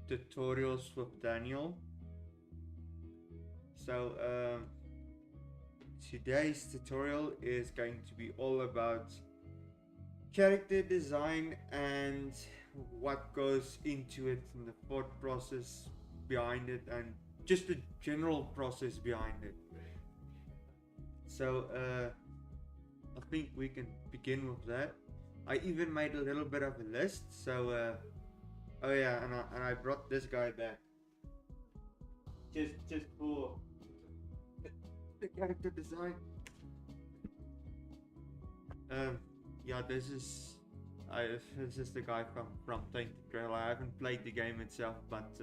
tutorials with Daniel. So today's tutorial is going to be all about character design and what goes into it and the thought process behind it and just the general process behind it. So I think we can begin with that. I even made a little bit of a list. So oh yeah, and I brought this guy back just for the character design. Yeah, this is the guy from ಠ益ಠl. I haven't played the game itself, but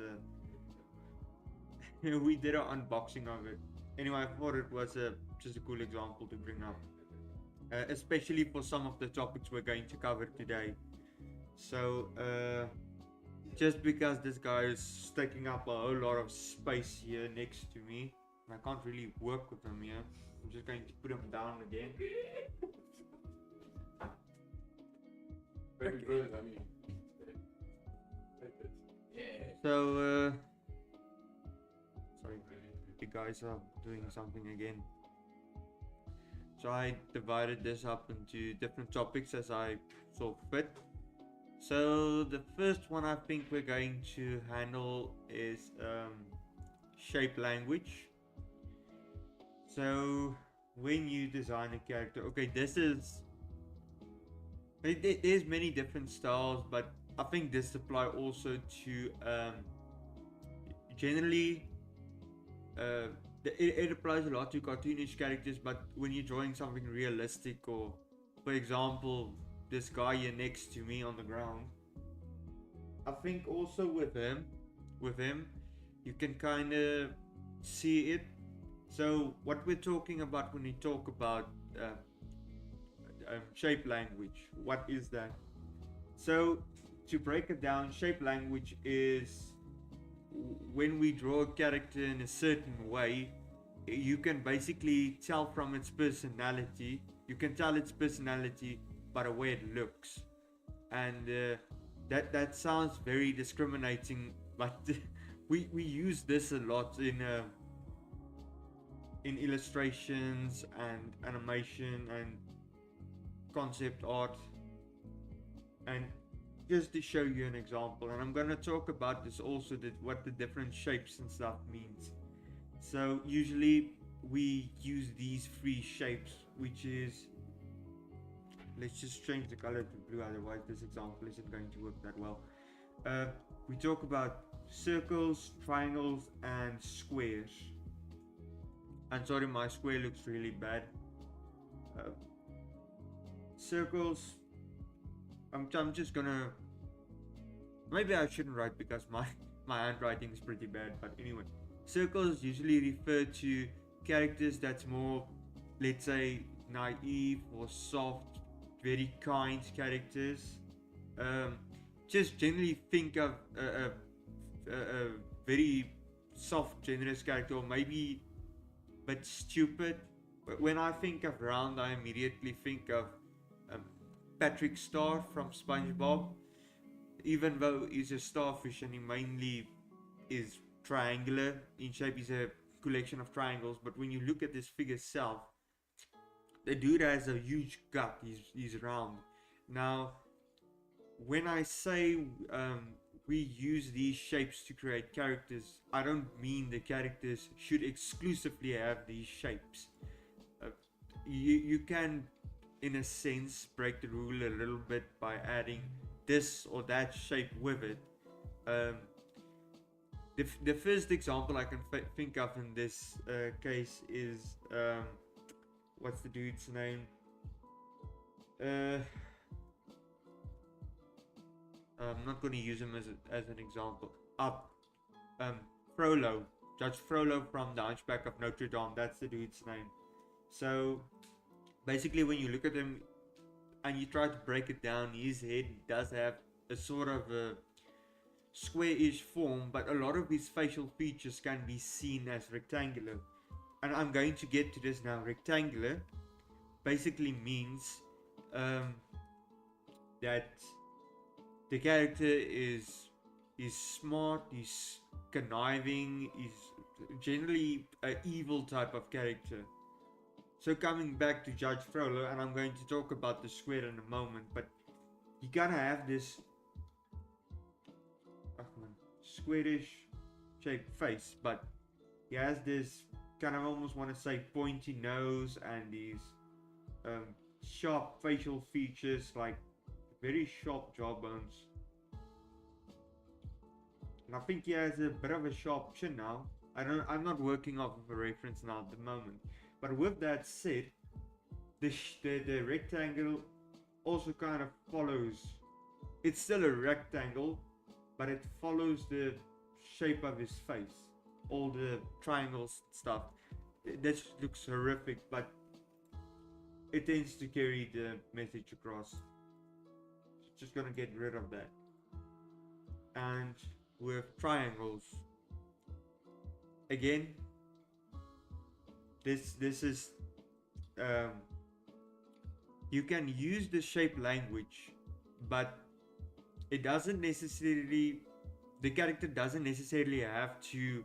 we did an unboxing of it. Anyway, I thought it was just a cool example to bring up, especially for some of the topics we're going to cover today. So just because this guy is taking up a whole lot of space here next to me, I can't really work with him here. I'm just going to put him down again. Very good, I mean. So sorry, the guys are doing something again. So I divided this up into different topics as I saw fit. So the first one I think we're going to handle is shape language. So when you design a character, okay, there's many different styles, but I think this apply also to generally it applies a lot to cartoonish characters, but when you're drawing something realistic, or for example this guy here next to me on the ground, I think also with him you can kind of see it. So what we're talking about when we talk about shape language, what is that? So to break it down, shape language is when we draw a character in a certain way, you can basically tell from its personality. You can tell its personality by the way it looks, and that sounds very discriminating, but we use this a lot in illustrations and animation and concept art. And just to show you an example, and I'm going to talk about this also, that what the different shapes and stuff means. So usually we use these three shapes, which is, let's just change the color to blue, otherwise this example isn't going to work that well. We talk about circles, triangles and squares. And sorry, my square looks really bad. Circles, I'm just gonna, maybe I shouldn't write because my handwriting is pretty bad, but anyway, circles usually refer to characters that's more, let's say, naive or soft, very kind characters. Just generally think of a very soft, generous character, or maybe a bit stupid. But when I think of round, I immediately think of Patrick Star from SpongeBob, even though he's a starfish and he mainly is triangular in shape. He's a collection of triangles, but when you look at this figure itself, the dude has a huge gut. He's round. Now when I say we use these shapes to create characters, I don't mean the characters should exclusively have these shapes. You can, in a sense, break the rule a little bit by adding this or that shape with it. The first example I can think of in this case is what's the dude's name? I'm not going to use him as an example. Frollo, Judge Frollo from The Hunchback of Notre Dame. That's the dude's name. So basically, when you look at him and you try to break it down, his head does have a sort of a square-ish form, but a lot of his facial features can be seen as rectangular. And I'm going to get to this now. Rectangular basically means that the character is He's smart, he's conniving, he's generally an evil type of character. So coming back to Judge Frollo, and I'm going to talk about the square in a moment, but you gotta have this squarish shaped face, but he has this kind of almost want to say pointy nose and these sharp facial features, like very sharp jawbones. And I think he has a bit of a sharp chin now. I'm not working off of a reference now at the moment. But with that said, the rectangle also kind of follows. It's still a rectangle, but it follows the shape of his face. All the triangles stuff. That looks horrific, but it tends to carry the message across. Just gonna get rid of that. And with triangles, again, this is you can use the shape language, but it doesn't necessarily, the character doesn't necessarily have to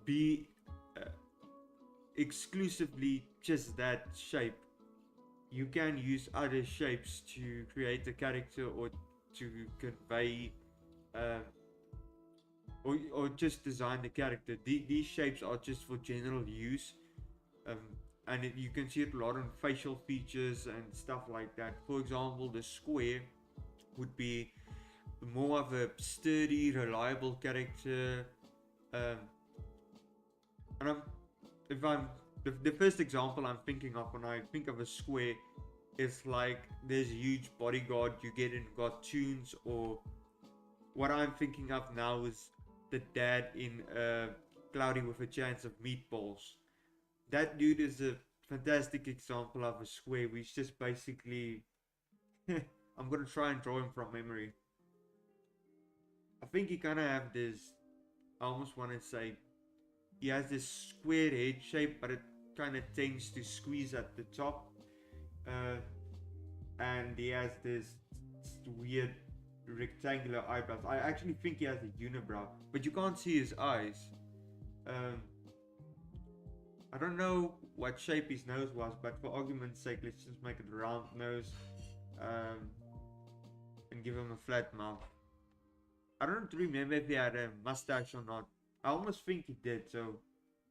be exclusively just that shape. You can use other shapes to create a character or to convey or just design the character. These shapes are just for general use, and you can see it a lot on facial features and stuff like that. For example, the square would be more of a sturdy, reliable character. And the first example I'm thinking of when I think of a square is like there's a huge bodyguard you get in cartoons, or what I'm thinking of now is the dad in Cloudy with a Chance of Meatballs. That dude is a fantastic example of a square, which just basically I'm gonna try and draw him from memory. I think he kind of have this, I almost want to say, he has this square head shape, but it kind of tends to squeeze at the top. And he has this weird rectangular eyebrows. I actually think he has a unibrow, but you can't see his eyes. I don't know what shape his nose was, but for argument's sake, let's just make it a round nose, and give him a flat mouth. I don't remember if he had a mustache or not. I almost think he did, so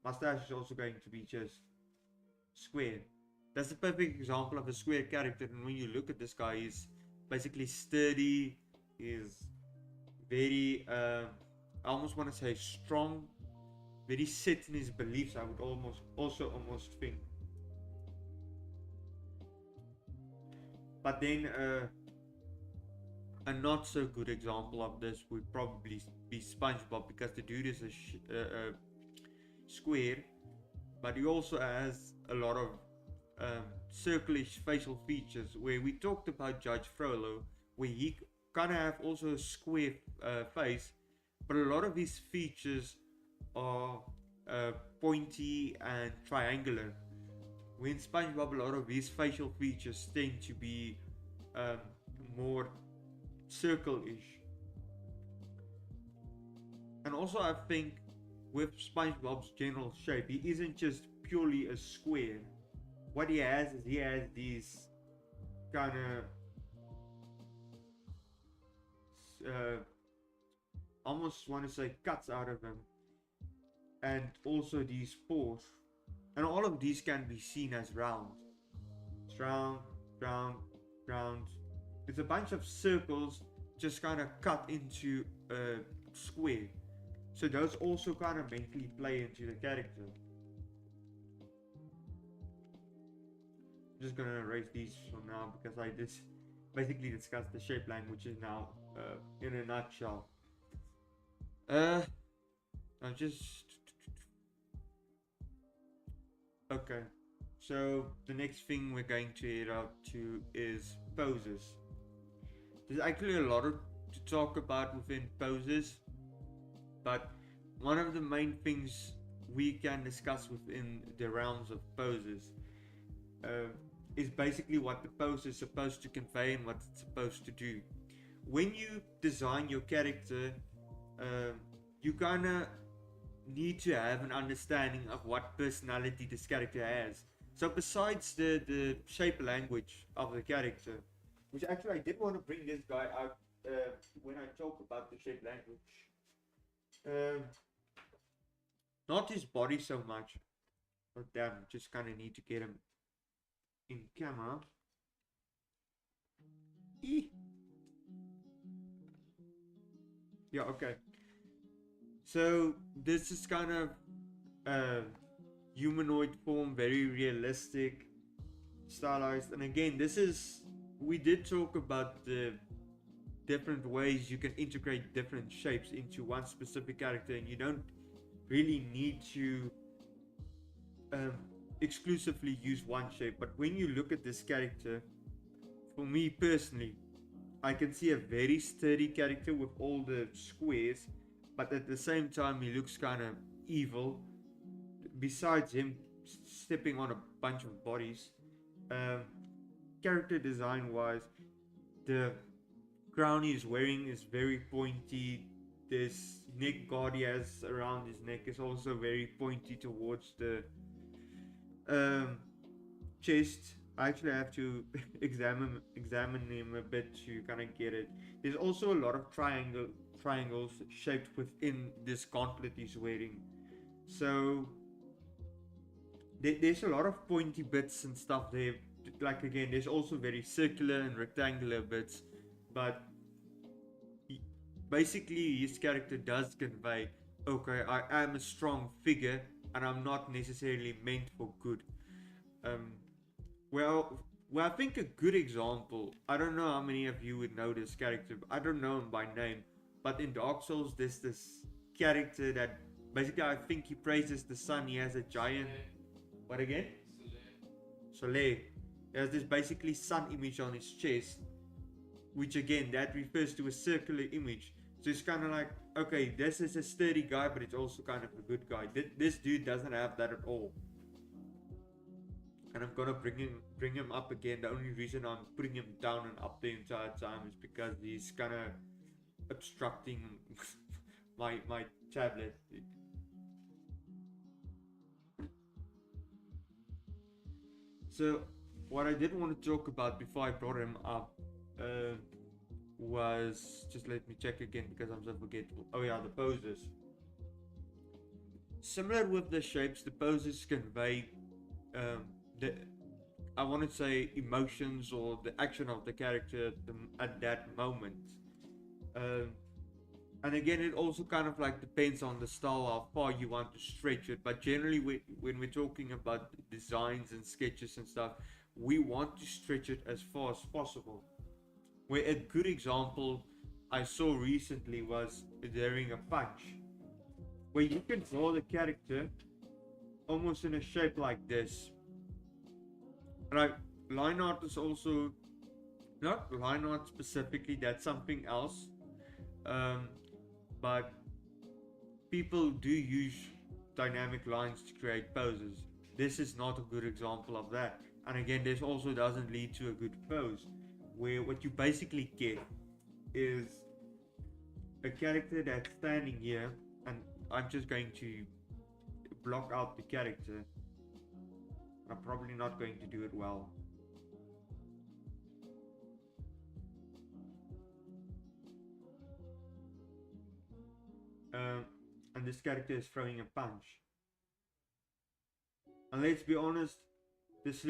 mustache is also going to be just square. That's a perfect example of a square character, and when you look at this guy, he's basically sturdy, he's very, I almost want to say strong, very set in his beliefs, I would almost think. But then, a not so good example of this would probably be SpongeBob, because the dude is a square, but he also has a lot of circlish facial features, where we talked about Judge Frollo, where he kind of have also a square face, but a lot of his features are pointy and triangular. When SpongeBob, a lot of his facial features tend to be more circle-ish. And also I think with SpongeBob's general shape, he isn't just purely a square. What he has is he has these kind of almost want to say cuts out of him, and also these pores, and all of these can be seen as round. It's round, round, round. It's a bunch of circles just kind of cut into a square. So those also kind of mentally play into the character. I'm just gonna erase these for now because I just basically discussed the shape languages now in a nutshell. I'm just okay. So the next thing we're going to head out to is poses. There's actually a lot to talk about within poses, but one of the main things we can discuss within the realms of poses is basically what the pose is supposed to convey and what it's supposed to do. when you design your character, you kind of need to have an understanding of what personality this character has. So besides the shape language of the character, which actually I did want to bring this guy out when I talk about the shape language. Not his body so much. Oh damn, just kind of need to get him in camera. Yeah, okay. So this is kind of humanoid form, very realistic, stylized. And again, we did talk about the different ways you can integrate different shapes into one specific character, and you don't really need to exclusively use one shape. But when you look at this character, for me personally, I can see a very sturdy character with all the squares, but at the same time he looks kind of evil. Besides him stepping on a bunch of bodies, character design wise, the crown he's wearing is very pointy. This neck guard he has around his neck is also very pointy towards the chest. I actually have to examine him a bit to kind of get it. There's also a lot of triangles shaped within this gauntlet he's wearing. So there's a lot of pointy bits and stuff there. Like again, there's also very circular and rectangular bits, but basically his character does convey, okay, I am a strong figure and I'm not necessarily meant for good. Well, I think a good example, I don't know how many of you would know this character, I don't know him by name, but in Dark Souls there's this character that basically I think he praises the sun. He has a giant, what again? Soleil. He has this basically sun image on his chest, which again, that refers to a circular image. So it's kind of like, okay, this is a sturdy guy, but it's also kind of a good guy. This dude doesn't have that at all. And I'm gonna bring him up again. The only reason I'm putting him down and up the entire time is because he's kind of obstructing my tablet. So what I did want to talk about before I brought him up was, just let me check again because I'm so forgetful. Oh yeah, the poses. Similar with the shapes, the poses convey the, I want to say, emotions or the action of the character at that moment. And again, it also kind of like depends on the style, how far you want to stretch it. But generally, when we're talking about designs and sketches and stuff, we want to stretch it as far as possible. Where a good example I saw recently was during a punch, where you can draw the character almost in a shape like this. Right, line art is also not line art specifically, that's something else. But people do use dynamic lines to create poses. This is not a good example of that. And again, this also doesn't lead to a good pose, where what you basically get is a character that's standing here, and I'm just going to block out the character. I'm probably not going to do it well. And this character is throwing a punch. And let's be honest, this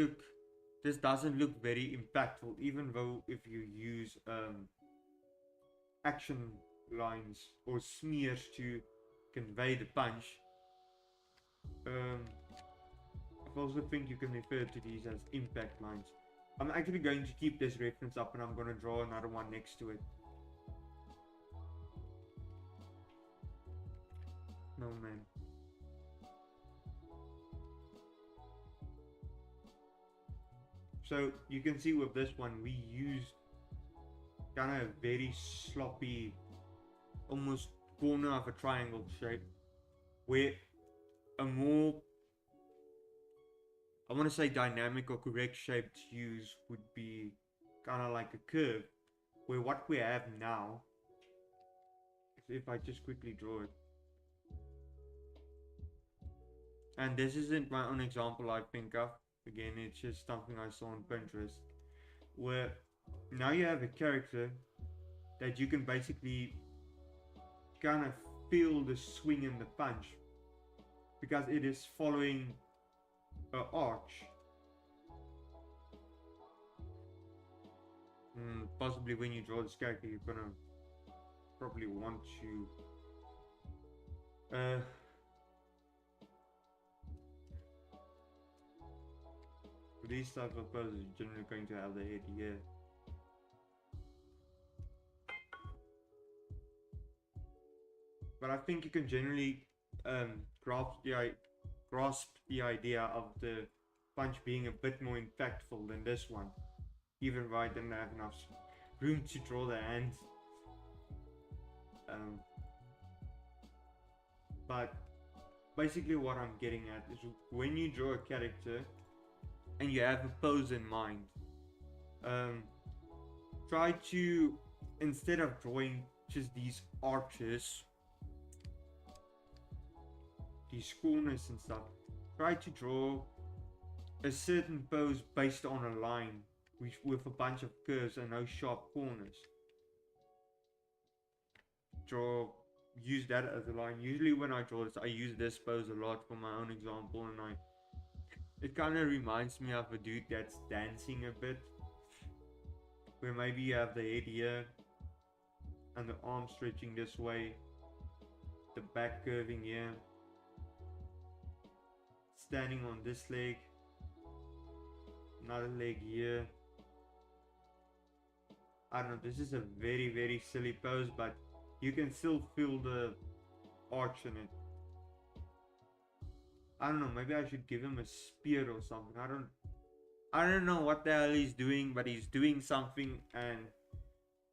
doesn't look very impactful, even though if you use action lines or smears to convey the punch. I also think you can refer to these as impact lines. I'm actually going to keep this reference up and I'm going to draw another one next to it. No man. So you can see with this one we used kind of very sloppy, almost corner of a triangle shape, where a more, I want to say, dynamic or correct shape to use would be kind of like a curve. where what we have now, if I just quickly draw it, and this isn't my own example I think of, again it's just something I saw on Pinterest, where now you have a character that you can basically kind of feel the swing and the punch because it is following an arch. Possibly when you draw this character, you're gonna probably want to these type of poses are generally going to have the head here. But I think you can generally grasp the idea of the punch being a bit more impactful than this one, even if I didn't have enough room to draw the hands. But basically what I'm getting at is when you draw a character and you have a pose in mind, try to, instead of drawing just these arches, these corners and stuff, try to draw a certain pose based on a line with a bunch of curves and no sharp corners. Use that as a line. Usually when I draw this, I use this pose a lot for my own example, and it kind of reminds me of a dude that's dancing a bit, where maybe you have the head here and the arm stretching this way, the back curving here, standing on this leg, another leg here. I don't know, this is a very, very silly pose, but you can still feel the arch in it. I don't know, maybe I should give him a spear or something. I don't know what the hell he's doing, but he's doing something and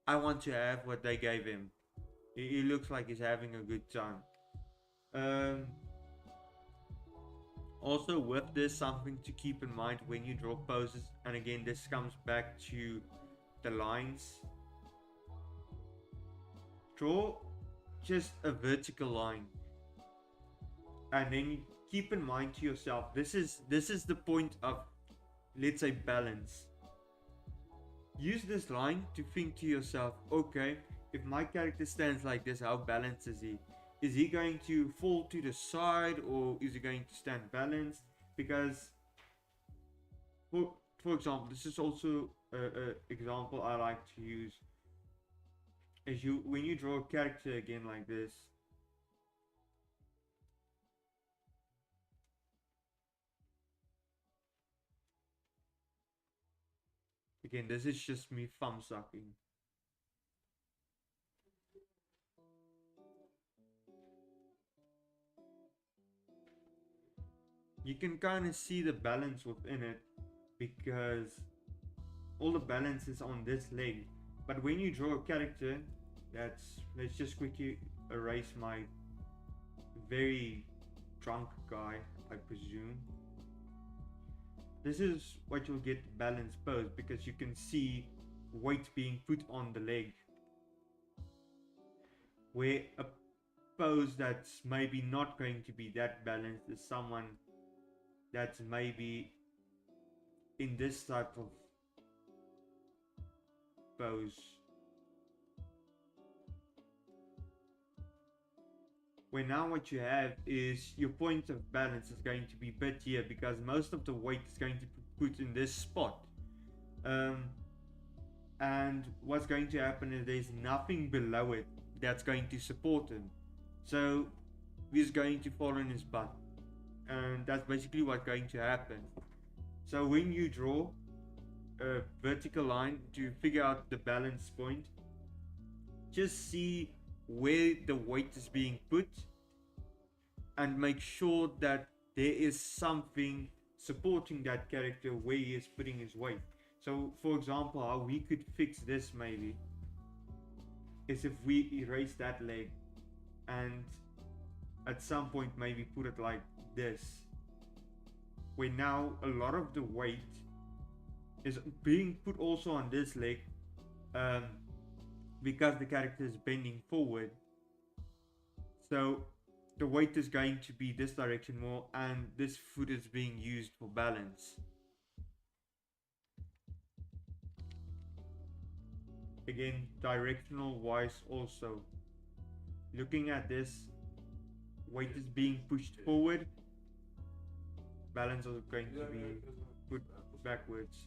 I want to have what they gave him. He looks like he's having a good time. Also with this, something to keep in mind when you draw poses, and again this comes back to the lines. Draw just a vertical line and then keep in mind to yourself, this is the point of, let's say, balance. Use this line to think to yourself, okay, if my character stands like this, how balanced is he? Is he going to fall to the side or is he going to stand balanced? Because for example, this is also a example I like to use. When you draw a character again like this, again this is just me thumb sucking. You can kind of see the balance within it because all the balance is on this leg. But when you draw a character let's just quickly erase my very drunk guy, I presume. This is what you'll get balanced pose, because you can see weight being put on the leg. Where a pose that's maybe not going to be that balanced is someone that's maybe in this type of pose. Where now what you have is your point of balance is going to be bit here because most of the weight is going to be put in this spot. And what's going to happen is there's nothing below it that's going to support him. So he's going to fall on his butt. And that's basically what's going to happen. So when you draw a vertical line to figure out the balance point, just see where the weight is being put and make sure that there is something supporting that character where he is putting his weight. So for example, how we could fix this maybe is if we erase that leg and at some point maybe put it like this, where now a lot of the weight is being put also on this leg, because the character is bending forward, so the weight is going to be this direction more, and this foot is being used for balance. Again, directional wise also, looking at this, weight is being pushed forward, balance is going to be put backwards.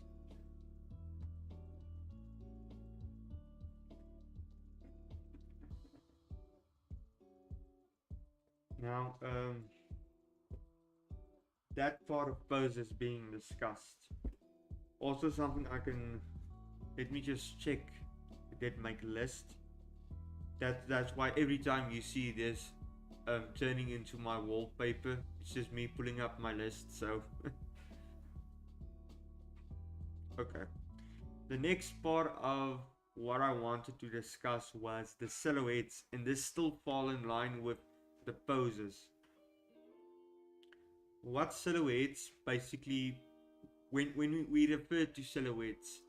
Now, that part of pose is being discussed. Also, something I can, let me just check. I did make a list. That's why every time you see this turning into my wallpaper, it's just me pulling up my list. So, okay. The next part of what I wanted to discuss was the silhouettes, and this still fall in line with the poses. What silhouettes basically, when we refer to silhouettes,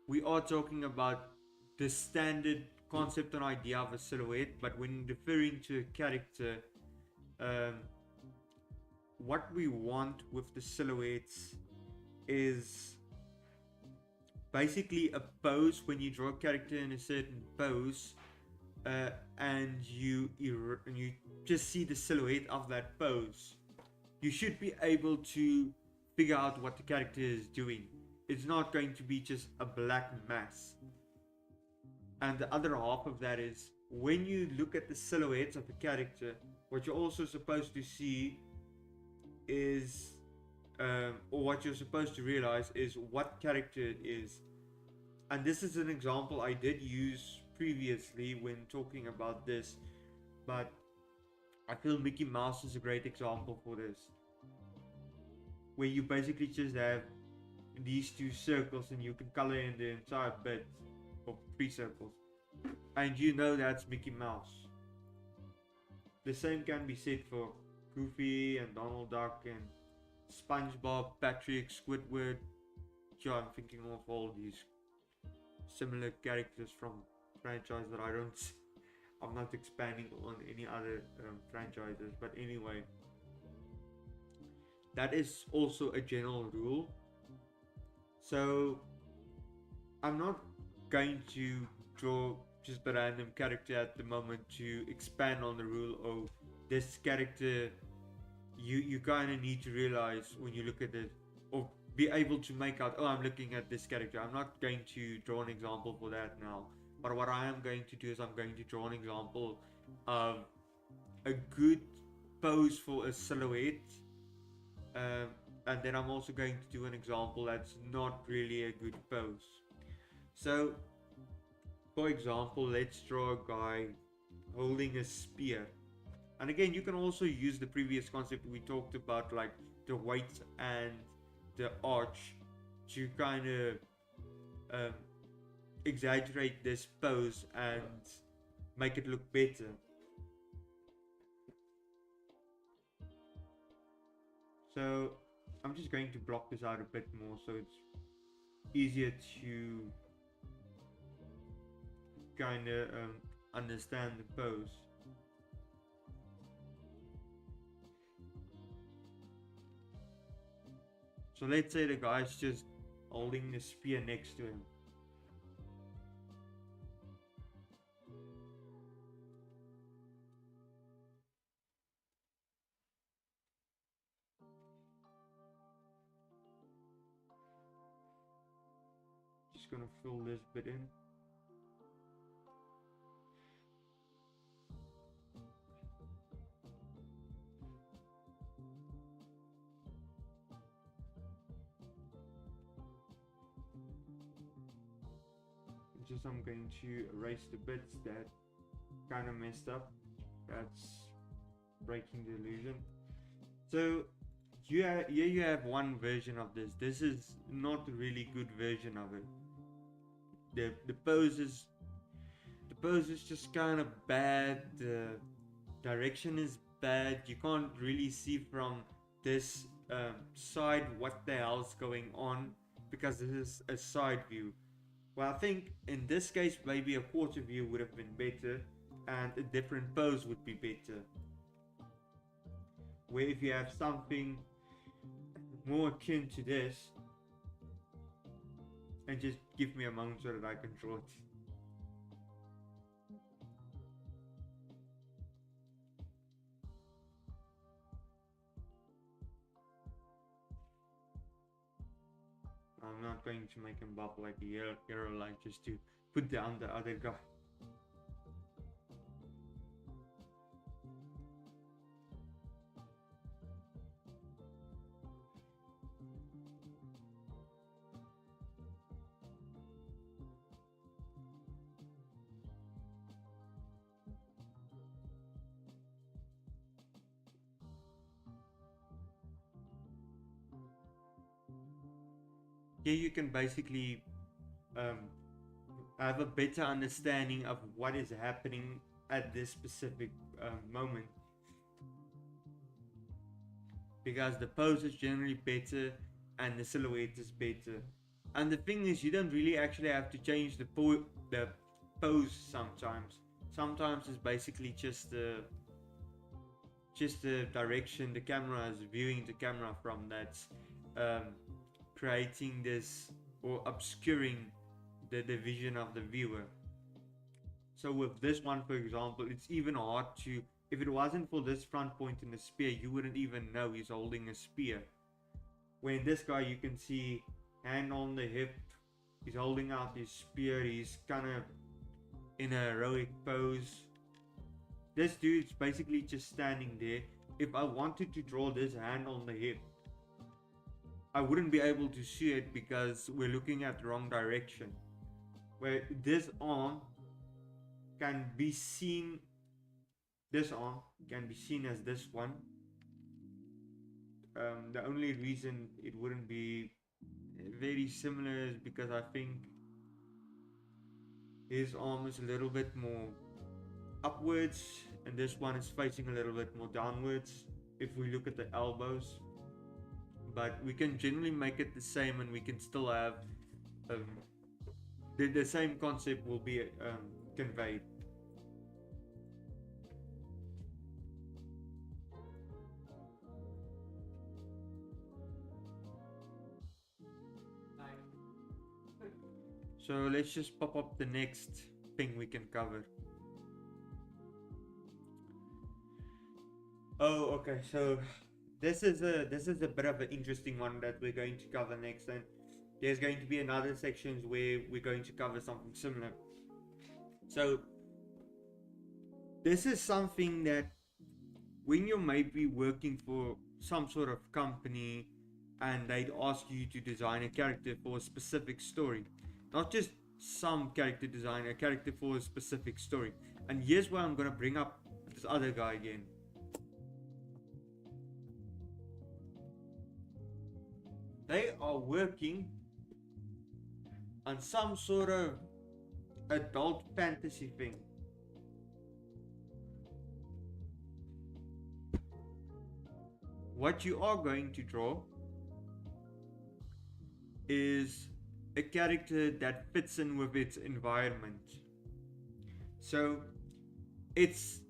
we are talking about the standard concept and idea of a silhouette, but when referring to a character, what we want with the silhouettes is basically a pose. When you draw a character in a certain pose, and you just see the silhouette of that pose, you should be able to figure out what the character is doing. It's not going to be just a black mass. And the other half of that is, when you look at the silhouettes of a character, what you're also supposed to see is, or what you're supposed to realize is what character it is. And this is an example I did use previously when talking about this, but I feel Mickey Mouse is a great example for this, where you basically just have these two circles and you can color in the entire bit of 3 circles, and you know that's Mickey Mouse. The same can be said for Goofy and Donald Duck and SpongeBob, Patrick, Squidward. Sure, I'm thinking of all these similar characters from franchise that I'm not expanding on any other franchises, but anyway, that is also a general rule. So I'm not going to draw just a random character at the moment to expand on the rule of this character. You kind of need to realize when you look at it, or be able to make out, oh, I'm looking at this character. I'm not going to draw an example for that now, but what I am going to do is I'm going to draw an example of a good pose for a silhouette, and then I'm also going to do an example that's not really a good pose. So for example, let's draw a guy holding a spear. And again, you can also use the previous concept we talked about, like the weight and the arch, to kind of exaggerate this pose and make it look better. So I'm just going to block this out a bit more so it's easier to kind of understand the pose. So let's say the guy's just holding the spear next to him. Just gonna fill this bit in. Just I'm going to erase the bits that kind of messed up. That's breaking the illusion. So here you have one version of this. This is not a really good version of it. The pose is just kind of bad. The direction is bad. You can't really see from this side what the hell's going on, because this is a side view. Well, I think in this case, maybe a quarter view would have been better, and a different pose would be better. Where if you have something more akin to this, and just give me a moment so that I can draw it. I'm not going to make him bubble like a arrow line just to put down the other guy. Here you can basically have a better understanding of what is happening at this specific moment, because the pose is generally better and the silhouette is better. And the thing is, you don't really actually have to change the pose sometimes. Sometimes it's basically just the direction the camera is viewing the camera from that's creating this or obscuring the vision of the viewer. So with this one, for example, it's even hard to, if it wasn't for this front point in the spear, you wouldn't even know he's holding a spear. When this guy, you can see hand on the hip, he's holding out his spear, he's kind of in a heroic pose. This dude's basically just standing there. If I wanted to draw this hand on the hip, I wouldn't be able to see it because we're looking at the wrong direction. Where this arm can be seen, this arm can be seen as this one. The only reason it wouldn't be very similar is because I think his arm is a little bit more upwards and this one is facing a little bit more downwards if we look at the elbows. But we can generally make it the same and we can still have the same concept will be conveyed. So let's just pop up the next thing we can cover. Oh, okay. So this is a bit of an interesting one that we're going to cover next, and there's going to be another sections where we're going to cover something similar. So this is something that when you might be working for some sort of company and they'd ask you to design a character for a specific story, not just some character design, a character for a specific story. And here's where I'm going to bring up this other guy again. They are working on some sort of adult fantasy thing. What you are going to draw is a character that fits in with its environment. So it's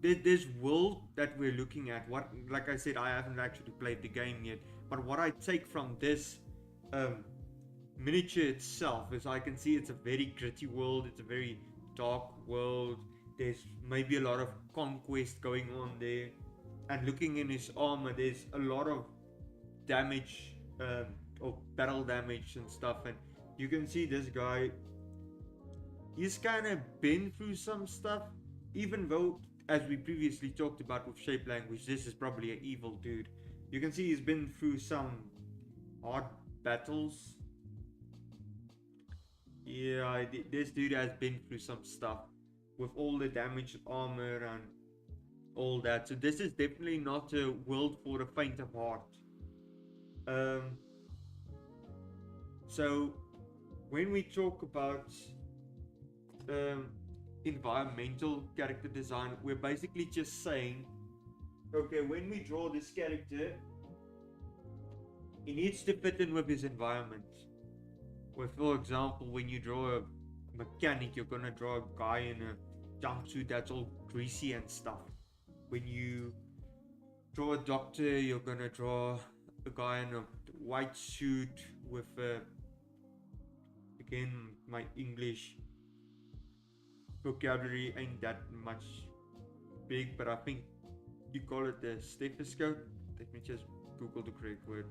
this world that we're looking at. What, like I said, I haven't actually played the game yet, but what I take from this miniature itself is I can see it's a very gritty world, it's a very dark world, there's maybe a lot of conquest going on there, and looking in his armor there's a lot of damage or battle damage and stuff, and you can see this guy, he's kind of been through some stuff, even though as we previously talked about with shape language, this is probably an evil dude. You can see he's been through some hard battles. Yeah, this dude has been through some stuff with all the damaged armor and all that. So this is definitely not a world for the faint of heart. So when we talk about environmental character design, we're basically just saying, okay, when we draw this character, he needs to fit in with his environment. With, for example, when you draw a mechanic, you're gonna draw a guy in a jumpsuit that's all greasy and stuff. When you draw a doctor, you're gonna draw a guy in a white suit with a, again, my English vocabulary ain't that much big, but I think you call it the stethoscope. Let me just Google the correct word.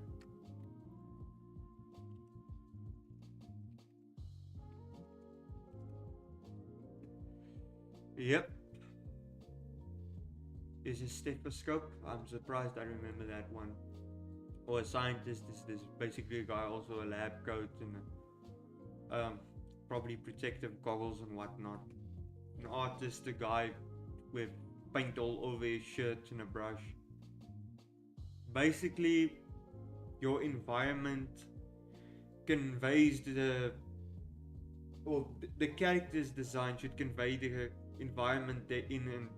Yep, is a stethoscope. I'm surprised I remember that one. Or a scientist is basically a guy, also a lab coat and probably protective goggles and whatnot. An artist, a guy with paint all over his shirt and a brush. Basically, your environment conveys the character's design should convey the environment they're in and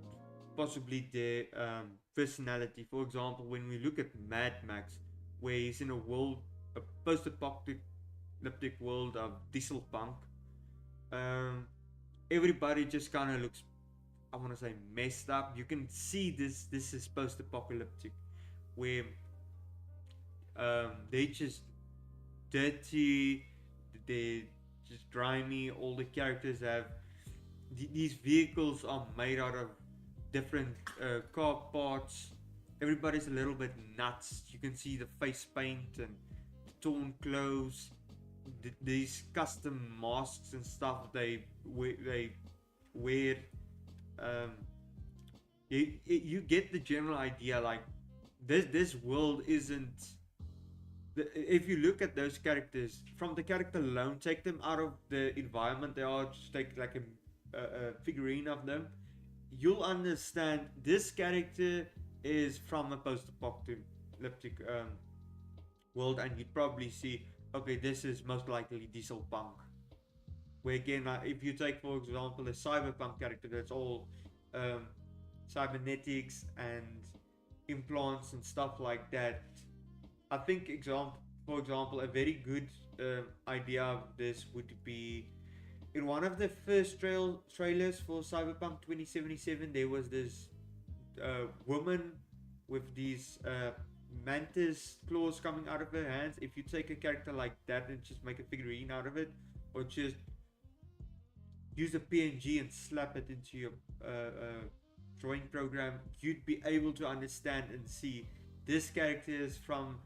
possibly their personality. For example, when we look at Mad Max, where he's in a post-apocalyptic world of diesel punk, everybody just kind of looks, I want to say, messed up. You can see this is post-apocalyptic, where they're just dirty, they're just grimy. All the characters have these vehicles are made out of different car parts. Everybody's a little bit nuts. You can see the face paint and the torn clothes, these custom masks and stuff they wear. You get the general idea. Like this world isn't. If you look at those characters from the character alone, take them out of the environment they are, just take like a figurine of them, you'll understand this character is from a post-apocalyptic world, and you'd probably see, okay, this is most likely diesel punk. Where again, if you take for example a cyberpunk character that's all cybernetics and implants and stuff like that, I think for example, a very good idea of this would be in one of the first trailers for Cyberpunk 2077. There was this woman with these mantis claws coming out of her hands. If you take a character like that and just make a figurine out of it, or just use a PNG and slap it into your drawing program, you'd be able to understand and see this character is from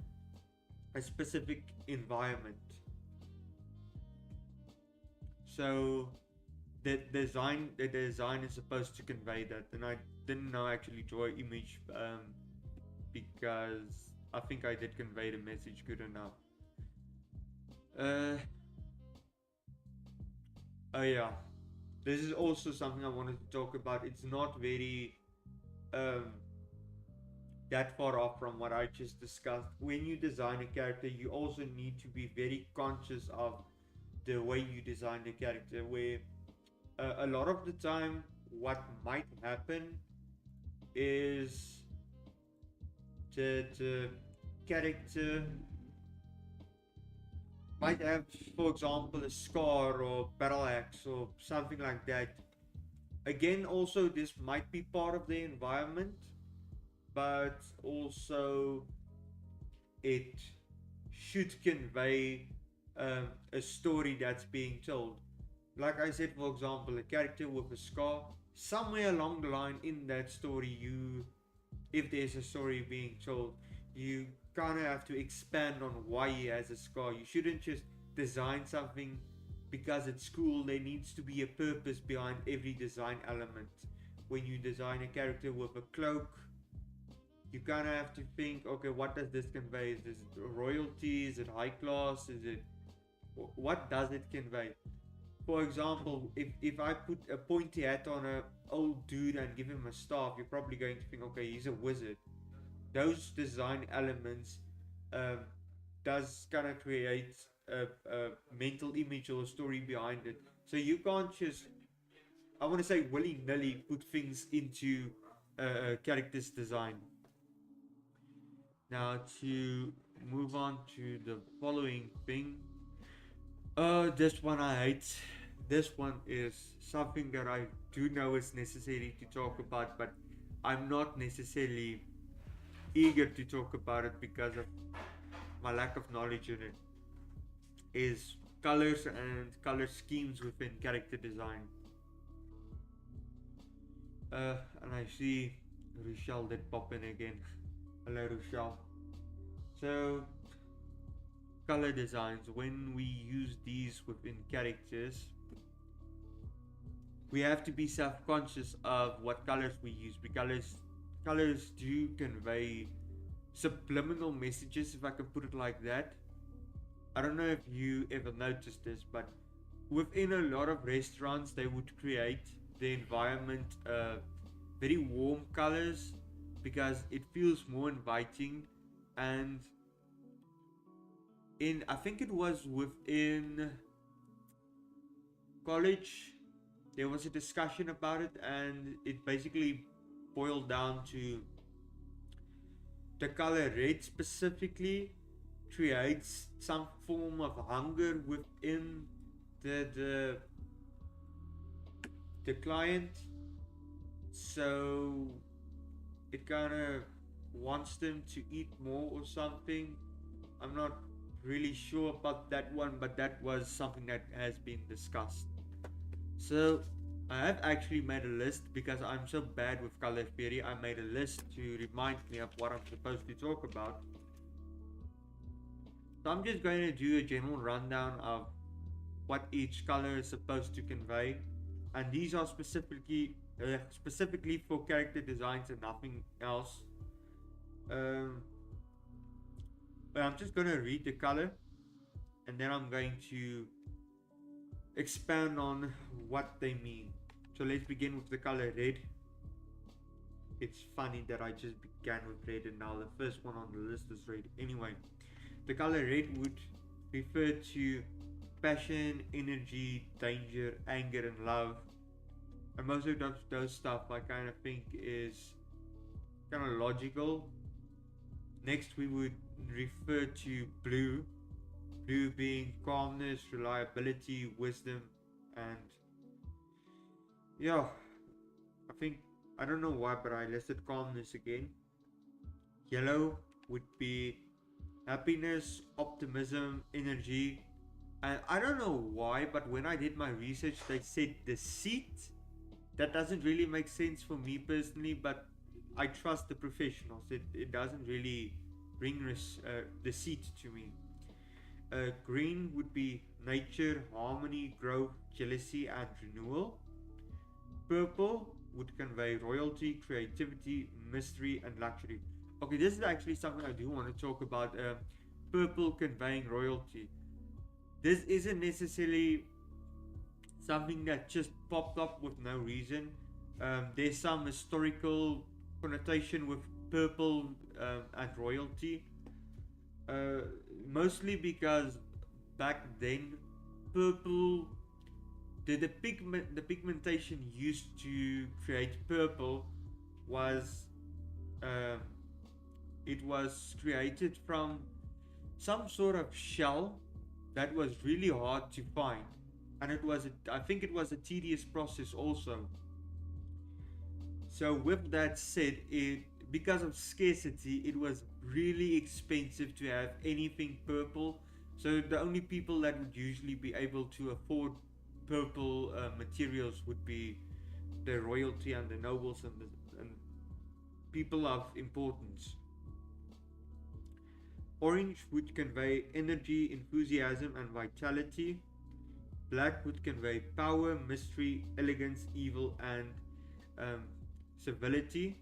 a specific environment. So the design is supposed to convey that, and I didn't know actually draw an image because I think I did convey the message good enough. Oh yeah, this is also something I wanted to talk about. It's not very that far off from what I just discussed. When you design a character, you also need to be very conscious of the way you design the character, where a lot of the time what might happen is the character might have, for example, a scar or battle axe or something like that. Again, also this might be part of the environment, but also it should convey a story that's being told. Like I said, for example, a character with a scar, somewhere along the line in that story, if there's a story being told, you kind of have to expand on why he has a scar. You shouldn't just design something because it's cool. There needs to be a purpose behind every design element. When you design a character with a cloak, you kind of have to think, okay, what does this convey? Is it royalty? Is it high class? What does it convey? For example, if I put a pointy hat on an old dude and give him a staff, you're probably going to think, okay, he's a wizard. Those design elements does kind of create a mental image or a story behind it. So you can't just, I want to say, willy-nilly put things into a character's design. Now to move on to the following thing, This one I hate. This one is something that I do know is necessary to talk about, but I'm not necessarily eager to talk about it because of my lack of knowledge in it. Is colors and color schemes within character design. And I see Rochelle did pop in again. Hello, Rochelle. So, color designs, when we use these within characters, we have to be self-conscious of what colors we use, because colors do convey subliminal messages, if I can put it like that. I don't know if you ever noticed this, but within a lot of restaurants, they would create the environment very warm colors because it feels more inviting. And in, I think it was within college, there was a discussion about it, and it basically boiled down to the color red specifically creates some form of hunger within the the, the client, so it kind of wants them to eat more or something. I'm not really sure about that one, but that was something that has been discussed. So I have actually made a list because I'm so bad with color theory. I made a list to remind me of what I'm supposed to talk about. So I'm just going to do a general rundown of what each color is supposed to convey, and these are specifically for character designs and nothing else. Um, but I'm just going to read the color, and then I'm going to expand on what they mean. So let's begin with the color red. It's funny that I just began with red and now the first one on the list is red. Anyway, the color red would refer to passion, energy, danger, anger, and love. And most of those stuff I kind of think is kind of logical. Next, we would refer to blue. Blue being calmness, reliability, wisdom, and yeah, I think, I don't know why, but I listed calmness again. Yellow would be happiness, optimism, energy. And I don't know why, but when I did my research, they said deceit. That doesn't really make sense for me personally, but I trust the professionals. It doesn't really bring deceit to me. Green would be nature, harmony, growth, jealousy, and renewal. Purple would convey royalty, creativity, mystery, and luxury. Okay, this is actually something I do want to talk about. Purple conveying royalty. This isn't necessarily something that just popped up with no reason. There's some historical connotation with purple and royalty. Mostly because back then, purple, the pigmentation used to create purple was um, it was created from some sort of shell that was really hard to find, and I think it was a tedious process also. So with that said, it, because of scarcity, it was really expensive to have anything purple. So the only people that would usually be able to afford purple materials would be the royalty and the nobles and people of importance. Orange would convey energy, enthusiasm, and vitality. Black would convey power, mystery, elegance, evil, and um, civility.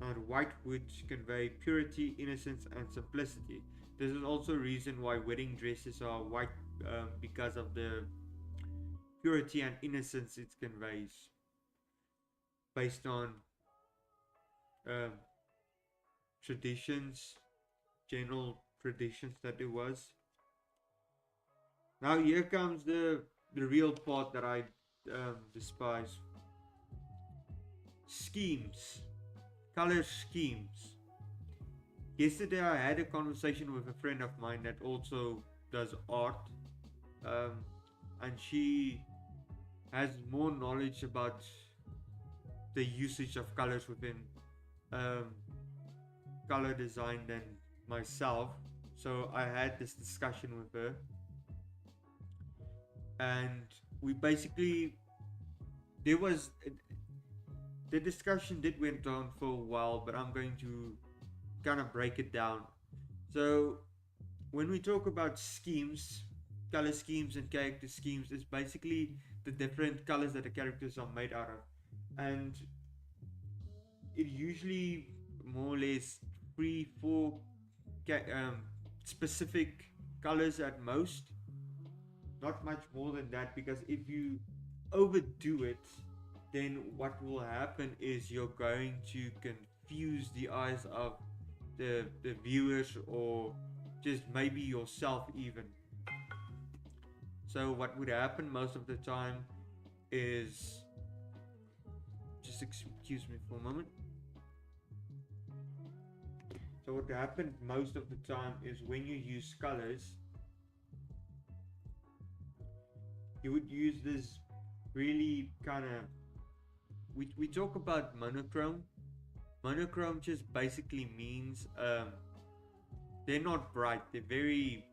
And white would convey purity, innocence, and simplicity. This is also a reason why wedding dresses are white, because of the purity and innocence it conveys, based on um, traditions, general traditions that there was. Now here comes the real part that I despise. Schemes, color schemes. Yesterday I had a conversation with a friend of mine that also does art, and she has more knowledge about the usage of colors within um, color design than myself. So I had this discussion with her, and we basically, there was the discussion did went on for a while, but I'm going to kind of break it down. So when we talk about schemes, color schemes and character schemes, it's basically the different colors that the characters are made out of, and it usually more or less 3 4 specific colors at most, not much more than that, because if you overdo it, then what will happen is you're going to confuse the eyes of the viewers, or just maybe yourself even. So what would happen most of the time is, just excuse me for a moment. So what happened most of the time is when you use colors, you would use this really kind of, we talk about monochrome. Monochrome just basically means they're not bright, they're very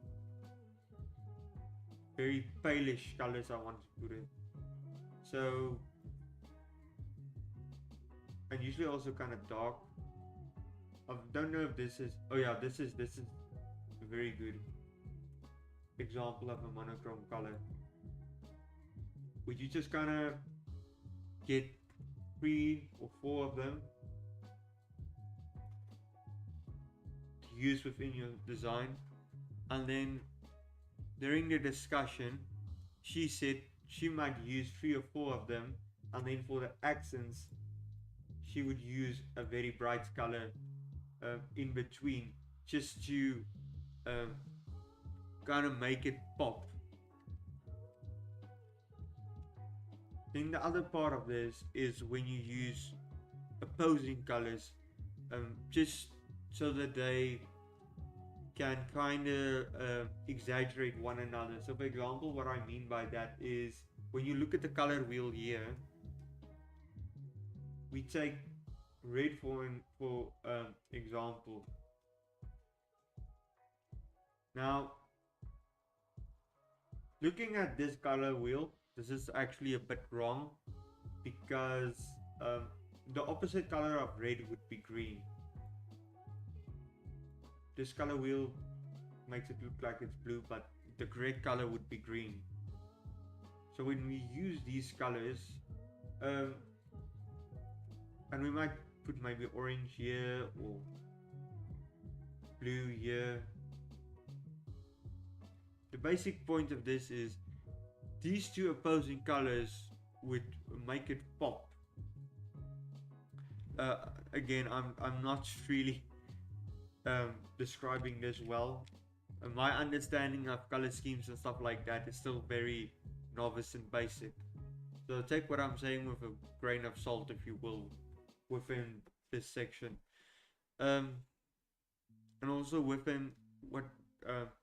palish colors, I want to put it. So, and usually also kind of dark. I don't know if this is, oh yeah, this is a very good example of a monochrome color, which you just kind of get 3 or 4 of them to use within your design. And then during the discussion, she said she might use 3 or 4 of them, and then for the accents she would use a very bright color in between, just to kind of make it pop. Then the other part of this is when you use opposing colors, just so that they can kind of exaggerate one another. So for example, what I mean by that is, when you look at the color wheel here, we take red for example. Now, looking at this color wheel, this is actually a bit wrong, because the opposite color of red would be green. This color wheel makes it look like it's blue, but the correct color would be green. So when we use these colors, and we might put maybe orange here or blue here. The basic point of this is these two opposing colors would make it pop. Again, I'm not really describing this well. My understanding of color schemes and stuff like that is still very novice and basic. So take what I'm saying with a grain of salt, if you will, within this section. And also within what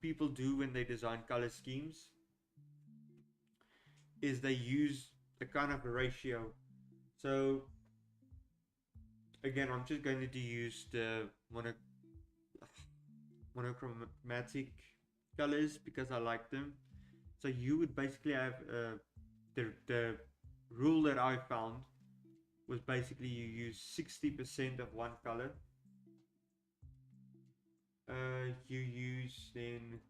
people do when they design color schemes is they use a kind of a ratio. So again, I'm just going to use the monochromatic colors because I like them. So you would basically have the rule that I found was basically you use 60% of one color, you use then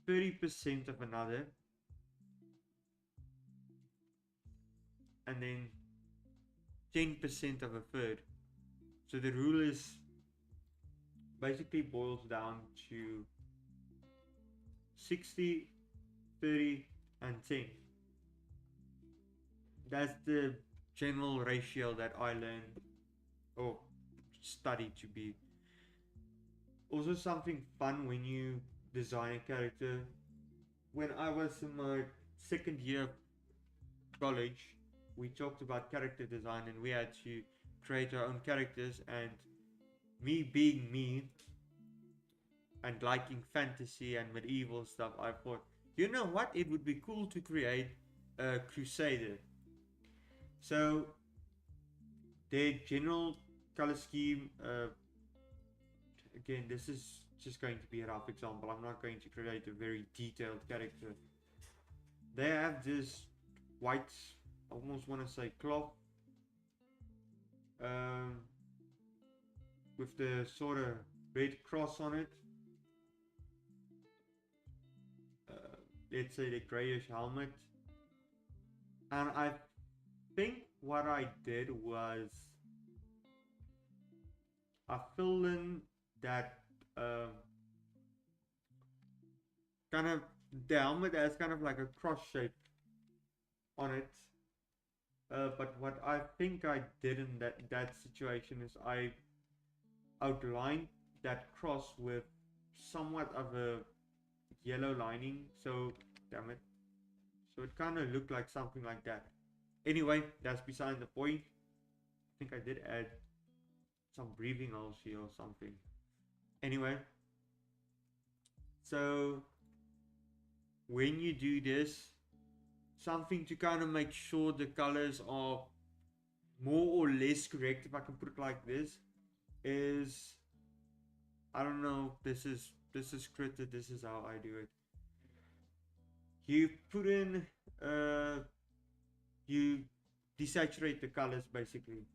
30% of another, and then 10% of a third. So the rule is basically boils down to 60, 30, and 10. That's the general ratio that I learned or studied to be. Also, something fun when you design a character. When I was in my second year of college, we talked about character design and we had to create our own characters. And me being me, and liking fantasy and medieval stuff, I thought, you know what, it would be cool to create a crusader. So their general color scheme, again, this is just going to be a rough example. I'm not going to create a very detailed character. They have this white, I almost want to say cloth, um, with the sort of red cross on it. Let's say the grayish helmet. And I think what I did was I filled in that kind of, the helmet has kind of like a cross shape on it. But what I think I did in that situation is I outlined that cross with somewhat of a yellow lining. So, damn it. So it kind of looked like something like that. Anyway, that's beside the point. I think I did add some breathing holes here or something. Anyway, so when you do this, something to kind of make sure the colors are more or less correct, if I can put it like this, is, I don't know, this is scripted, this is how I do it. You put in, you desaturate the colors basically.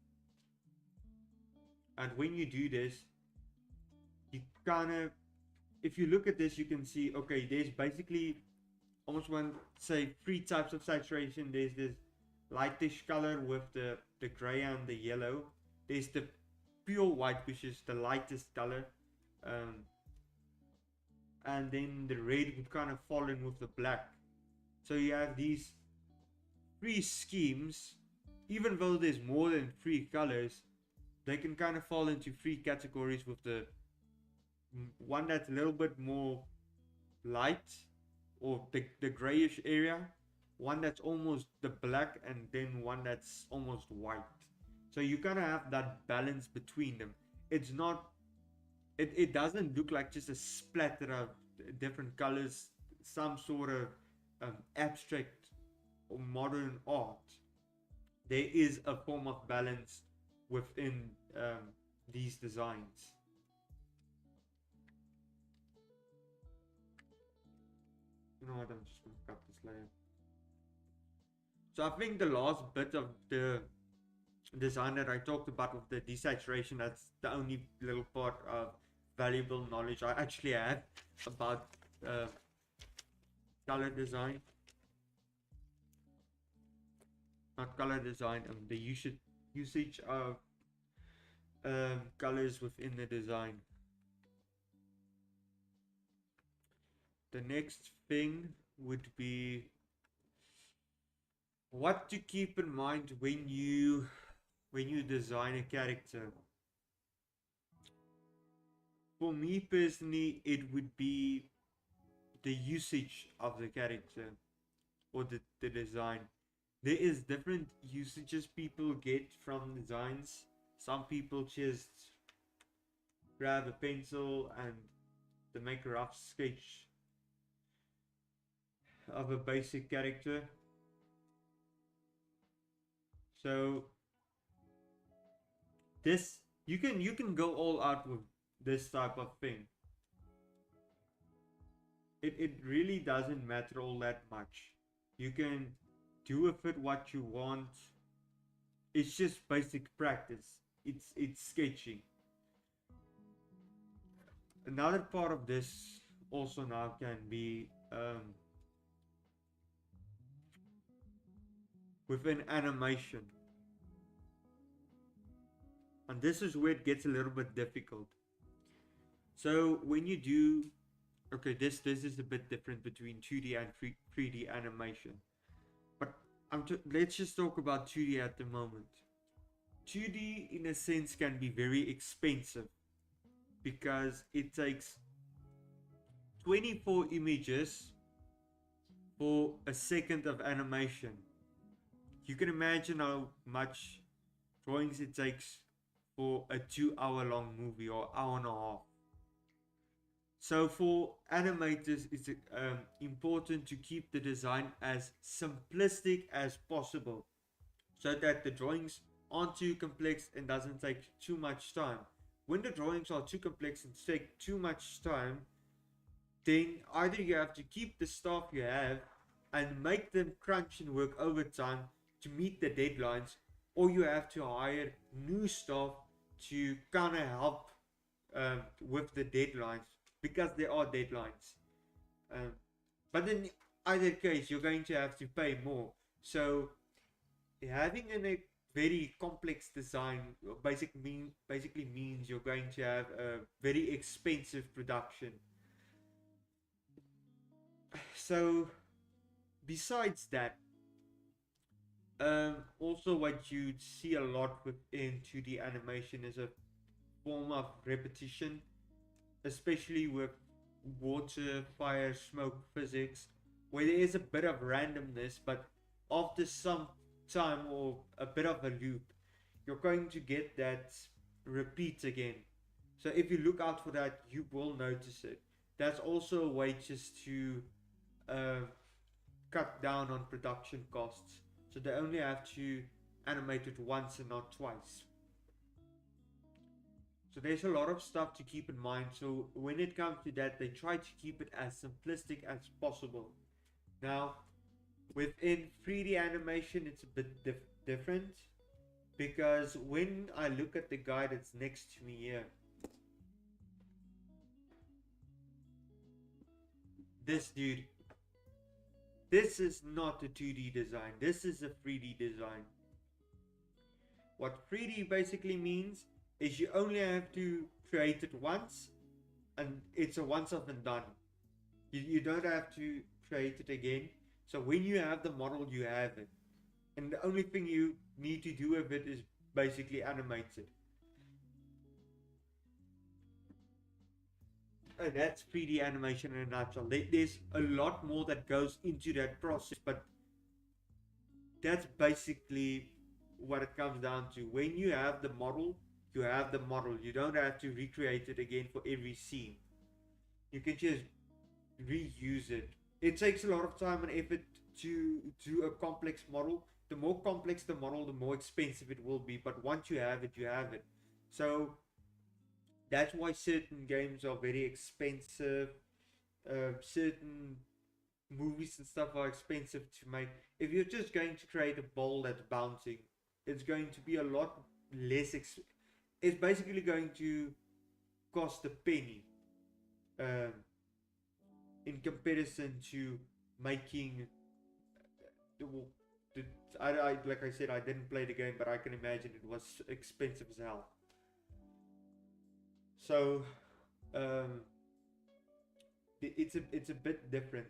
And when you do this, you kind of, if you look at this, you can see, okay, there's basically almost one, say, 3 types of saturation. There's this lightish color with the gray and the yellow. There's the pure white, which is the lightest color. And then the red would kind of fall in with the black. So you have these 3 schemes. Even though there's more than 3 colors, they can kind of fall into 3 categories, with the one that's a little bit more light, or the grayish area, one that's almost the black, and then one that's almost white. So you kind of have that balance between them. It's not, it doesn't look like just a splatter of different colors, some sort of abstract or modern art. There is a form of balance within these designs. You know what, I'm just going to cut this layer. So I think the last bit of the design that I talked about with the desaturation, that's the only little part of valuable knowledge I actually have about color design. Not color design, the usage of colors within the design. The next thing would be what to keep in mind when you design a character. For me personally, it would be the usage of the character, or the design. There is different usages people get from designs. Some people just grab a pencil and they make a rough sketch of a basic character. So this, you can go all out with this type of thing. It really doesn't matter all that much. You can do with it what you want. It's just basic practice. It's sketching. Another part of this also now can be within animation. And this is where it gets a little bit difficult. So when you do, okay, this is a bit different between 2D and 3D animation. But let's just talk about 2D at the moment. 2D in a sense can be very expensive because it takes 24 images for a second of animation. You can imagine how much drawings it takes for a 2-hour long movie or hour and a half. So for animators, it's important to keep the design as simplistic as possible, so that the drawings aren't too complex and doesn't take too much time. When the drawings are too complex and take too much time, then either you have to keep the staff you have and make them crunch and work overtime to meet the deadlines, or you have to hire new staff to kind of help with the deadlines, because there are deadlines. Um, but in either case, you're going to have to pay more. So having a very complex design basically means you're going to have a very expensive production. So besides that, also what you'd see a lot within 2D animation is a form of repetition, especially with water, fire, smoke, physics, where there is a bit of randomness, but after some time or a bit of a loop, you're going to get that repeat again. So if you look out for that, you will notice it. That's also a way just to uh, cut down on production costs. So they only have to animate it once and not twice. So there's a lot of stuff to keep in mind. So when it comes to that, they try to keep it as simplistic as possible. Now, within 3D animation, it's a bit different, because when I look at the guy that's next to me here, this dude, this is not a 2D design, this is a 3D design. What 3D basically means is you only have to create it once, and it's a once off and done. You don't have to create it again. So when you have the model, you have it. And the only thing you need to do with it is basically animate it. And that's 3D animation in a nutshell. There's a lot more that goes into that process, but that's basically what it comes down to. When you have the model, you have the model. You don't have to recreate it again for every scene. You can just reuse it. It takes a lot of time and effort to do a complex model. The more complex the model, the more expensive it will be. But once you have it, you have it. So that's why certain games are very expensive. Certain movies and stuff are expensive to make. If you're just going to create a ball that's bouncing, it's going to be a lot less. It's basically going to cost a penny in comparison to making. Like I said, I didn't play the game, but I can imagine it was expensive as hell. So it's a bit different.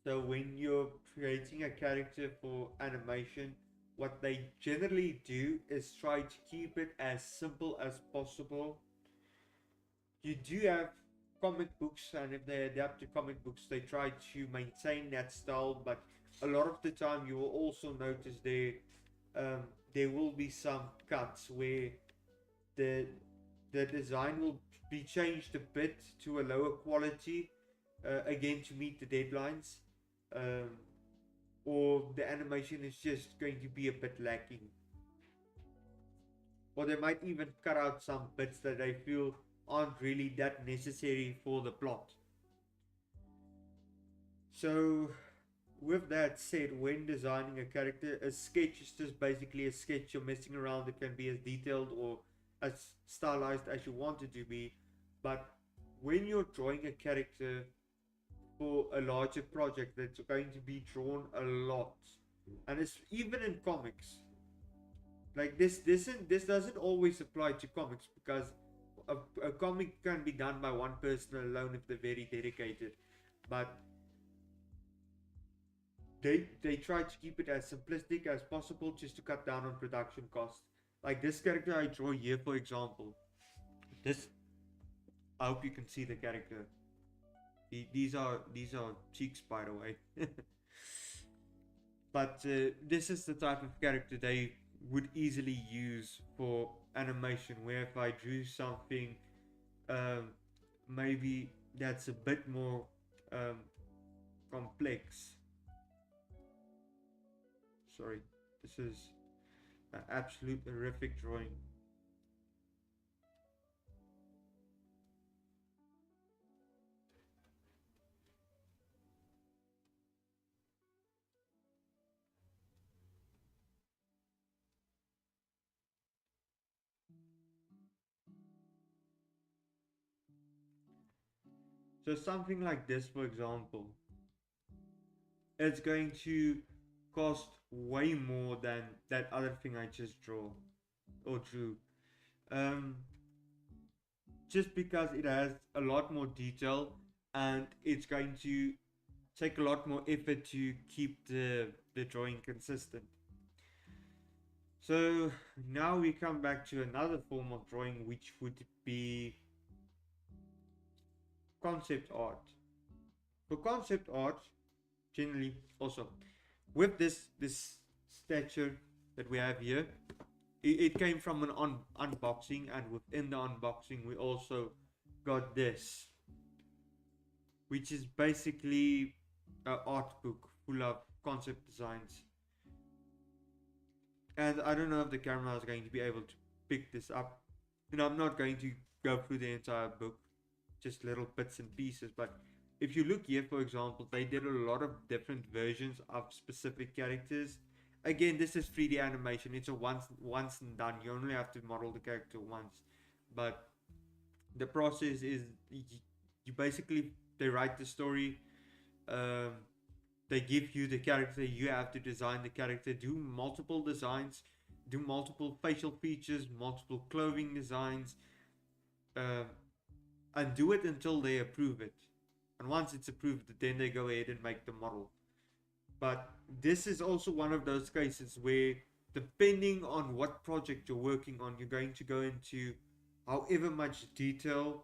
So when you're creating a character for animation, what they generally do is try to keep it as simple as possible. You do have comic books, and if they adapt to comic books, they try to maintain that style, but a lot of the time you will also notice there will be some cuts where the the design will be changed a bit to a lower quality, again to meet the deadlines, um, or the animation is just going to be a bit lacking, or they might even cut out some bits that they feel aren't really that necessary for the plot. So with that said, when designing a character, a sketch is just basically a sketch. You're messing around. It can be as detailed or as stylized as you want it to be. But when you're drawing a character for a larger project that's going to be drawn a lot, and it's even in comics, like this doesn't always apply to comics, because a comic can be done by one person alone if they're very dedicated, but they try to keep it as simplistic as possible just to cut down on production costs. Like this character I draw here, for example, this, I hope you can see the character. These are cheeks, by the way. But this is the type of character they would easily use for animation, where if I drew something um, maybe that's a bit more um, complex. Sorry, this is an absolute horrific drawing. So something like this, for example, it's going to cost way more than that other thing I just drew. Um, just because it has a lot more detail and it's going to take a lot more effort to keep the drawing consistent. So now we come back to another form of drawing, which would be concept art. For concept art, generally also with this stature that we have here, it came from an unboxing, and within the unboxing we also got this, which is basically an art book full of concept designs. And I don't know if the camera is going to be able to pick this up, and I'm not going to go through the entire book, just little bits and pieces. But if you look here, for example, they did a lot of different versions of specific characters. Again, this is 3D animation. It's a once and done. You only have to model the character once. But the process is you basically, they write the story, um, they give you the character, you have to design the character, do multiple designs, do multiple facial features, multiple clothing designs, um, and do it until they approve it. And once it's approved, then they go ahead and make the model. But this is also one of those cases where, depending on what project you're working on, you're going to go into however much detail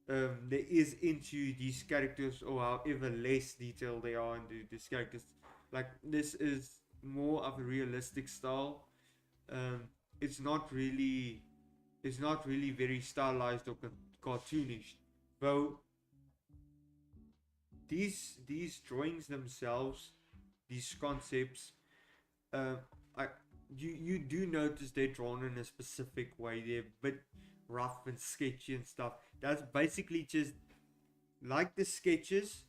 there is into these characters, or however less detail they are into these characters. Like, this is more of a realistic style. Um, it's not really, it's not really very stylized or cartoonish. Though these drawings themselves, these concepts, uh, I you do notice they're drawn in a specific way. They're a bit rough and sketchy and stuff. That's basically just like the sketches.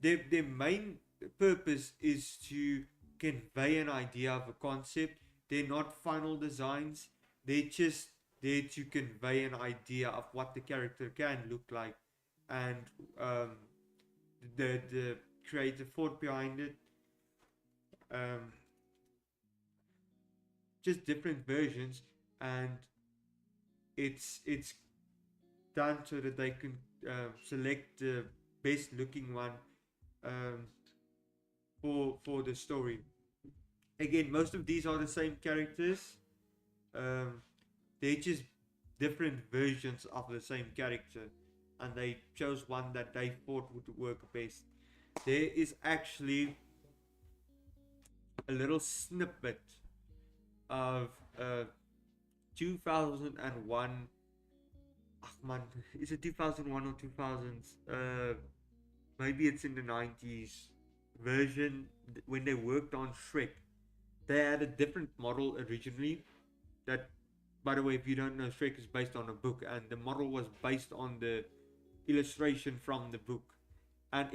Their main purpose is to convey an idea of a concept. They're not final designs. They're just there to convey an idea of what the character can look like, and um, the creative thought behind it. Um, just different versions, and it's done so that they can select the best looking one um, for the story. Again, most of these are the same characters. Um, they're just different versions of the same character, and they chose one that they thought would work best. There is actually a little snippet of 2001. Oh man, is it 2001 or 2000s? Maybe it's in the 90s version, when they worked on Shrek. They had a different model originally. That, by the way, if you don't know, Shrek is based on a book, and the model was based on the illustration from the book. And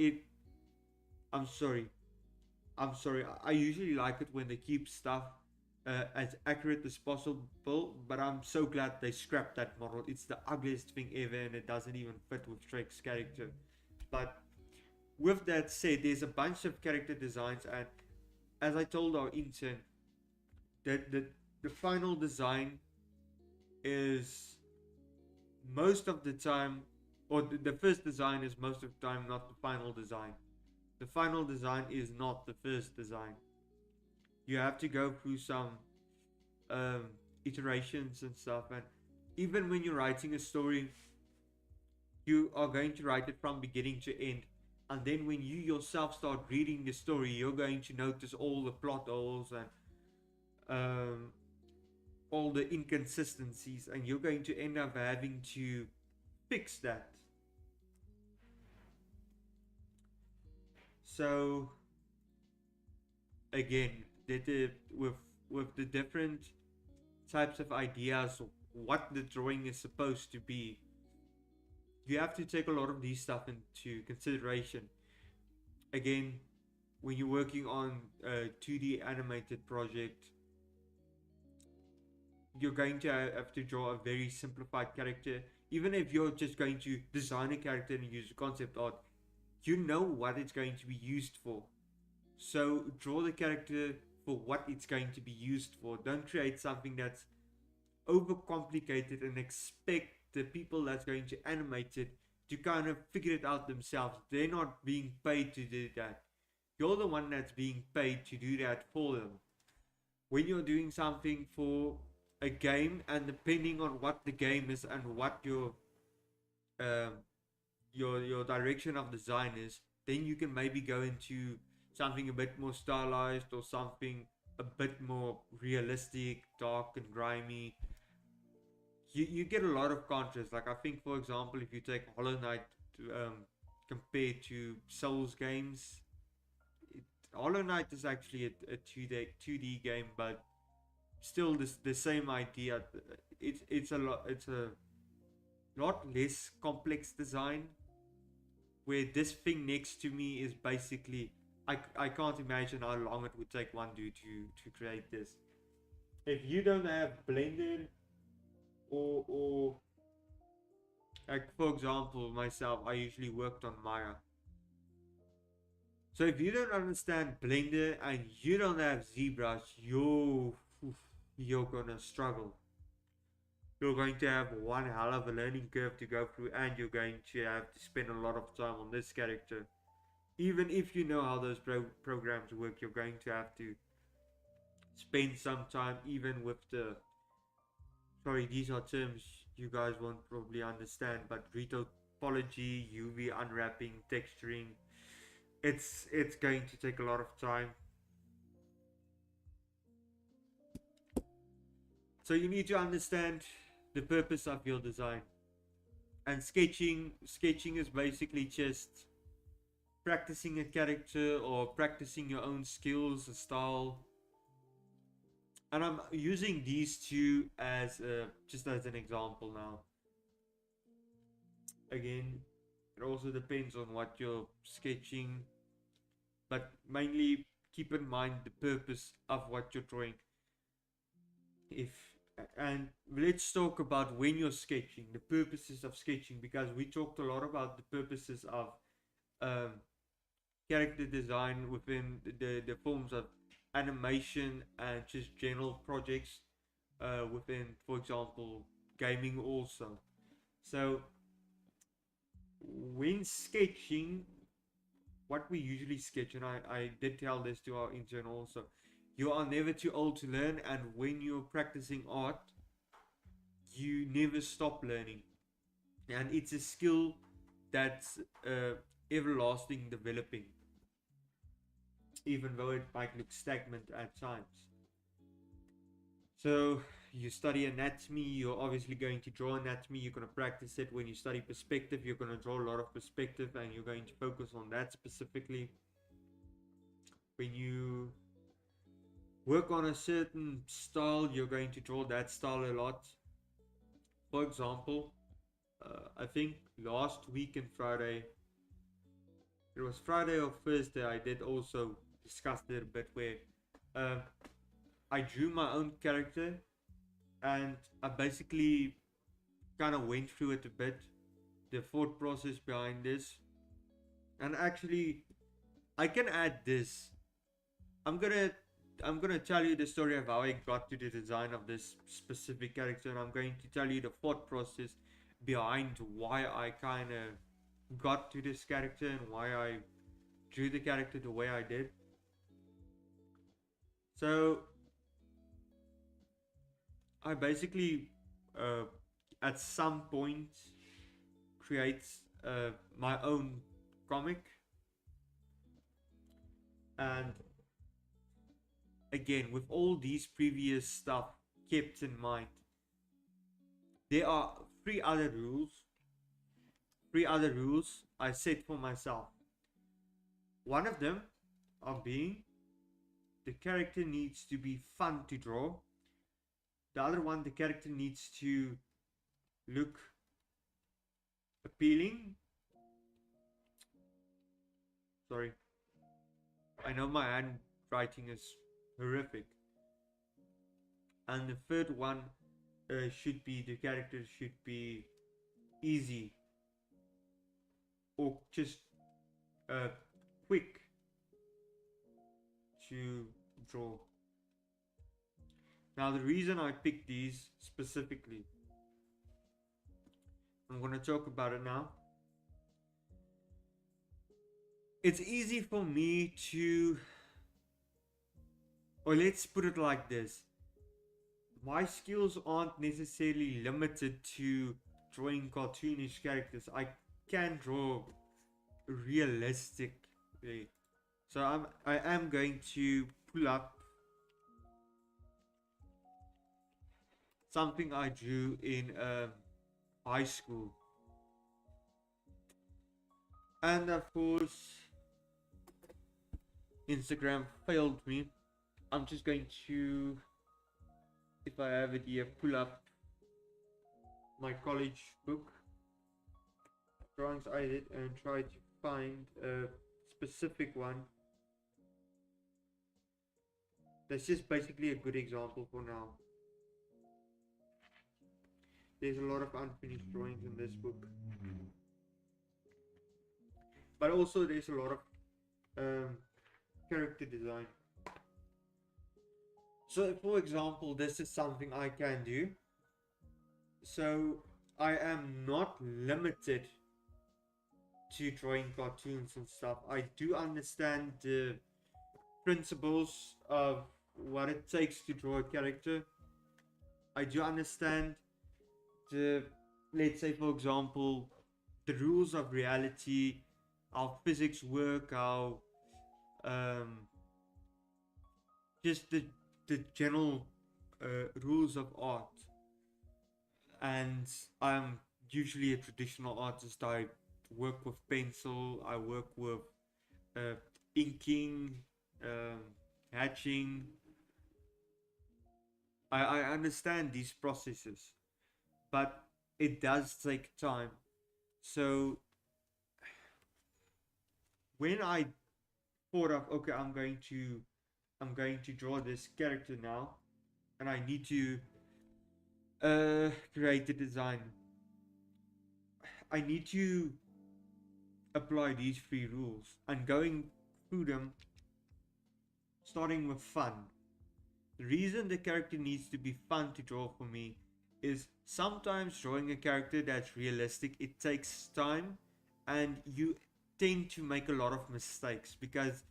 I'm sorry, I'm sorry. I usually like it when they keep stuff as accurate as possible, but I'm so glad they scrapped that model. It's the ugliest thing ever, and it doesn't even fit with Shrek's character. But with that said, there's a bunch of character designs, and as I told our intern, that the final design is most of the time, or the first design is most of the time not the final design. The final design is not the first design. You have to go through some um, iterations and stuff, and even when you're writing a story, you are going to write it from beginning to end. And then when you yourself start reading the story, you're going to notice all the plot holes and all the inconsistencies, and you're going to end up having to fix that. So again, with the different types of ideas of what the drawing is supposed to be, you have to take a lot of these stuff into consideration. Again, when you're working on a 2D animated project, you're going to have to draw a very simplified character. Even if you're just going to design a character and use concept art, you know what it's going to be used for. So draw the character for what it's going to be used for. Don't create something that's overcomplicated and expect the people that's going to animate it to kind of figure it out themselves. They're not being paid to do that. You're the one that's being paid to do that for them. When you're doing something for a game, and depending on what the game is and what um, your direction of design is, then you can maybe go into something a bit more stylized or something a bit more realistic, dark and grimy. You get a lot of contrast. Like I think, for example, if you take Hollow Knight compared to Souls games, Hollow Knight is actually a 2D game, but still the same idea. It's a lot less complex design. Where this thing next to me is basically, I can't imagine how long it would take one dude to create this. If you don't have Blender or like for example myself, I usually worked on Maya. So if you don't understand Blender and you don't have ZBrush, you're gonna struggle. You're going to have one hell of a learning curve to go through, and you're going to have to spend a lot of time on this character. Even if you know how those programs work, you're going to have to spend some time, even with the, sorry, these are terms you guys won't probably understand, but retopology, UV unwrapping, texturing, it's going to take a lot of time. So you need to understand the purpose of your design. And sketching is basically just practicing a character or practicing your own skills, a style. And I'm using these two as just as an example now. Again, it also depends on what you're sketching, but mainly keep in mind the purpose of what you're drawing. And let's talk about when you're sketching, the purposes of sketching, because we talked a lot about the purposes of um, character design within the forms of animation and just general projects within, for example, gaming also. So when sketching, what we usually sketch, and I did tell this to our intern also, you are never too old to learn, and when you're practicing art, you never stop learning. And it's a skill that's everlasting developing, even though it might look stagnant at times. So you study anatomy, you're obviously going to draw anatomy, you're going to practice it. When you study perspective, you're going to draw a lot of perspective and you're going to focus on that specifically. When you work on a certain style, you're going to draw that style a lot. For example, I think last week and Friday, it was Friday or Thursday, I did also discuss it a bit where I drew my own character and I basically kind of went through it a bit, the thought process behind this. And actually, I can add this. I'm gonna tell you the story of how I got to the design of this specific character, and I'm going to tell you the thought process behind why I kind of got to this character and why I drew the character the way I did. So I basically at some point create my own comic, and again, with all these previous stuff kept in mind, there are three other rules I set for myself. One of them are being the character needs to be fun to draw. The other one, the character needs to look appealing. Sorry, I know my handwriting is horrific. And the third one should be the character should be easy or just quick to draw. Now the reason I picked these specifically, I'm going to talk about it now. It's easy for me to, or let's put it like this, my skills aren't necessarily limited to drawing cartoonish characters. I can draw realistically. So I am going to pull up something I drew in high school. And of course, Instagram failed me. I'm just going to, if I have it here, pull up my college book, drawings I did, and try to find a specific one. That's just basically a good example for now. There's a lot of unfinished drawings in this book. But also there's a lot of character design. So for example, this is something I can do. So I am not limited to drawing cartoons and stuff. I do understand the principles of what it takes to draw a character. I do understand the, let's say for example, the rules of reality, how physics work, how just the general rules of art. And I'm usually a traditional artist. I work with pencil, I work with inking, hatching. I understand these processes, but it does take time. So when I thought of, okay, I'm going to draw this character now, and I need to create the design. I need to apply these 3 rules and going through them, starting with fun. The reason the character needs to be fun to draw for me is sometimes drawing a character that's realistic, it takes time and you tend to make a lot of mistakes because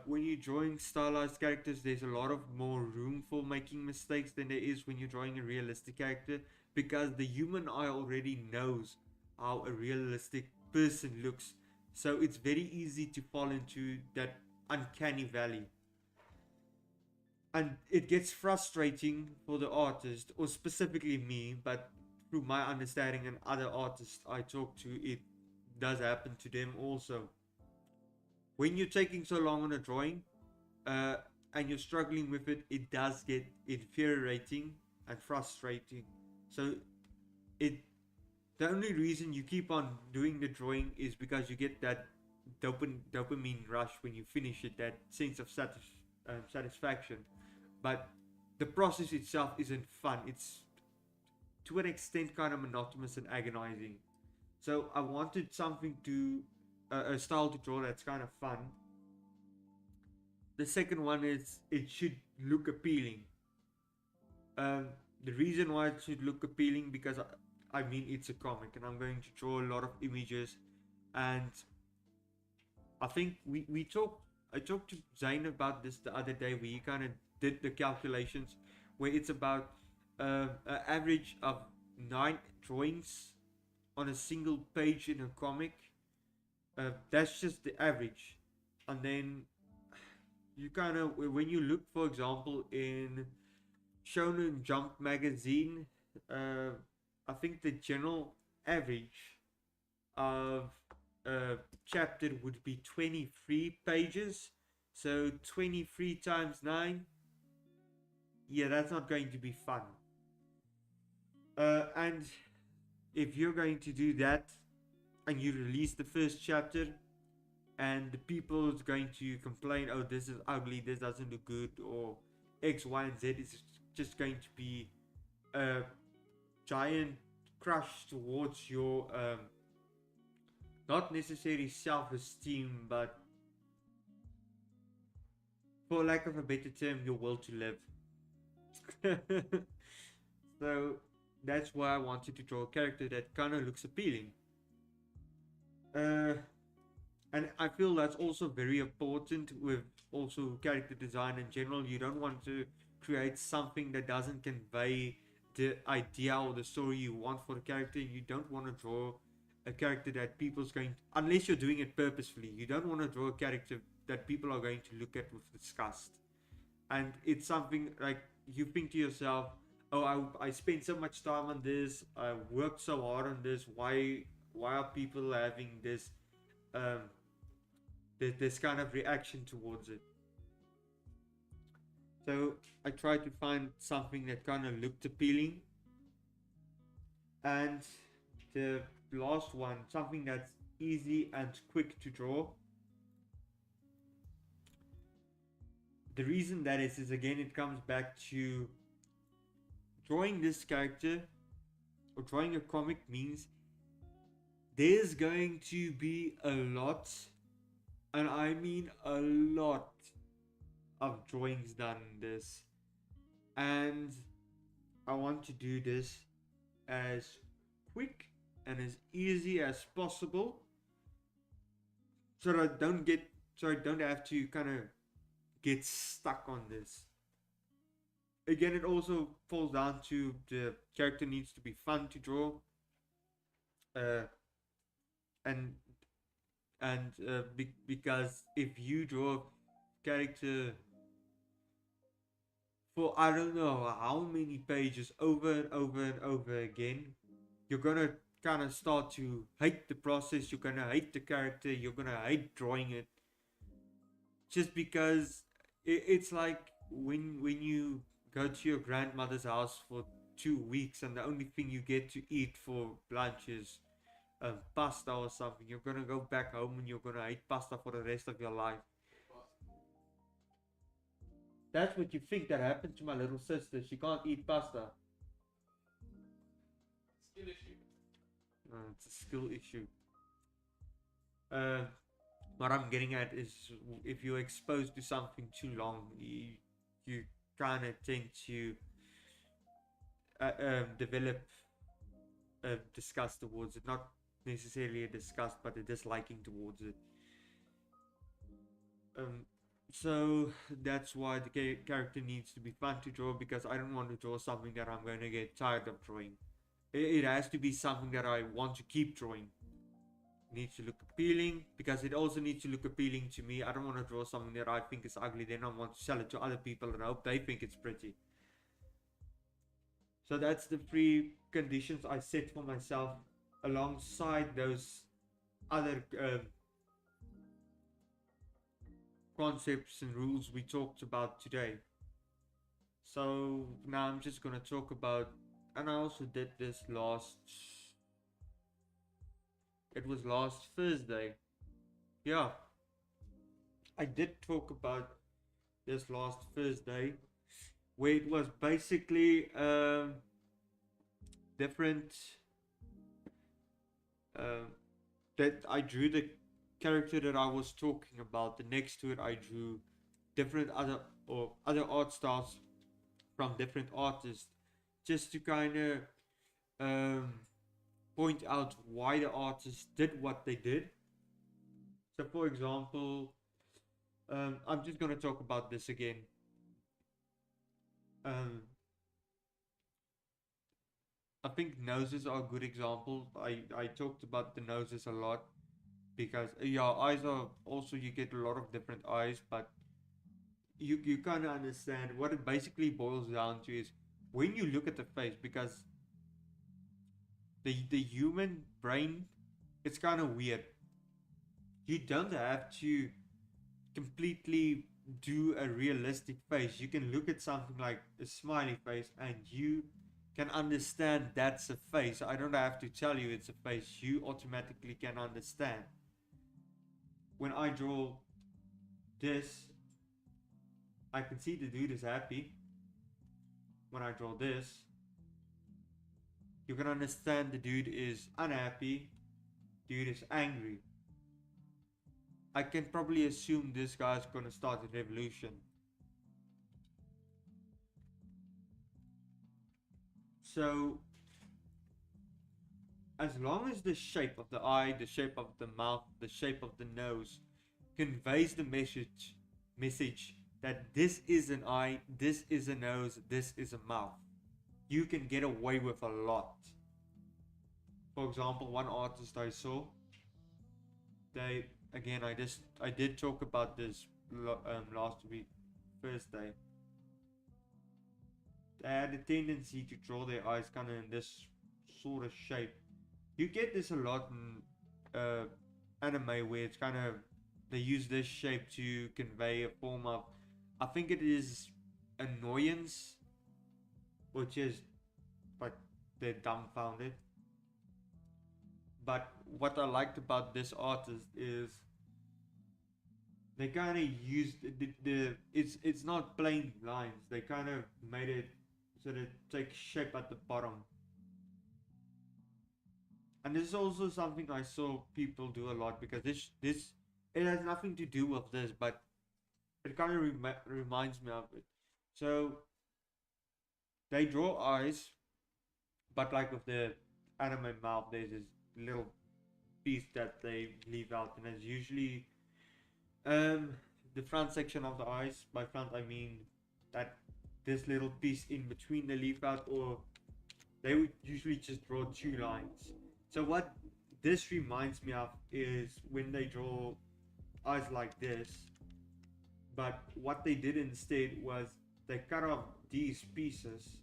when you're drawing stylized characters, there's a lot of more room for making mistakes than there is when you're drawing a realistic character, because the human eye already knows how a realistic person looks. So it's very easy to fall into that uncanny valley. And it gets frustrating for the artist, or specifically me, but through my understanding and other artists I talk to, it does happen to them also. When you're taking so long on a drawing and you're struggling with it, it does get infuriating and frustrating. So the only reason you keep on doing the drawing is because you get that dopamine rush when you finish it, that sense of satisfaction. But the process itself isn't fun. It's to an extent kind of monotonous and agonizing. So I wanted something to a style to draw that's kind of fun. The second one is it should look appealing. The reason why it should look appealing, because I mean it's a comic and I'm going to draw a lot of images, and I think I talked to Zain about this the other day, where he kind of did the calculations, where it's about an average of 9 drawings on a single page in a comic. That's just the average. And then you kind of, when you look for example in Shonen Jump magazine, I think the general average of chapter would be 23 pages. So 23 times 9. Yeah, that's not going to be fun. And if you're going to do that and you release the first chapter and the people is going to complain, oh, this is ugly, this doesn't look good, or X, Y, and Z, is just going to be a giant crush towards your not necessarily self-esteem, but for lack of a better term, your will to live. So that's why I wanted to draw a character that kind of looks appealing. And I feel that's also very important with also character design in general. You don't want to create something that doesn't convey the idea or the story you want for the character. You don't want to draw a character that people's going to, unless you're doing it purposefully, you don't want to draw a character that people are going to look at with disgust. And it's something like you think to yourself, oh, I spent so much time on this, I worked so hard on this, why are people having this um this kind of reaction towards it? So I tried to find something that kind of looked appealing. And the last one, something that's easy and quick to draw. The reason that is again, it comes back to drawing this character or drawing a comic means there's going to be a lot, and I mean a lot, of drawings done in this. And I want to do this as quick and as easy as possible, so that I don't have to kind of get stuck on this. Again, it also falls down to the character needs to be fun to draw, uh, and because if you draw a character for I don't know how many pages over and over and over again, you're gonna kind of start to hate the process. You're gonna hate the character. You're gonna hate drawing it, just because it's like when you go to your grandmother's house for 2 weeks and the only thing you get to eat for lunch is pasta or something. You're gonna go back home and you're gonna eat pasta for the rest of your life. That's what you think that happened to my little sister. She can't eat pasta. Skill issue. It's a skill issue. Uh, what I'm getting at is if you're exposed to something too long, you kind of tend to develop a disgust towards it. Not necessarily a disgust, but a disliking towards it. So that's why the character needs to be fun to draw, because I don't want to draw something that I'm going to get tired of drawing. It has to be something that I want to keep drawing. It needs to look appealing, because it also needs to look appealing to me. I don't want to draw something that I think is ugly, then I want to sell it to other people and I hope they think it's pretty. So that's the 3 conditions I set for myself alongside those other concepts and rules we talked about today. So now I'm just gonna talk about, and I also did this it was last Thursday. Yeah, I did talk about this last Thursday, where it was basically different that I drew the character that I was talking about. The next to it, I drew different other art styles from different artists, just to kind of point out why the artists did what they did. So, for example, I'm just gonna talk about this again. I think noses are a good example. I talked about the noses a lot, because yeah, eyes are also, you get a lot of different eyes, but you kind of understand what it basically boils down to is when you look at the face, because the human brain, it's kind of weird. you don't have to completely do a realistic face. You can look at something like a smiley face and you can understand that's a face. I don't have to tell you it's a face. You automatically can understand. When I draw this, I can see the dude is happy. When I draw this, you can understand the dude is unhappy, dude is angry. I can probably assume this guy's gonna start a revolution. So, as long as the shape of the eye, the shape of the mouth, the shape of the nose conveys the message that this is an eye, this is a nose, this is a mouth, you can get away with a lot. For example, one artist I saw, they again I did talk about this last week, Thursday. They had a tendency to draw their eyes kind of in this sort of shape. You get this a lot in anime where it's kind of they use this shape to convey a form of, I think it is annoyance, which is, but they're dumbfounded. But what I liked about this artist is they kind of used the it's not plain lines. They kind of made it so that it takes shape at the bottom. And this is also something I saw people do a lot, because this it has nothing to do with this, but it kind of reminds me of it. So they draw eyes, but like with the anime mouth, there's this little piece that they leave out, and it's usually the front section of the eyes. By front, I mean that this little piece in between the leaf out, or they would usually just draw two lines. So what this reminds me of is when they draw eyes like this, but what they did instead was they cut off these pieces.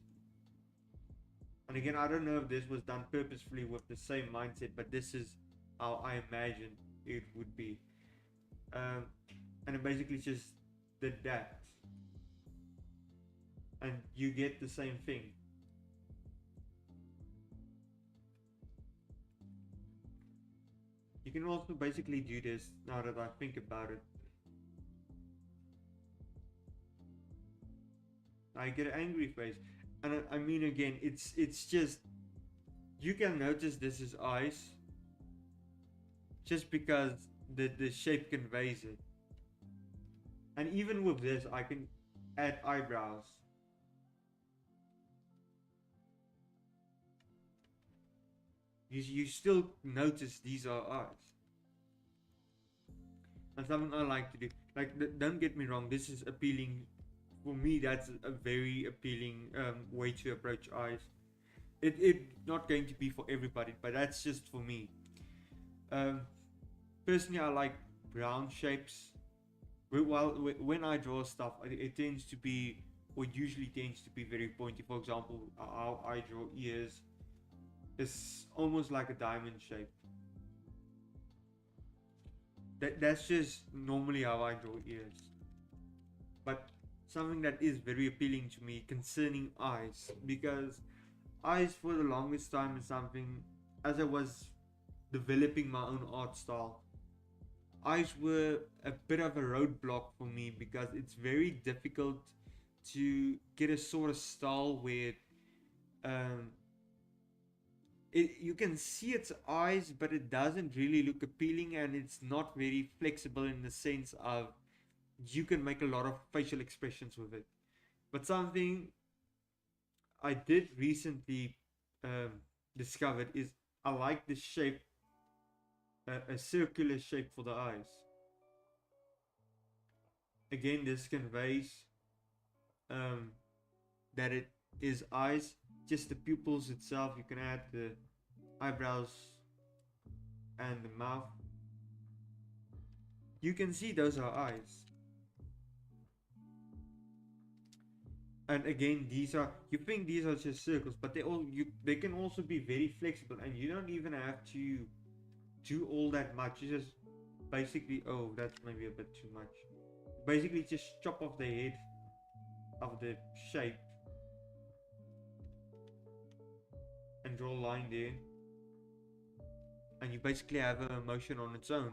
And again, I don't know if this was done purposefully with the same mindset, but this is how I imagine it would be. And it basically just did that. And you get the same thing. You can also basically do this now that I think about it. I get an angry face. And I mean, again, it's just, you can notice this is eyes just because the shape conveys it. And even with this, I can add eyebrows. You still notice these are eyes. And something I like to do. Like, don't get me wrong, this is appealing. For me, that's a very appealing way to approach eyes. It's not going to be for everybody, but that's just for me. Personally, I like round shapes. Well, when I draw stuff, it tends to be, or usually tends to be, very pointy. For example, how I draw ears is almost like a diamond shape. That's just normally how I draw ears. But something that is very appealing to me concerning eyes, because eyes for the longest time is something, as I was developing my own art style, eyes were a bit of a roadblock for me, because it's very difficult to get a sort of style where you can see its eyes, but it doesn't really look appealing, and it's not very flexible in the sense of you can make a lot of facial expressions with it. But something I did recently discovered is I like the shape, a circular shape for the eyes. Again, this conveys that it is eyes. Just the pupils itself, you can add the eyebrows and the mouth. You can see those are eyes. And again, these are, you think these are just circles, but they can also be very flexible, and you don't even have to do all that much. You just basically, oh, that's maybe a bit too much. Basically just chop off the head of the shape and draw a line there, and you basically have a motion on its own.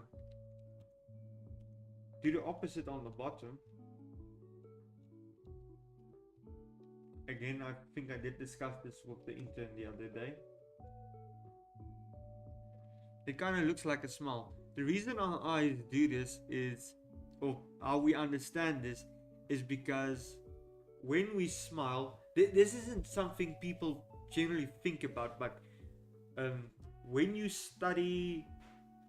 Do the opposite on the bottom. Again, I think I did discuss this with the intern the other day. It kind of looks like a smile. The reason our eyes do this is, or how we understand this, is because when we smile, this isn't something people generally think about, but when you study,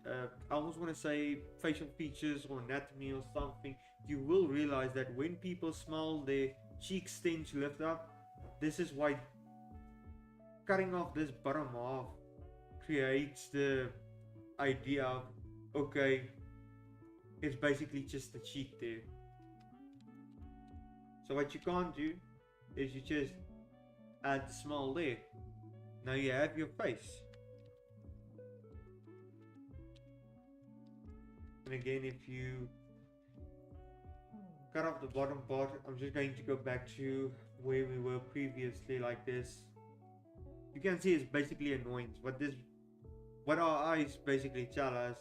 I almost want to say facial features or anatomy or something, you will realize that when people smile, their cheeks tend to lift up. This is why cutting off this bottom half creates the idea of, okay, it's basically just the cheek there. So what you can't do is you just add the smile there. Now you have your face. And again, if you cut off the bottom part, I'm just going to go back to where we were previously, like this. You can see it's basically annoyance. What our eyes basically tell us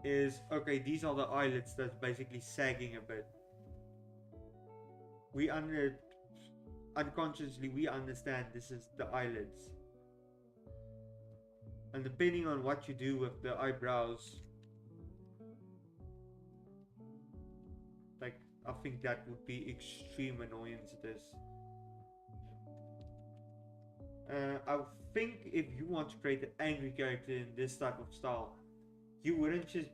is, okay, these are the eyelids that's basically sagging a bit. Unconsciously we understand this is the eyelids. And depending on what you do with the eyebrows, like, I think that would be extreme annoyance. I think if you want to create an angry character in this type of style, you wouldn't just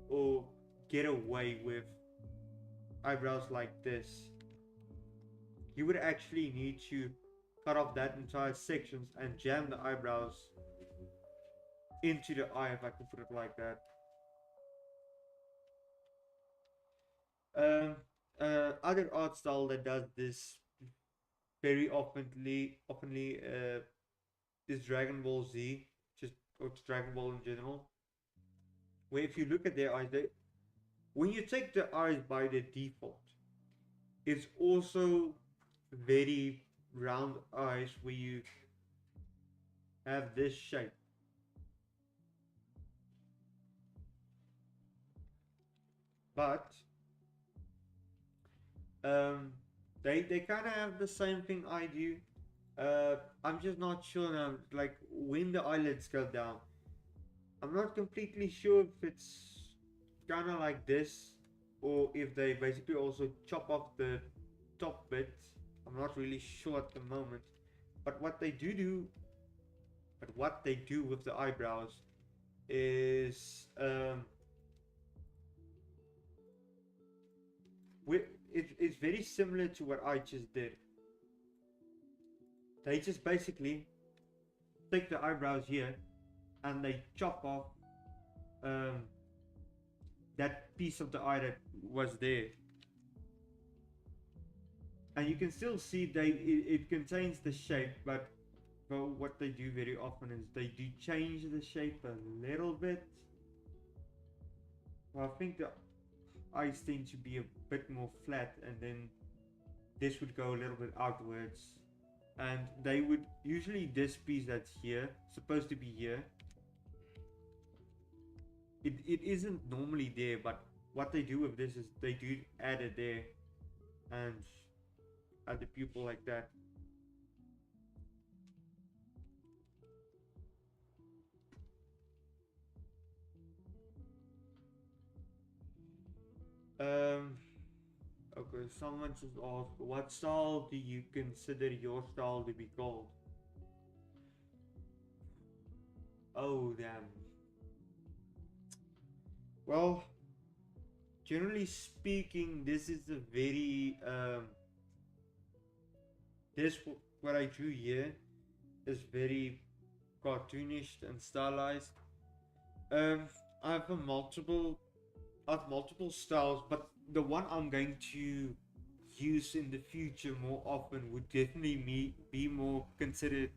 or get away with eyebrows like this. You would actually need to cut off that entire sections and jam the eyebrows into the eye, if I can put it like that. Other art style that does this very oftenly is Dragon Ball Z, or Dragon Ball in general. Where if you look at their eyes, when you take the eyes by the default, it's also very round eyes where you have this shape. But they kind of have the same thing I do. I'm just not sure now, like when the eyelids go down, I'm not completely sure if it's kind of like this or if they basically also chop off the top bit. I'm not really sure at the moment, but what they do with the eyebrows is it's very similar to what I just did. They just basically take the eyebrows here and they chop off that piece of the eye that was there. And you can still see it contains the shape, but what they do very often is they do change the shape a little bit. Well, I think the eyes tend to be a bit more flat, and then this would go a little bit outwards, and they would usually, this piece that's here, supposed to be here, it isn't normally there, but what they do with this is they do add it there and add the pupil like that. Okay, someone just asked, what style do you consider your style to be called? Oh, damn. Well, generally speaking, this is a very, what I drew here is very cartoonish and stylized. I have multiple styles, but the one I'm going to use in the future more often would definitely be more considered,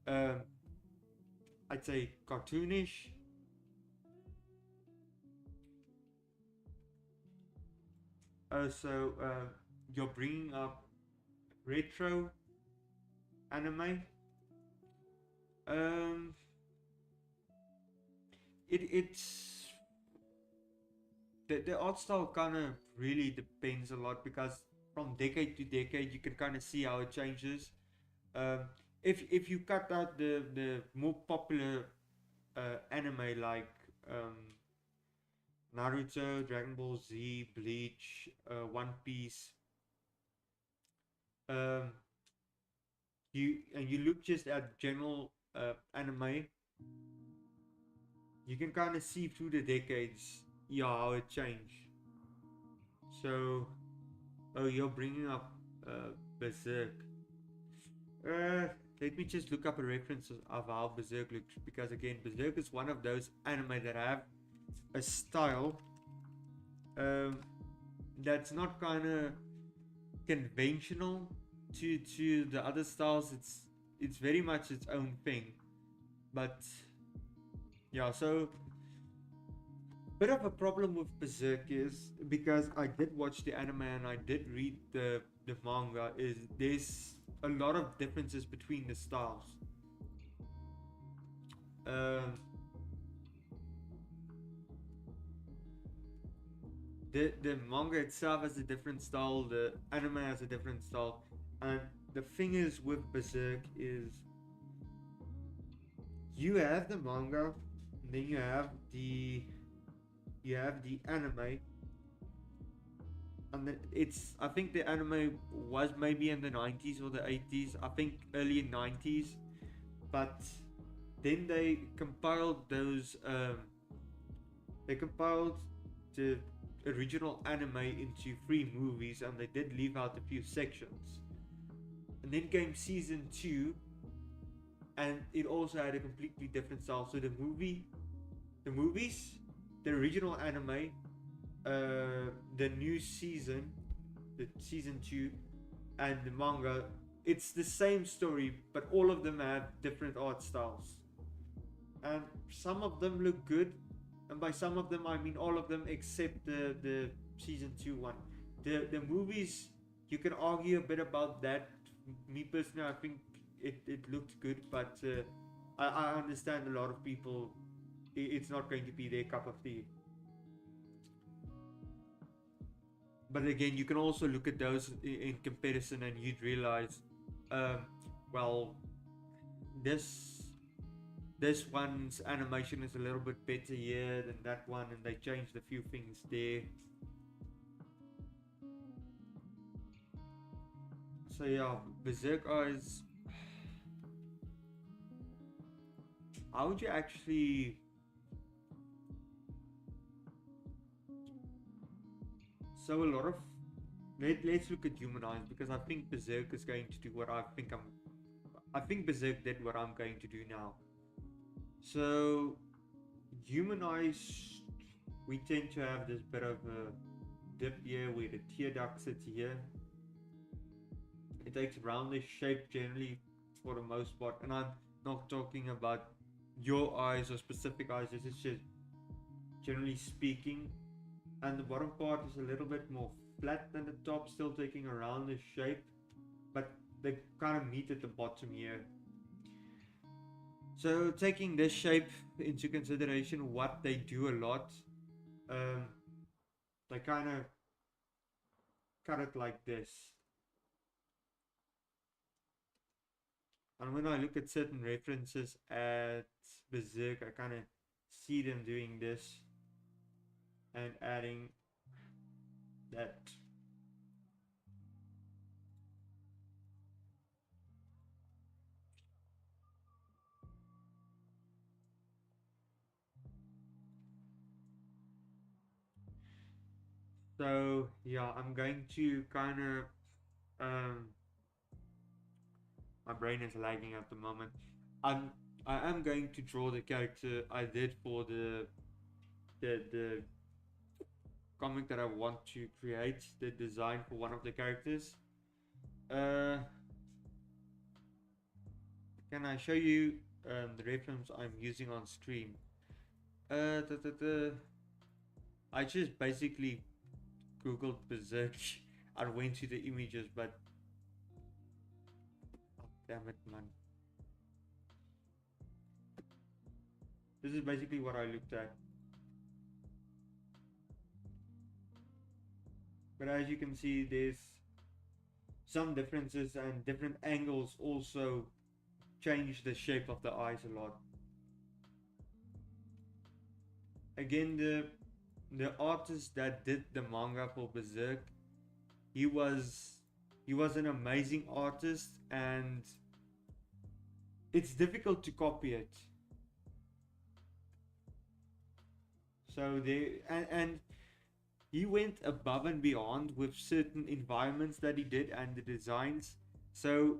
I'd say, cartoonish. So you're bringing up retro anime. Um, it's the art style kind of really depends a lot because from decade to decade you can kind of see how it changes. Um, if you cut out the more popular anime like Naruto, Dragon Ball Z, Bleach, One Piece, um, you look just at general anime, you can kind of see through the decades, yeah, how it changed. So, oh, you're bringing up Berserk. Uh, Let me just look up a reference of how Berserk looks because again, Berserk is one of those anime that have a style um, that's not kind of conventional to the other styles. It's very much its own thing. But yeah, so bit of a problem with Berserk is because I did watch the anime and I did read the manga. Is there's a lot of differences between the styles. Um, the manga itself has a different style. The anime has a different style, and the thing is with Berserk is you have the manga, and then you have the anime, and it's I think the anime was maybe in the 90s or the 80s. I think early 90s, but then they compiled the original anime into 3 movies, and they did leave out a few sections. And then came season 2, and it also had a completely different style. So the movies, the original anime, the new season, the season 2, and the manga, it's the same story, but all of them have different art styles. And some of them look good, and by some of them I mean all of them except the season 2 one. The movies, you can argue a bit about that. Me personally, I think it looked good, but I understand a lot of people, it's not going to be their cup of tea. But again, you can also look at those in comparison and you'd realize, um, well, this this one's animation is a little bit better here than that one, and they changed a few things there. So yeah, Berserk Eyes. How would you actually? So a lot of let's look at Human Eyes because I think Berserk is going to do what I think I'm. I think Berserk did what I'm going to do now. So Human Eyes, we tend to have this bit of a dip here where the tear duct sits here. It takes roundish shape generally for the most part, and I'm not talking about your eyes or specific eyes. This is just generally speaking. And the bottom part is a little bit more flat than the top, still taking a roundish shape, but they kind of meet at the bottom here. So taking this shape into consideration, what they do a lot, um, they kind of cut it like this. And when I look at certain references at Berserk, I kind of see them doing this and adding that. So yeah, I'm going to kind of my brain is lagging at the moment. I'm I am going to draw the character I did for the comic that I want to create, the design for one of the characters. Uh, can I show you the reference I'm using on stream? Da, da, da. I just basically googled berserk and went to the images, but oh, damn it, man. This is basically what I looked at. But as you can see, there's some differences, and different angles also change the shape of the eyes a lot. Again, the artist that did the manga for Berserk, he was an amazing artist, and it's difficult to copy it. So and he went above and beyond with certain environments that he did and the designs. So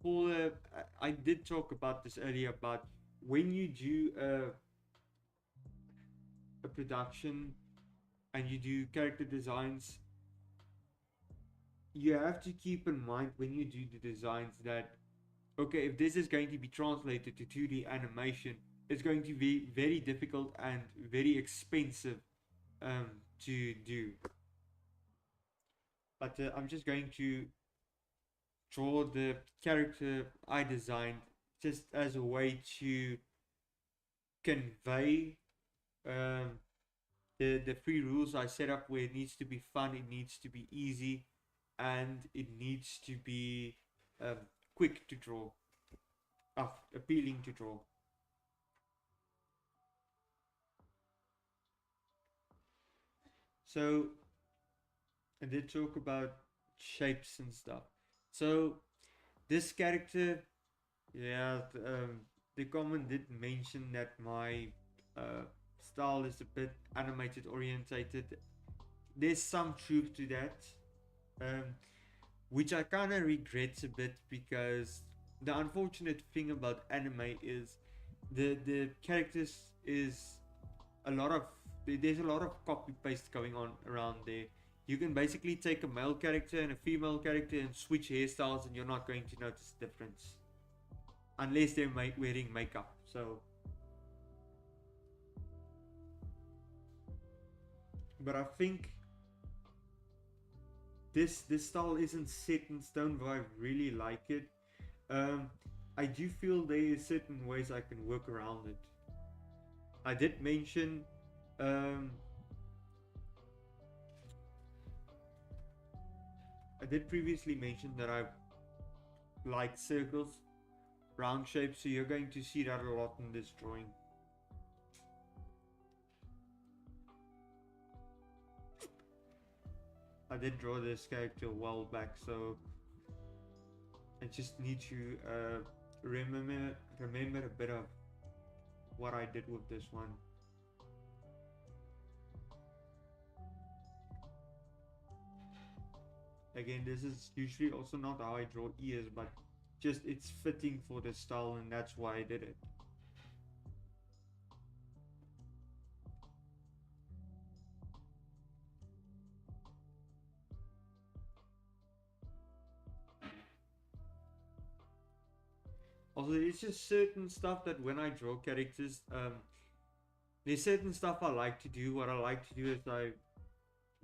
for I did talk about this earlier, but when you do a production and you do character designs, you have to keep in mind when you do the designs that, okay, if this is going to be translated to 2D animation, it's going to be very difficult and very expensive to do. But I'm just going to draw the character I designed just as a way to convey um, the free rules I set up, where it needs to be fun, it needs to be easy, and it needs to be quick to draw, appealing to draw. So I did talk about shapes and stuff. So this character, yeah, the comment did mention that my style is a bit animated orientated. There's some truth to that, um, which I kind of regret a bit, because the unfortunate thing about anime is the characters is a lot of there's a lot of copy paste going on around there. You can basically take a male character and a female character and switch hairstyles, and you're not going to notice difference unless they're wearing makeup. So, but I think this style isn't set in stone, but I really like it. I do feel there are certain ways I can work around it. I did mention I did previously mention that I like circles, round shapes, so you're going to see that a lot in this drawing. I did draw this character a while back, so I just need to remember a bit of what I did with this one. Again, this is usually also not how I draw ears, but just it's fitting for the style, and that's why I did it. Also, it's just certain stuff that when I draw characters, there's certain stuff I like to do. What I like to do is I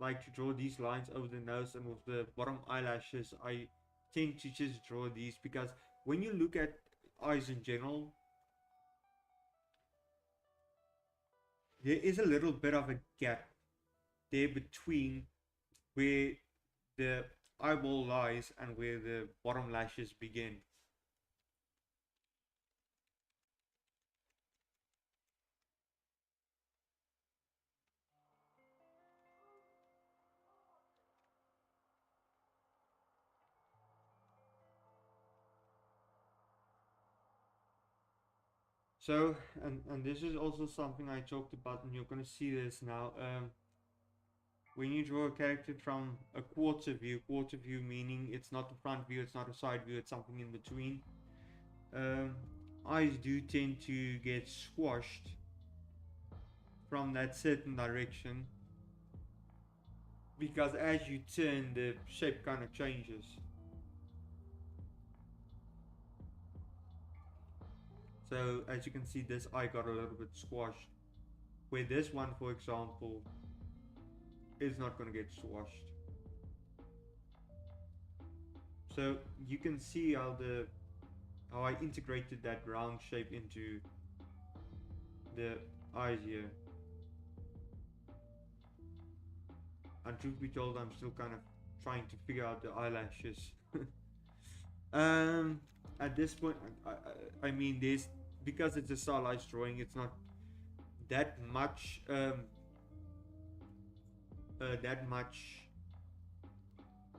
like to draw these lines over the nose, and with the bottom eyelashes I tend to just draw these, because when you look at eyes in general, there is a little bit of a gap there between where the eyeball lies and where the bottom lashes begin. So, and this is also something I talked about, and you're going to see this now. When you draw a character from a quarter view meaning it's not a front view, it's not a side view, it's something in between. Um, Eyes do tend to get squashed from that certain direction, because as you turn, the shape kind of changes. So as you can see, this eye got a little bit squashed. Where this one, for example, is not going to get swashed. So you can see how I integrated that round shape into the eyes here. And truth be told, I'm still kind of trying to figure out the eyelashes. At this point, I mean, because it's a stylized drawing, it's not that much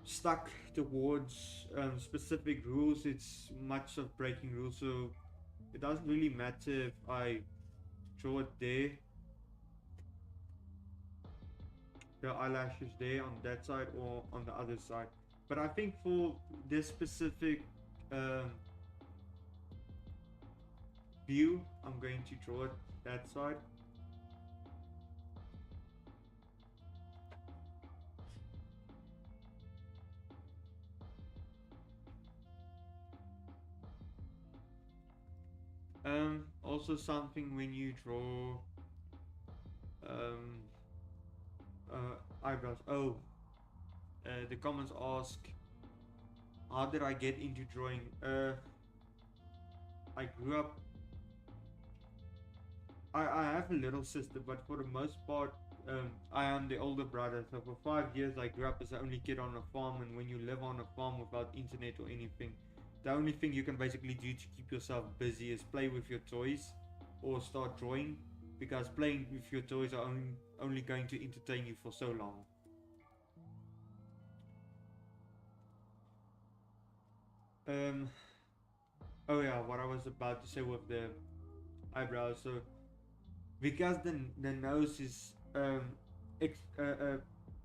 stuck towards specific rules. It's much of breaking rules, so it doesn't really matter if I draw it there, the eyelashes there on that side or on the other side. But I think for this specific view, I'm going to draw it that side. Also something when you draw eyebrows. The comments ask, how did I get into drawing? I grew up. I have a little sister, but for the most part, I am the older brother. So for 5 years, I grew up as the only kid on a farm. And when you live on a farm without internet or anything, the only thing you can basically do to keep yourself busy is play with your toys or start drawing, because playing with your toys are only going to entertain you for so long. Oh yeah, what I was about to say with the eyebrows. So because the nose is a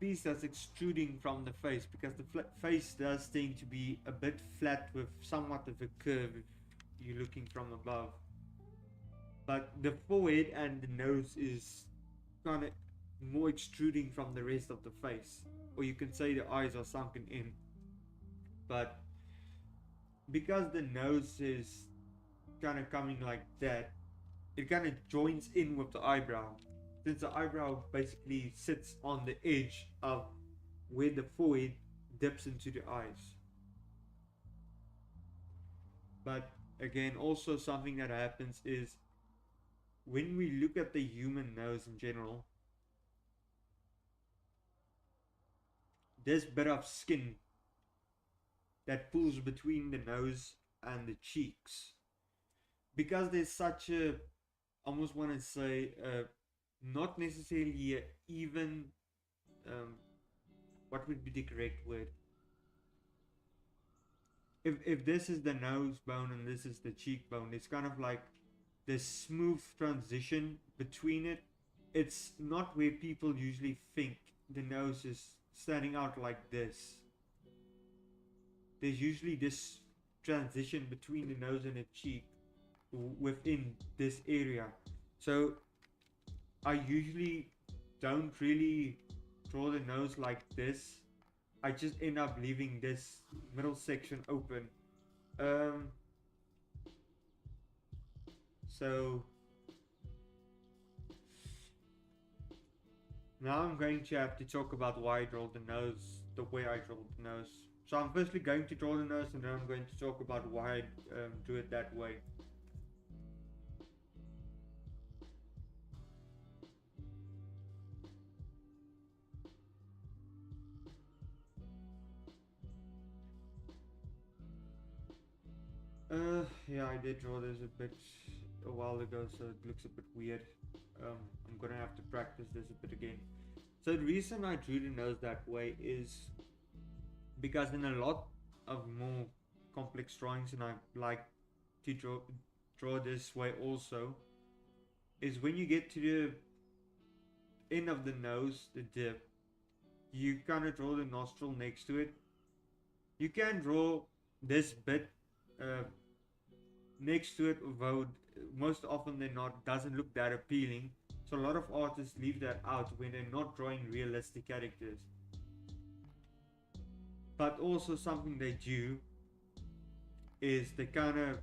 piece that's extruding from the face, because the face does tend to be a bit flat with somewhat of a curve if you're looking from above. But the forehead and the nose is kind of more extruding from the rest of the face, or you can say the eyes are sunken in. But because the nose is kind of coming like that, it kind of joins in with the eyebrow, since the eyebrow basically sits on the edge of where the forehead dips into the eyes. But again, also something that happens is when we look at the human nose in general, this bit of skin that pulls between the nose and the cheeks, because there's such a, almost want to say, not necessarily a even, what would be the correct word? If this is the nose bone and this is the cheekbone, it's kind of like this smooth transition between it. It's not where people usually think the nose is standing out like this. There's usually this transition between the nose and the cheek within this area. So I usually don't really draw the nose like this. I just end up leaving this middle section open. So now I'm going to have to talk about why I draw the nose the way I draw the nose. So I'm firstly going to draw the nose, and then I'm going to talk about why I do it that way. Yeah, I did draw this a while ago, so it looks a bit weird. I'm gonna have to practice this a bit again. So the reason I drew the nose that way is because in a lot of more complex drawings, and I like to draw this way also, is when you get to the end of the nose, the dip, you kind of draw the nostril next to it. You can draw this bit next to it, although most often than not doesn't look that appealing. So a lot of artists leave that out when they're not drawing realistic characters. But also something they do is they kind of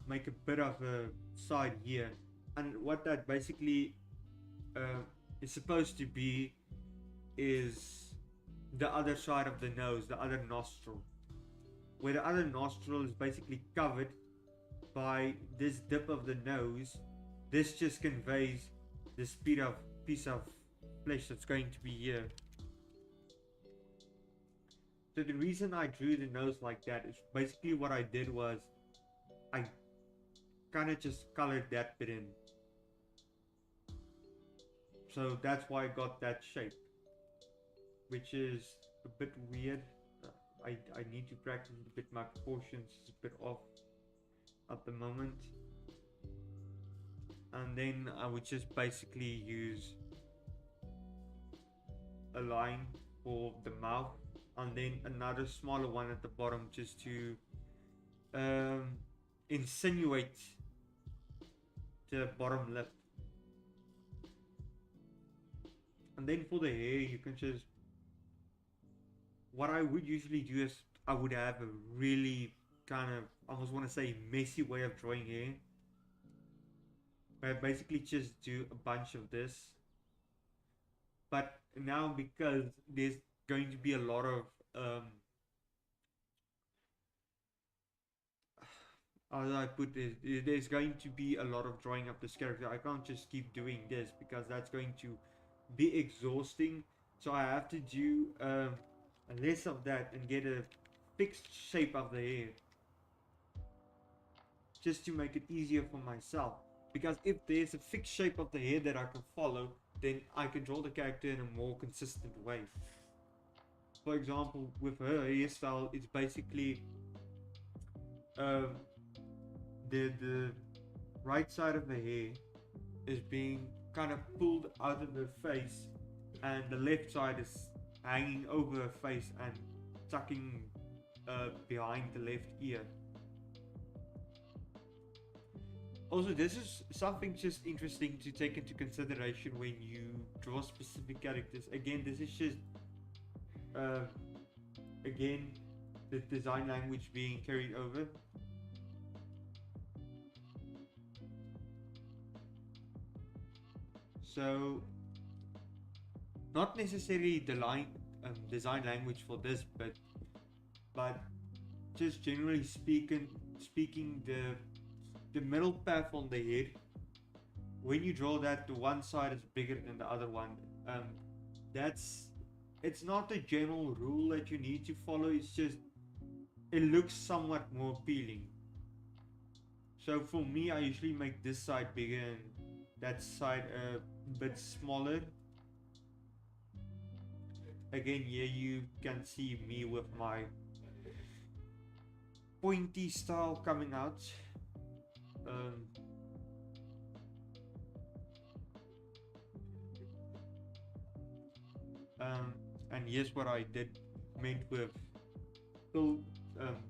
make a bit of a side here, and what that basically is supposed to be is the other side of the nose, the other nostril, where the other nostril is basically covered by this dip of the nose. This just conveys this piece of flesh that's going to be here. So the reason I drew the nose like that is basically what I did was I kind of just colored that bit in. So that's why I got that shape, which is a bit weird. I need to practice a bit. My proportions is a bit off at the moment. And then I would just basically use a line for the mouth, and then another smaller one at the bottom just to insinuate the bottom lip. And then for the hair, you can just, what I would usually do is I would have a really kind of, I almost want to say messy way of drawing hair, where I basically just do a bunch of this. But now, because there's going to be a lot of how do I put this? There's going to be a lot of drawing up this character. I can't just keep doing this because that's going to be exhausting. So I have to do less of that and get a fixed shape of the hair, just to make it easier for myself. Because if there's a fixed shape of the hair that I can follow, then I can draw the character in a more consistent way. For example, with her hairstyle, it's basically the right side of the hair is being kind of pulled out of her face, and the left side is hanging over her face and tucking behind the left ear. Also, this is something just interesting to take into consideration when you draw specific characters. Again, this is just again the design language being carried over. So not necessarily the design language for this, but just generally speaking the middle path on the head, when you draw that, the one side is bigger than the other one. It's not a general rule that you need to follow. It's just it looks somewhat more appealing. So for me, I usually make this side bigger and that side a bit smaller. Again, here you can see me with my pointy style coming out. And here's what I meant with the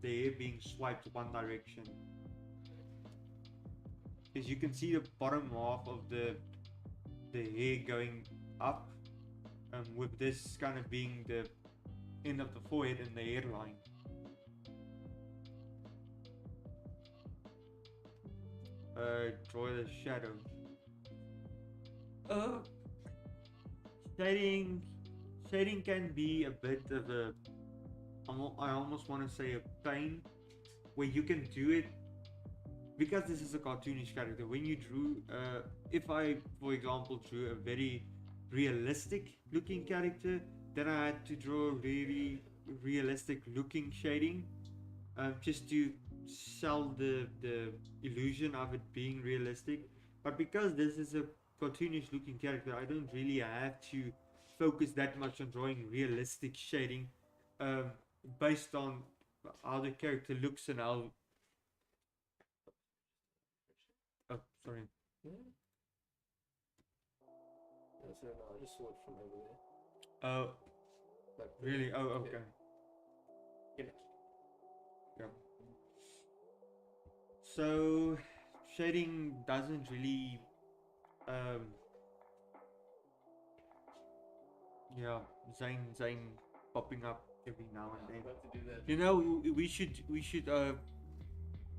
hair being swiped one direction. As you can see, the bottom half of the hair going up, with this kind of being the end of the forehead and the hairline. Draw the shadow. Shading can be a bit of a, I almost want to say a pain, where you can do it because this is a cartoonish character. When you drew, if I, for example, drew a very realistic looking character, then I had to draw really realistic looking shading, just to sell the illusion of it being realistic. But because this is a cartoonish looking character, I don't really have to focus that much on drawing realistic shading, based on how the character looks and how. Oh, sorry. Yeah. So no, I just saw it from over there. Oh, Like, really? Oh, okay. Yeah. Yeah. So shading doesn't really yeah, Zane popping up every now and then. About to do that. You know, we should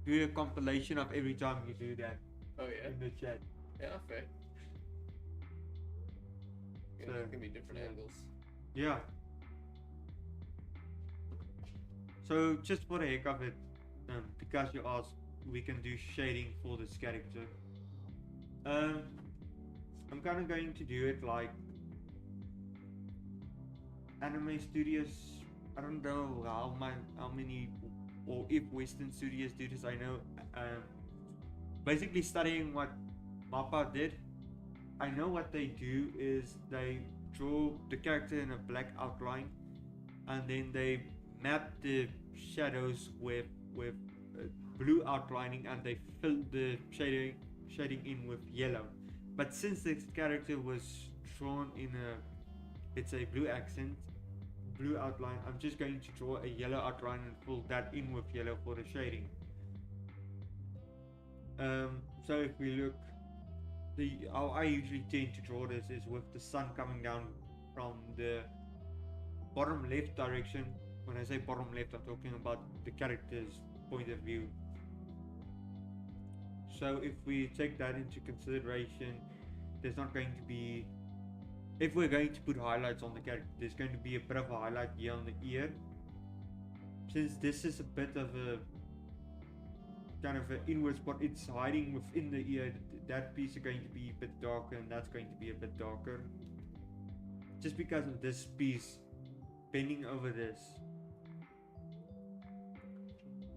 do a compilation of every time you do that Oh yeah. in the chat. Yeah, fair. Yeah, So, there can be different angles. Yeah. So just for the heck of it, because you asked, we can do shading for this character. Um, I'm kind of going to do it like anime studios. I don't know how many or if Western studios do this. I know, basically studying what Mappa did. I know what they do is they draw the character in a black outline, and then they map the shadows with blue outlining, and they fill the shading in with yellow. But since this character was drawn in a, it's a blue accent, blue outline, I'm just going to draw a yellow outline and fill that in with yellow for the shading. So if we look, how I usually tend to draw this is with the sun coming down from the bottom left direction. When I say bottom left, I'm talking about the character's point of view. So if we take that into consideration, there's not going to be, if we're going to put highlights on the character, there's going to be a bit of a highlight here on the ear. Since this is a bit of a kind of an inward spot, it's hiding within the ear, that piece is going to be a bit darker, and that's going to be a bit darker. Just because of this piece bending over this.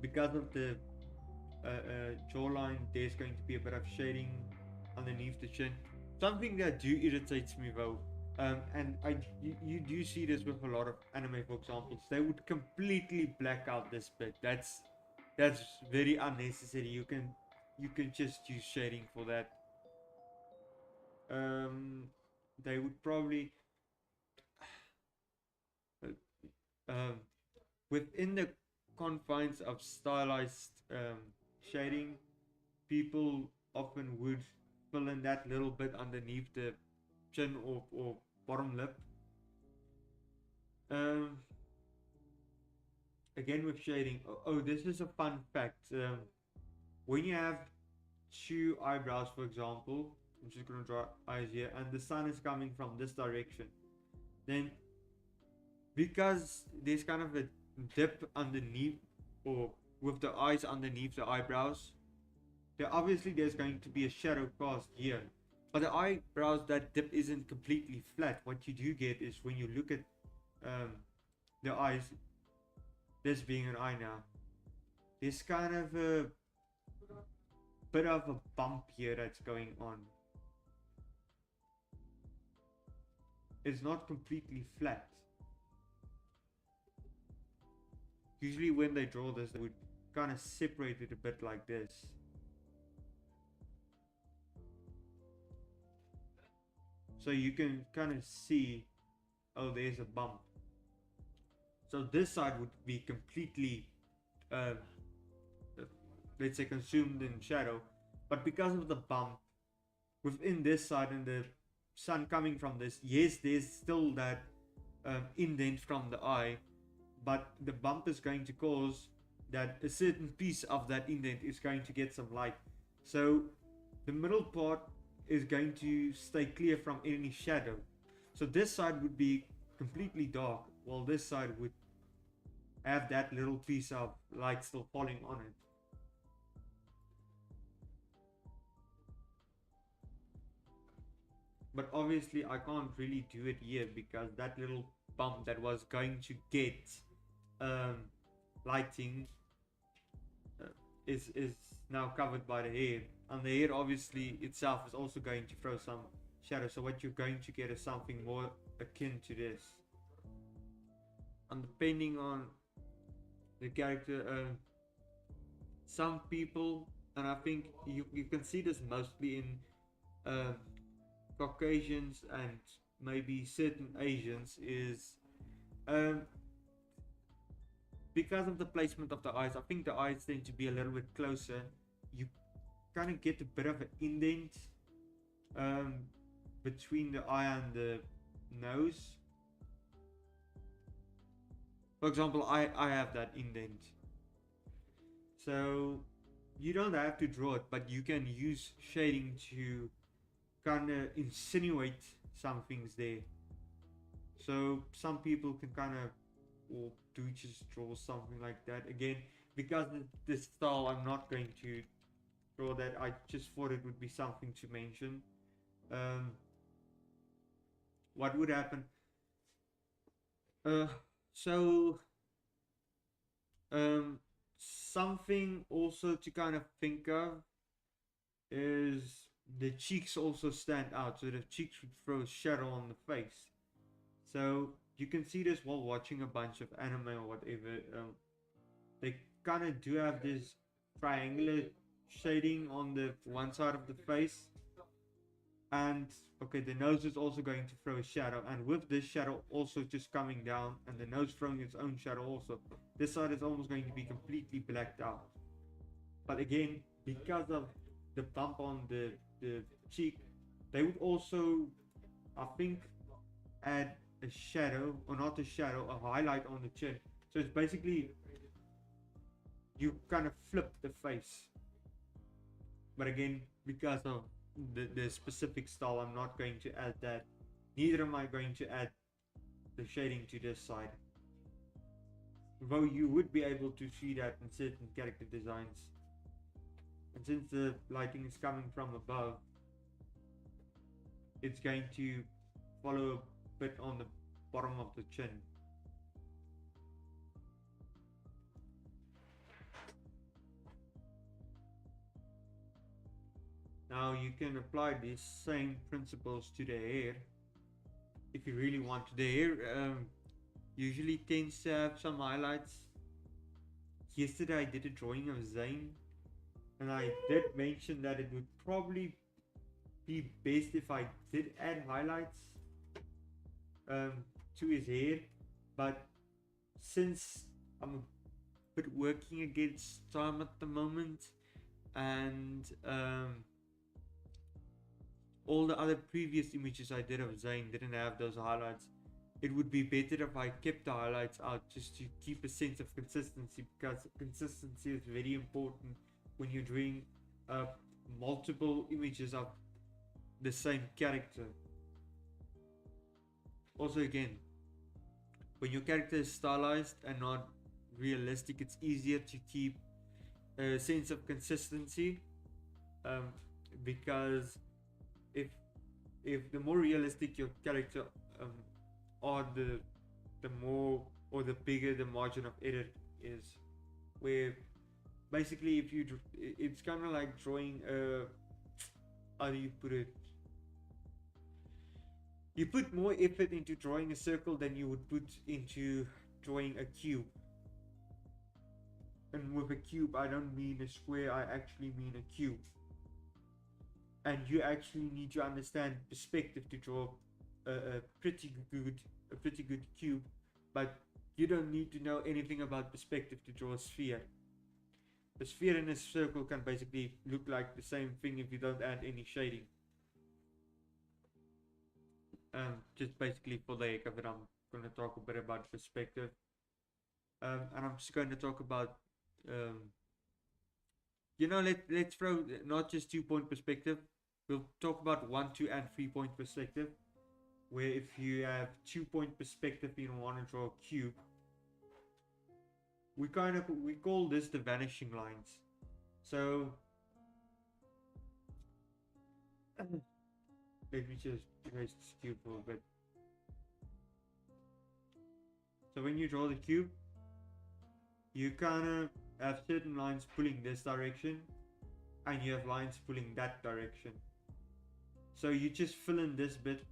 Because of the jawline, there's going to be a bit of shading underneath the chin. Something that do irritates me though, and you do see this with a lot of anime, for example, they would completely black out this bit. That's very unnecessary. You can just use shading for that. They would probably within the confines of stylized shading, people often would fill in that little bit underneath the chin or bottom lip. Again with shading, this is a fun fact. When you have two eyebrows, for example, I'm just going to draw eyes here, and the sun is coming from this direction, then because there's kind of a dip underneath, or with the eyes underneath the eyebrows, there's going to be a shadow cast here. But the eyebrows, that dip isn't completely flat. What you do get is when you look at the eyes, this being an eye now, there's kind of a bit of a bump here that's going on. It's not completely flat. Usually when they draw this, they would kind of separate it a bit like this. So you can kind of see, oh, there's a bump. So this side would be completely, let's say, consumed in shadow. But because of the bump, within this side and the sun coming from this, yes, there's still that indent from the eye, but the bump is going to cause that a certain piece of that indent is going to get some light. So the middle part is going to stay clear from any shadow. So this side would be completely dark, while this side would have that little piece of light still falling on it. But obviously I can't really do it here because that little bump that was going to get lighting is now covered by the hair, and the hair obviously itself is also going to throw some shadow. So what you're going to get is something more akin to this. And depending on the character, some people, and I think you can see this mostly in Caucasians and maybe certain Asians, is because of the placement of the eyes. I think the eyes tend to be a little bit closer. You kind of get a bit of an indent between the eye and the nose. For example, I have that indent. So you don't have to draw it, but you can use shading to kind of insinuate some things there. So some people can kind of, or do just draw something like that. Again, because this style, I'm not going to draw that. I just thought it would be something to mention. What would happen? So something also to kind of think of is the cheeks also stand out. So the cheeks would throw a shadow on the face. So you can see this while watching a bunch of anime or whatever. They kind of do have this triangular shading on the one side of the face. And okay, the nose is also going to throw a shadow, and with this shadow also just coming down and the nose throwing its own shadow also, this side is almost going to be completely blacked out. But again, because of the bump on the cheek, they would also, I think, add a shadow, or not a shadow, a highlight on the chin. So it's basically, you kind of flip the face. But again, because of the specific style, I'm not going to add that. Neither am I going to add the shading to this side. Though you would be able to see that in certain character designs. And since the lighting is coming from above, it's going to follow a bit on the bottom of the chin. Now you can apply these same principles to the hair if you really want. The hair usually tends to have some highlights. Yesterday I did a drawing of Zayn, and I did mention that it would probably be best if I did add highlights to his hair, but since I'm a bit working against time at the moment, and all the other previous images I did of Zayn didn't have those highlights, it would be better if I kept the highlights out just to keep a sense of consistency, because consistency is very important when you're doing multiple images of the same character. Also, again, when your character is stylized and not realistic, it's easier to keep a sense of consistency, because if the more realistic your character or the more, or the bigger the margin of error is, where basically if you it's kind of like drawing how do you put it, you put more effort into drawing a circle than you would put into drawing a cube. And with a cube, I don't mean a square, I actually mean a cube. And you actually need to understand perspective to draw a pretty good cube, but you don't need to know anything about perspective to draw a sphere. A sphere and a circle can basically look like the same thing if you don't add any shading. Just basically for the heck of it, I'm going to talk a bit about perspective, and I'm just going to talk about let's throw not just 2-point perspective. We'll talk about 1, 2, and 3-point perspective, where if you have 2-point perspective and you want to draw a cube, we call this the vanishing lines. So let me just erase this cube for a bit. So when you draw the cube, you kind of have certain lines pulling this direction, and you have lines pulling that direction. So you just fill in this bit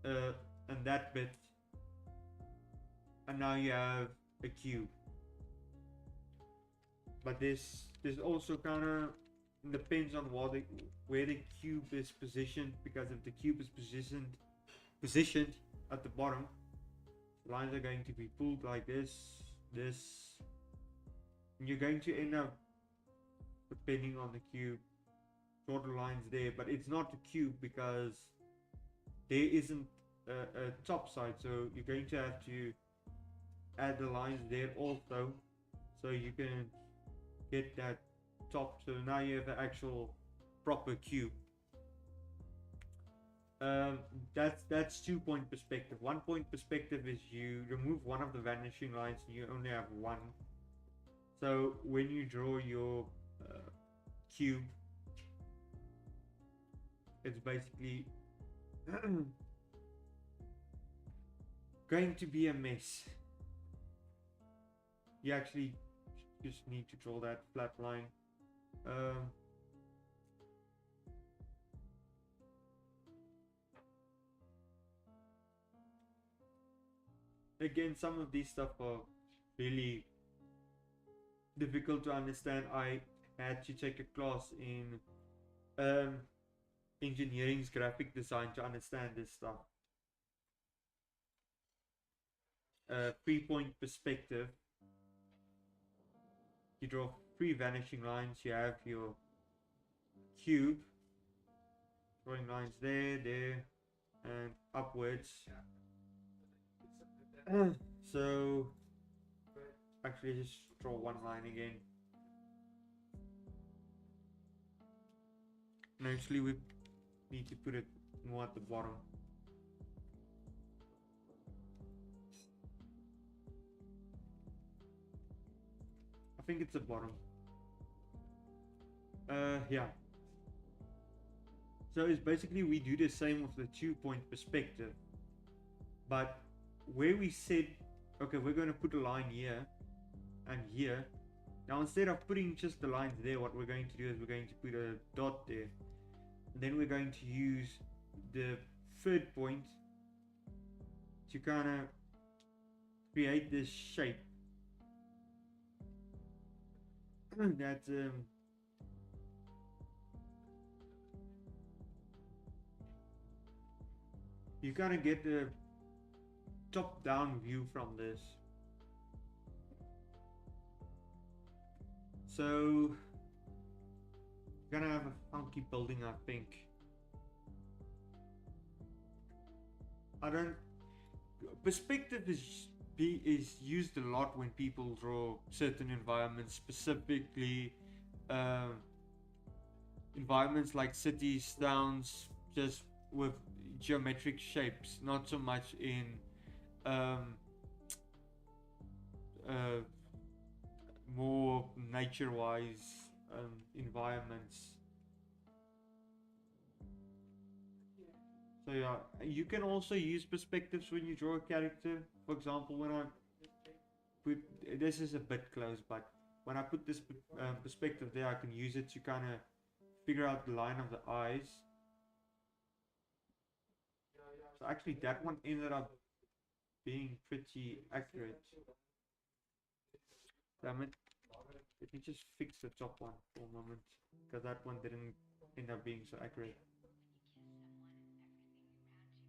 and that bit, and now you have a cube. But this also kind of depends on where the cube is positioned, because if the cube is positioned at the bottom, lines are going to be pulled like this, and you're going to end up, depending on the cube, shorter lines there, but it's not a cube because there isn't a top side, so you're going to have to add the lines there also, so you can get that top. So now you have an actual proper cube. Um, that's 2 point perspective. 1 point perspective is you remove one of the vanishing lines and you only have one. So when you draw your cube, it's basically going to be a mess. You actually just need to draw that flat line. Again, some of these stuff are really difficult to understand. I had to take a class in engineering's graphic design to understand this stuff. 3 point perspective. You draw 3 vanishing lines. You have your cube, drawing lines there, and upwards. So actually just draw one line again. And actually we need to put it more at the bottom. I think it's the bottom. Yeah. So it's basically we do the same with the 2 point perspective, but where we said, okay, we're going to put a line here and here. Now instead of putting just the lines there, what we're going to do is we're going to put a dot there. And then we're going to use the 3rd point to kind of create this shape that you kind of get a top-down view from this. So you're gonna have a funky building, I think. Perspective is used a lot when people draw certain environments, specifically environments like cities, towns, just with geometric shapes, not so much in more nature-wise environments. So yeah, you can also use perspectives when you draw a character. For example, when I put, this is a bit close, but when I put this perspective there, I can use it to kind of figure out the line of the eyes. So actually that one ended up being pretty accurate. Damn it. Let me just fix the top one for a moment, because that one didn't end up being so accurate.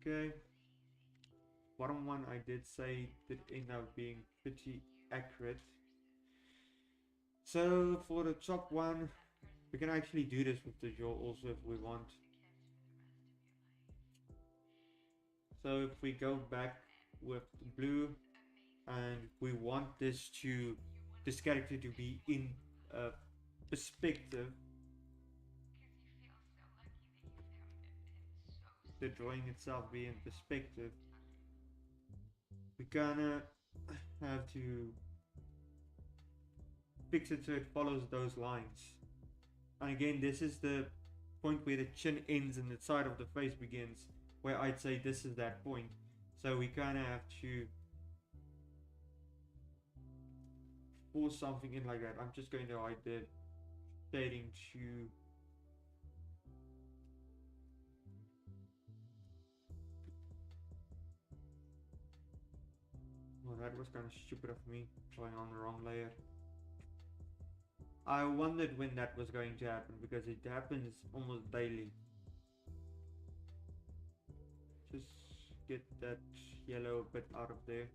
Okay. Bottom one I did say did end up being pretty accurate. So for the top one, we can actually do this with the jaw also if we want. So if we go back with the blue and we want this character to be in perspective, the drawing itself be in perspective, we kinda have to fix it so it follows those lines. And again, this is the point where the chin ends and the side of the face begins, where I'd say this is that point. So we kinda have to force something in like that. I'm just going to hide the shading to well, that was kind of stupid of me, drawing on the wrong layer. I wondered when that was going to happen, because it happens almost daily. Just get that yellow bit out of there.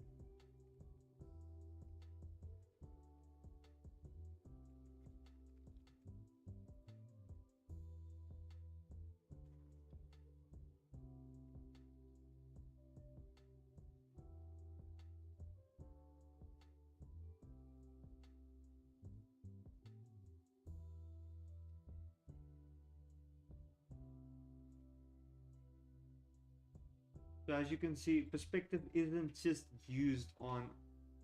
So as you can see, perspective isn't just used on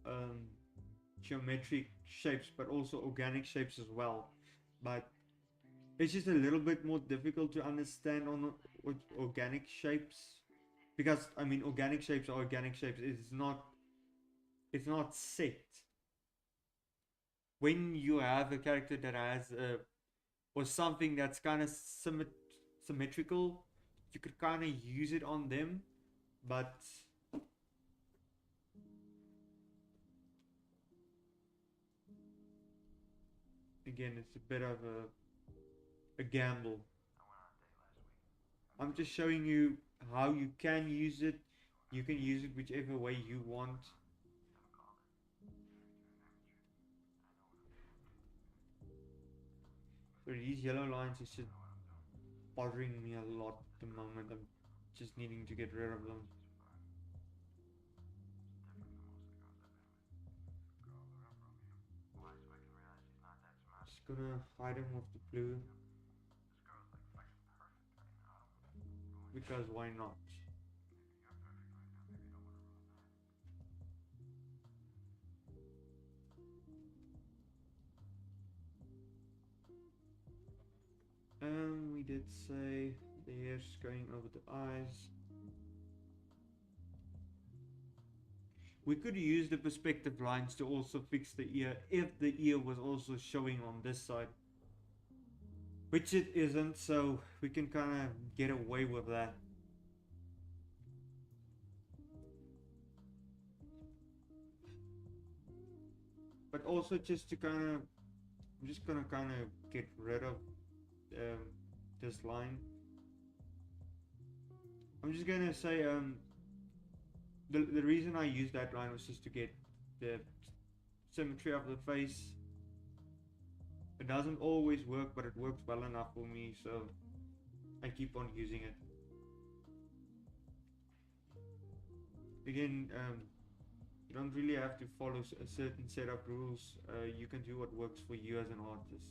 um, geometric shapes, but also organic shapes as well. But it's just a little bit more difficult to understand on organic shapes, because I mean organic shapes are organic shapes. It's not set. When you have a character that has a or something that's kind of symmetrical, you could kind of use it on them, but again, it's a bit of a gamble. I'm just showing you how you can use it. You can use it whichever way you want. So these yellow lines is just bothering me a lot at the moment. I'm just needing to get rid of them. Just gonna hide them with the blue. Because why not? We did say the hair's going over the eyes. We could use the perspective lines to also fix the ear if the ear was also showing on this side. Which it isn't, so we can kind of get away with that. But also just to kind of, I'm just gonna kind of get rid of um, this line. I'm just gonna say the reason I used that line was just to get the symmetry of the face. It doesn't always work, but it works well enough for me, so I keep on using it. Again, you don't really have to follow a certain set of rules. You can do what works for you as an artist.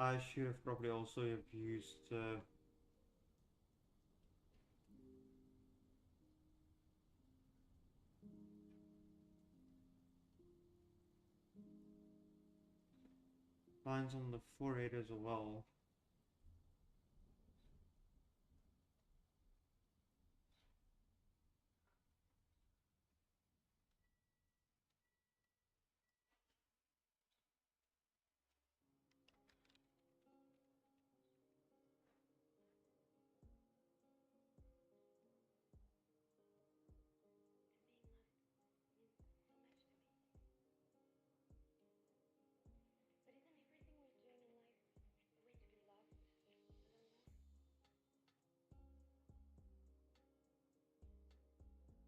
I should have probably also have used lines on the forehead as well.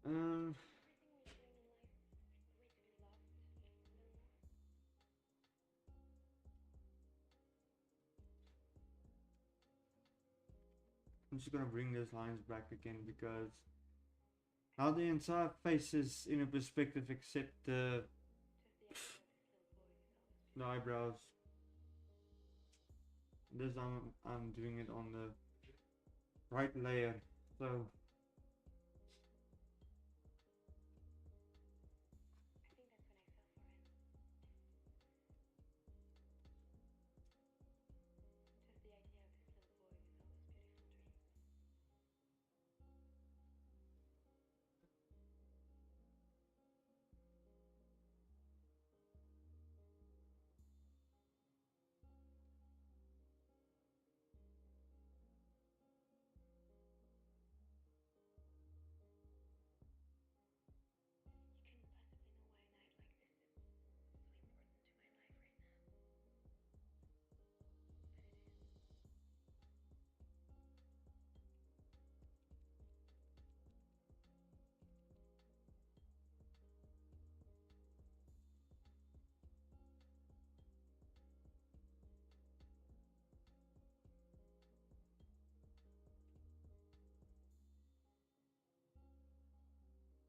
Um, I'm just gonna bring those lines back again because now the entire face is in a perspective except the eyebrows. This I'm doing it on the right layer, so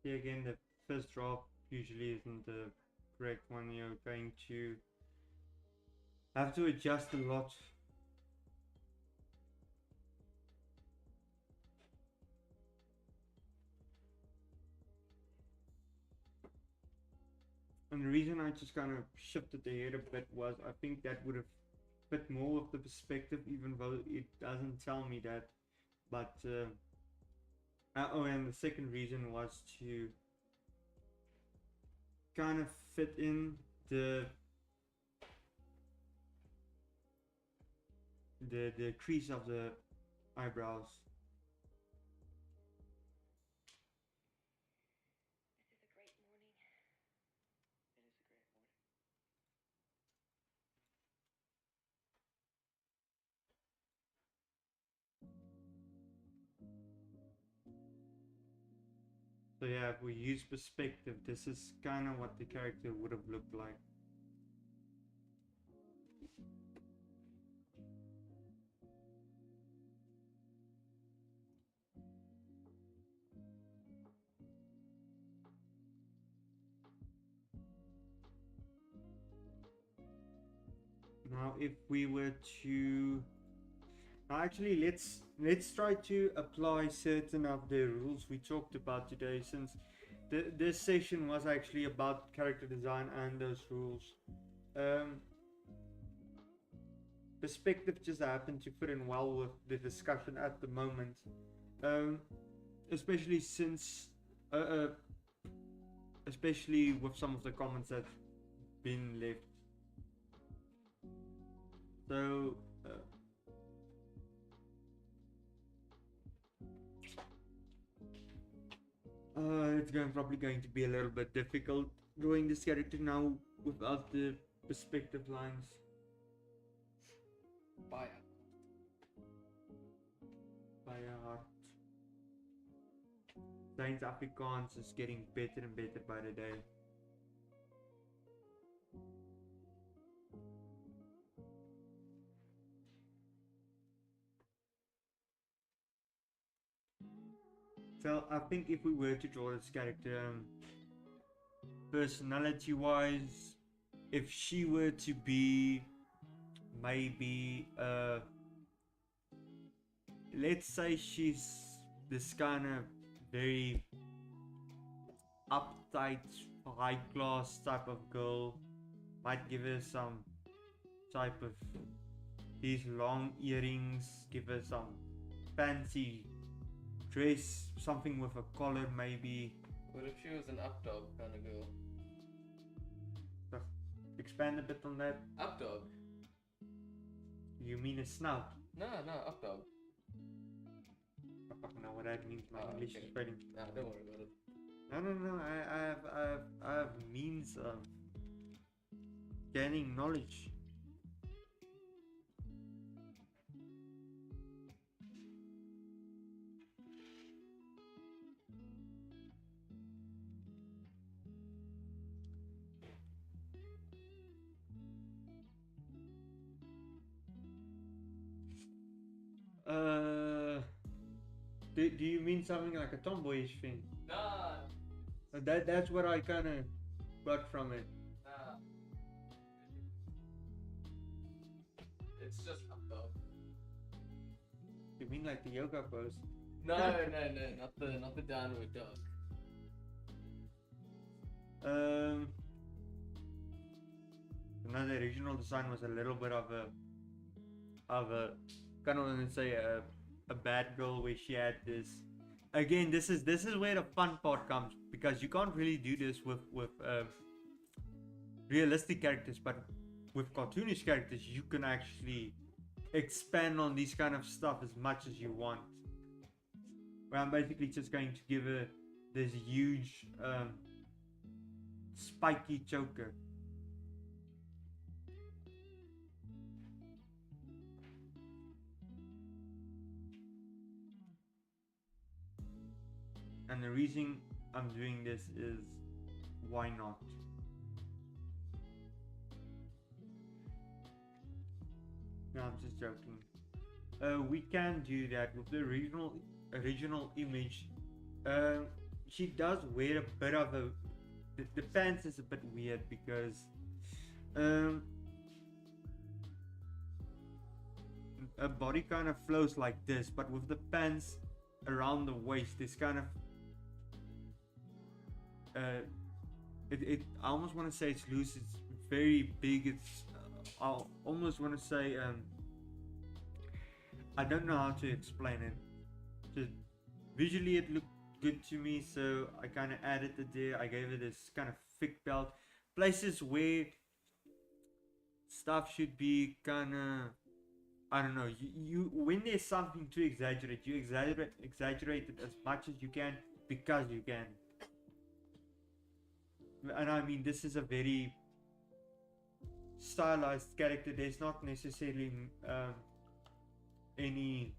See, again, the first draft usually isn't the correct one. You're going to have to adjust a lot. And the reason I just kind of shifted the head a bit was I think that would have fit more of the perspective, even though it doesn't tell me that. But oh, and the second reason was to kind of fit in the crease of the eyebrows. So yeah, if we use perspective, this is kind of what the character would have looked like. Now, if we were to actually, let's try to apply certain of the rules we talked about today, since this session was actually about character design and those rules. Perspective just happened to fit in well with the discussion at the moment, especially since especially with some of the comments that been left. So it's probably going to be a little bit difficult drawing this character now without the perspective lines. By heart. Dane's Afrikaans is getting better and better by the day. So I think if we were to draw this character, personality-wise, if she were to be maybe, let's say she's this kind of very uptight, high-class type of girl, might give her some type of these long earrings, give her some fancy dress, something with a collar maybe. What if she was an updog kind of girl? Expand a bit on that. Updog? You mean a snout? No, updog. I fucking know what that means. My English is failing. Nah, don't worry about it. No. I have means of gaining knowledge. Do you mean something like a tomboyish thing? Nah. That's what I kind of got from it. Nah. It's just updog. You mean like the yoga pose? No, not the downward dog. No, the original design was a little bit of a kind of want to say a bad girl, where she had this. Again, this is where the fun part comes, because you can't really do this with realistic characters, but with cartoonish characters you can actually expand on these kind of stuff as much as you want. Where I'm basically just going to give her this huge spiky choker. And the reason I'm doing this is, why not? No, I'm just joking. We can do that with the original image. she does wear a bit of a, the pants is a bit weird because her body kind of flows like this, but with the pants around the waist, it's kind of I almost want to say it's loose. It's very big. It's I almost want to say I don't know how to explain it. Just visually, it looked good to me, so I kind of added it there. I gave it this kind of thick belt. Places where stuff should be kind of, I don't know. You when there's something to exaggerate, you exaggerate it as much as you can because you can. And I mean, this is a very stylized character. There's not necessarily any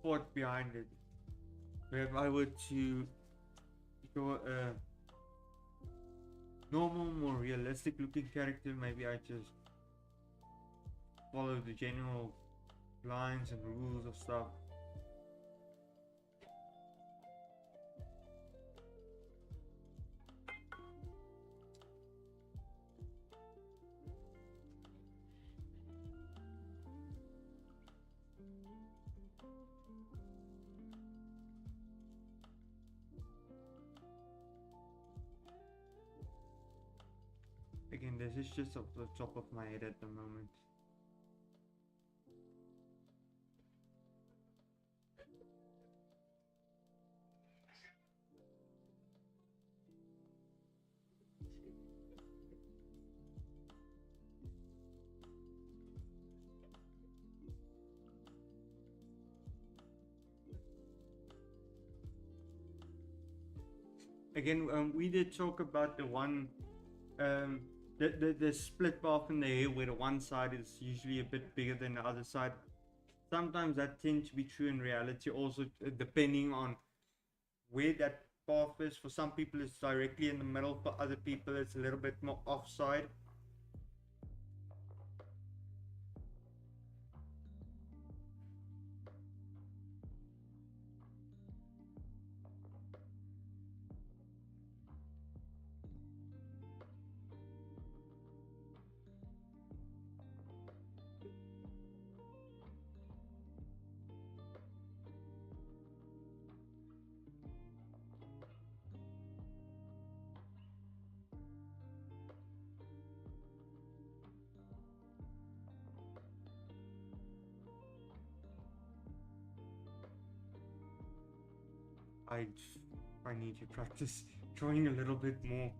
thought behind it. But if I were to draw a normal, more realistic looking character, maybe I just follow the general lines and rules of stuff. Again, this is just off the top of my head at the moment. Again, we did talk about the one, the split path in the hair where the one side is usually a bit bigger than the other side. Sometimes that tends to be true in reality also, depending on where that path is. For some people it's directly in the middle, for other people it's a little bit more offside. I need to practice drawing a little bit more.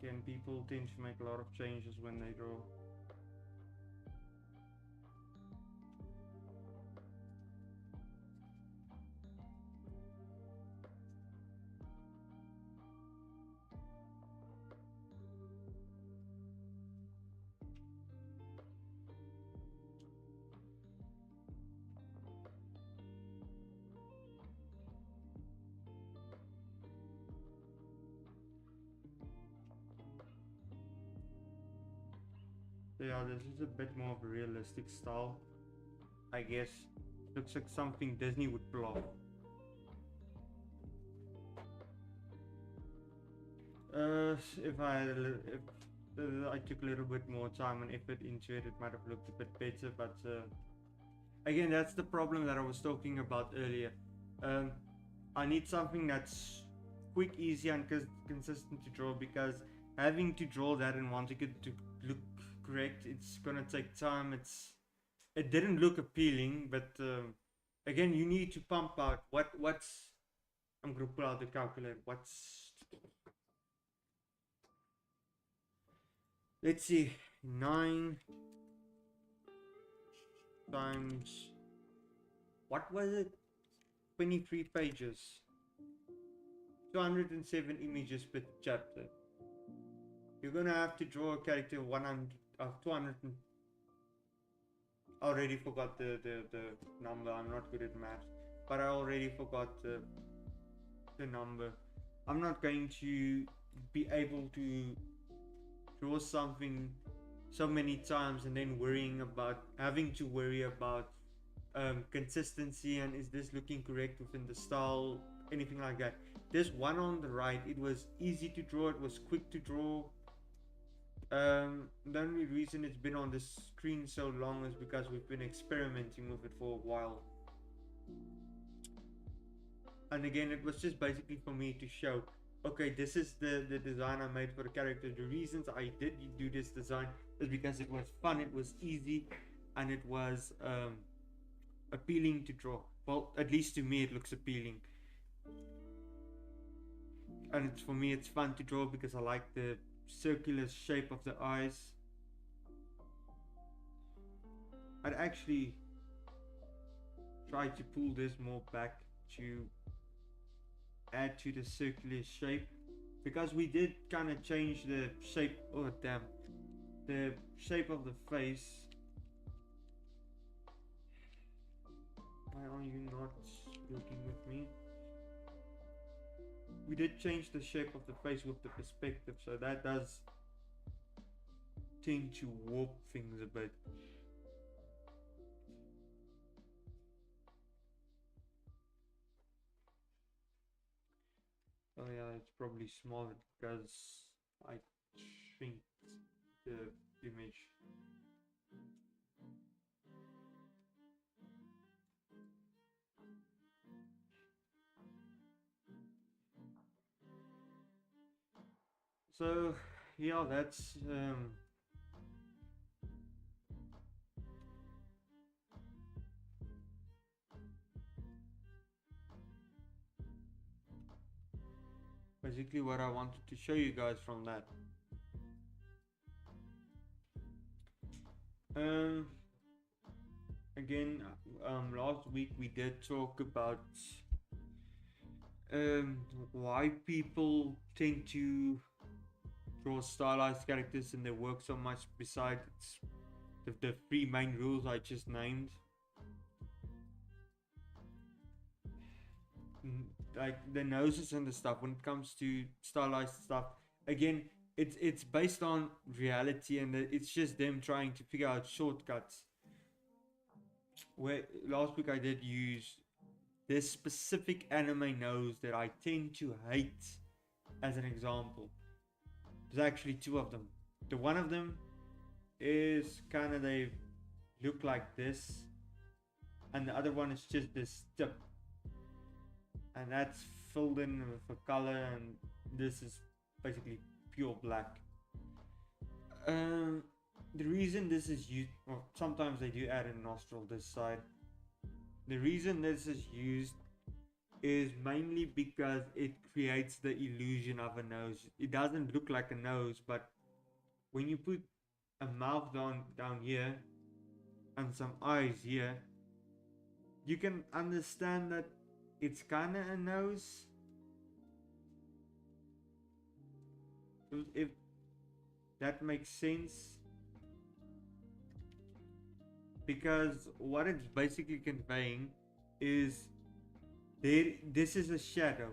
Again, people tend to make a lot of changes when they draw. Yeah, this is a bit more of a realistic style, I guess. Looks like something Disney would pull off. If I took a little bit more time and effort into it, it might have looked a bit better. But again, that's the problem that I was talking about earlier. I need something that's quick, easy, and consistent to draw, because having to draw that and wanting it to look correct, it's gonna take time. It didn't look appealing, but again, you need to pump out what's. I'm gonna pull out the calculator. Let's see, 9 times, what was it? 23 pages. 207 images per chapter. You're gonna have to draw a character 200. I already forgot the number. I'm not good at math, but I already forgot the number. I'm not going to be able to draw something so many times, and then having to worry about consistency and is this looking correct within the style, anything like that. This one on the right, it was easy to draw, it was quick to draw. The only reason it's been on the screen so long is because we've been experimenting with it for a while. And again, it was just basically for me to show, okay, this is the design I made for the character. The reasons I did do this design is because it was fun, it was easy, and it was appealing to draw. Well, at least to me it looks appealing. And for me it's fun to draw because I like the circular shape of the eyes. I'd actually try to pull this more back to add to the circular shape, because we did kind of change the shape. Oh damn, the shape of the face. Why are you not looking with me? We did change the shape of the face with the perspective, so that does tend to warp things a bit. Oh yeah, it's probably smaller because I shrink the image. So yeah, that's basically what I wanted to show you guys from that. Again, last week we did talk about why people tend to draw stylized characters in their work so much, besides the three main rules I just named. Like the noses and the stuff, when it comes to stylized stuff, again, it's based on reality, and it's just them trying to figure out shortcuts. Where last week I did use this specific anime nose that I tend to hate as an example. There's actually two of them. The one of them is kind of, they look like this, and the other one is just this tip, and that's filled in with a color, and this is basically pure black. The reason this is used, well, sometimes they do add a nostril this side. The reason this is used is mainly because it creates the illusion of a nose. It doesn't look like a nose, but when you put a mouth down here and some eyes here, you can understand that it's kinda a nose. If that makes sense. Because what it's basically conveying is this is a shadow.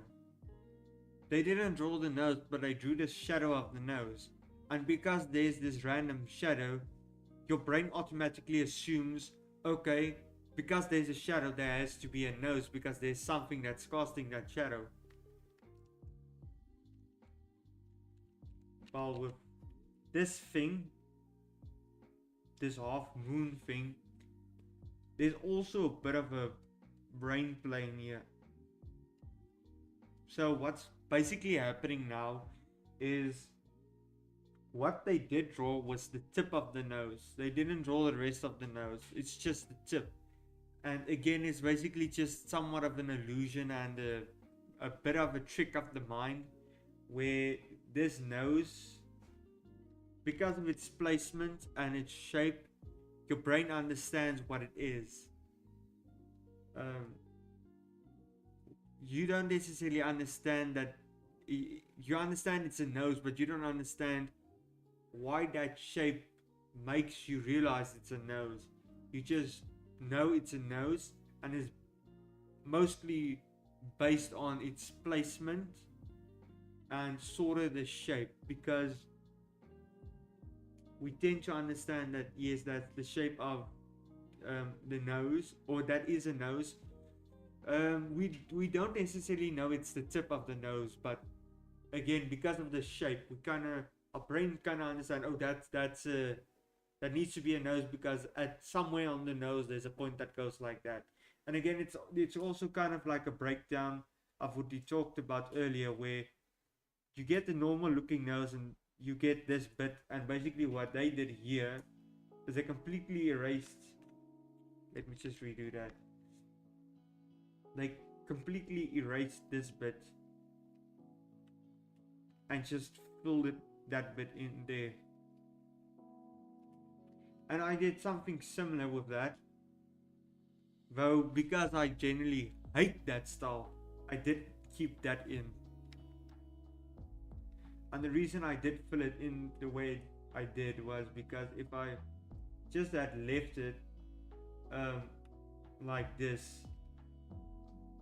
They didn't draw the nose, but they drew the shadow of the nose. And because there's this random shadow, your brain automatically assumes, okay, because there's a shadow, there has to be a nose, because there's something that's casting that shadow. Well, with this thing, this half moon thing, there's also a bit of a brain plane here. So what's basically happening now is, what they did draw was the tip of the nose. They didn't draw the rest of the nose. It's just the tip. And again, it's basically just somewhat of an illusion and a bit of a trick of the mind, where this nose, because of its placement and its shape, your brain understands what it is. You don't necessarily understand that. You understand it's a nose, but you don't understand why that shape makes you realize it's a nose. You just know it's a nose, and it's mostly based on its placement and sort of the shape, because we tend to understand that yes, that's the shape of the nose, or that is a nose. We don't necessarily know it's the tip of the nose, but again, because of the shape, we our brain kind of understand, oh, that needs to be a nose, because at somewhere on the nose there's a point that goes like that. And again, it's also kind of like a breakdown of what we talked about earlier, where you get the normal looking nose and you get this bit, and basically what they did here is they completely erased. Let me just redo that. They completely erased this bit and just filled that bit in there. And I did something similar with that, though because I generally hate that style, I did keep that in. And the reason I did fill it in the way I did was because if I just had left it like this,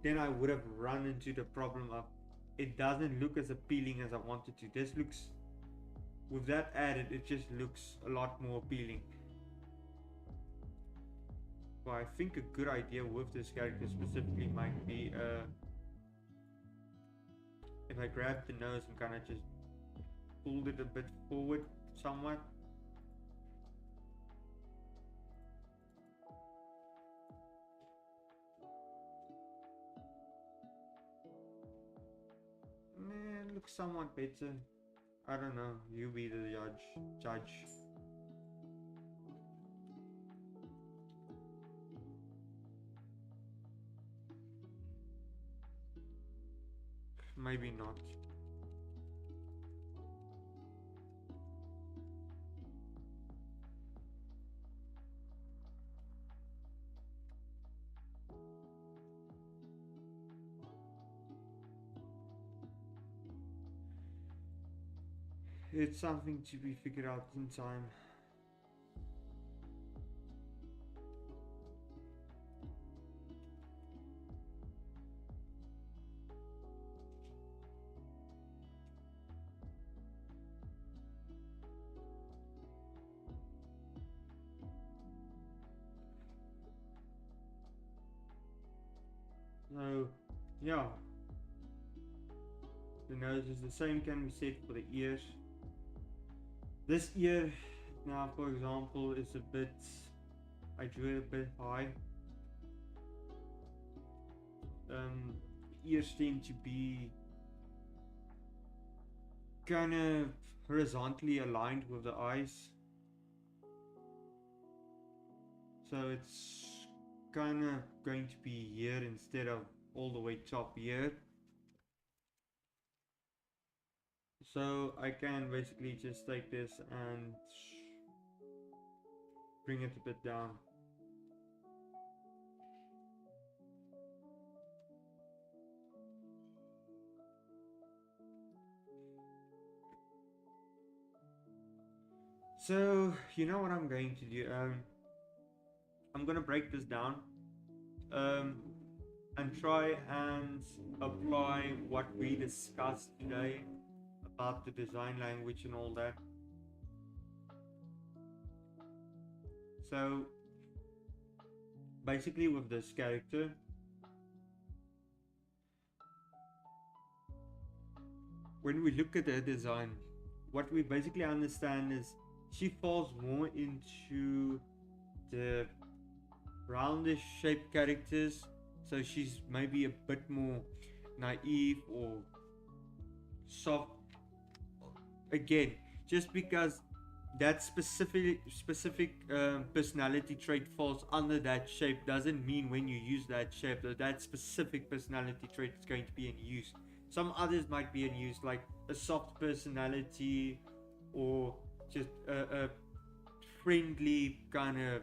then I would have run into the problem of it doesn't look as appealing as I wanted to. This looks, with that added, it just looks a lot more appealing. Well, I think a good idea with this character specifically might be if I grab the nose and kind of just pulled it a bit forward somewhat. It looks somewhat better. I don't know, you be the judge. Maybe not. It's something to be figured out in time. So, yeah. The nose is the same, can be said for the ears. This ear now, for example, is a bit, I drew it a bit high. Ears tend to be kind of horizontally aligned with the eyes, so it's kind of going to be here instead of all the way top here. So I can basically just take this and bring it a bit down. So you know what I'm going to do? I'm gonna break this down and try and apply what we discussed today about the design language and all that. So basically with this character, when we look at her design, what we basically understand is she falls more into the roundish shaped characters. So she's maybe a bit more naive or soft. Again, just because that specific personality trait falls under that shape doesn't mean when you use that shape that specific personality trait is going to be in use. Some others might be in use, like a soft personality, or just a friendly kind of,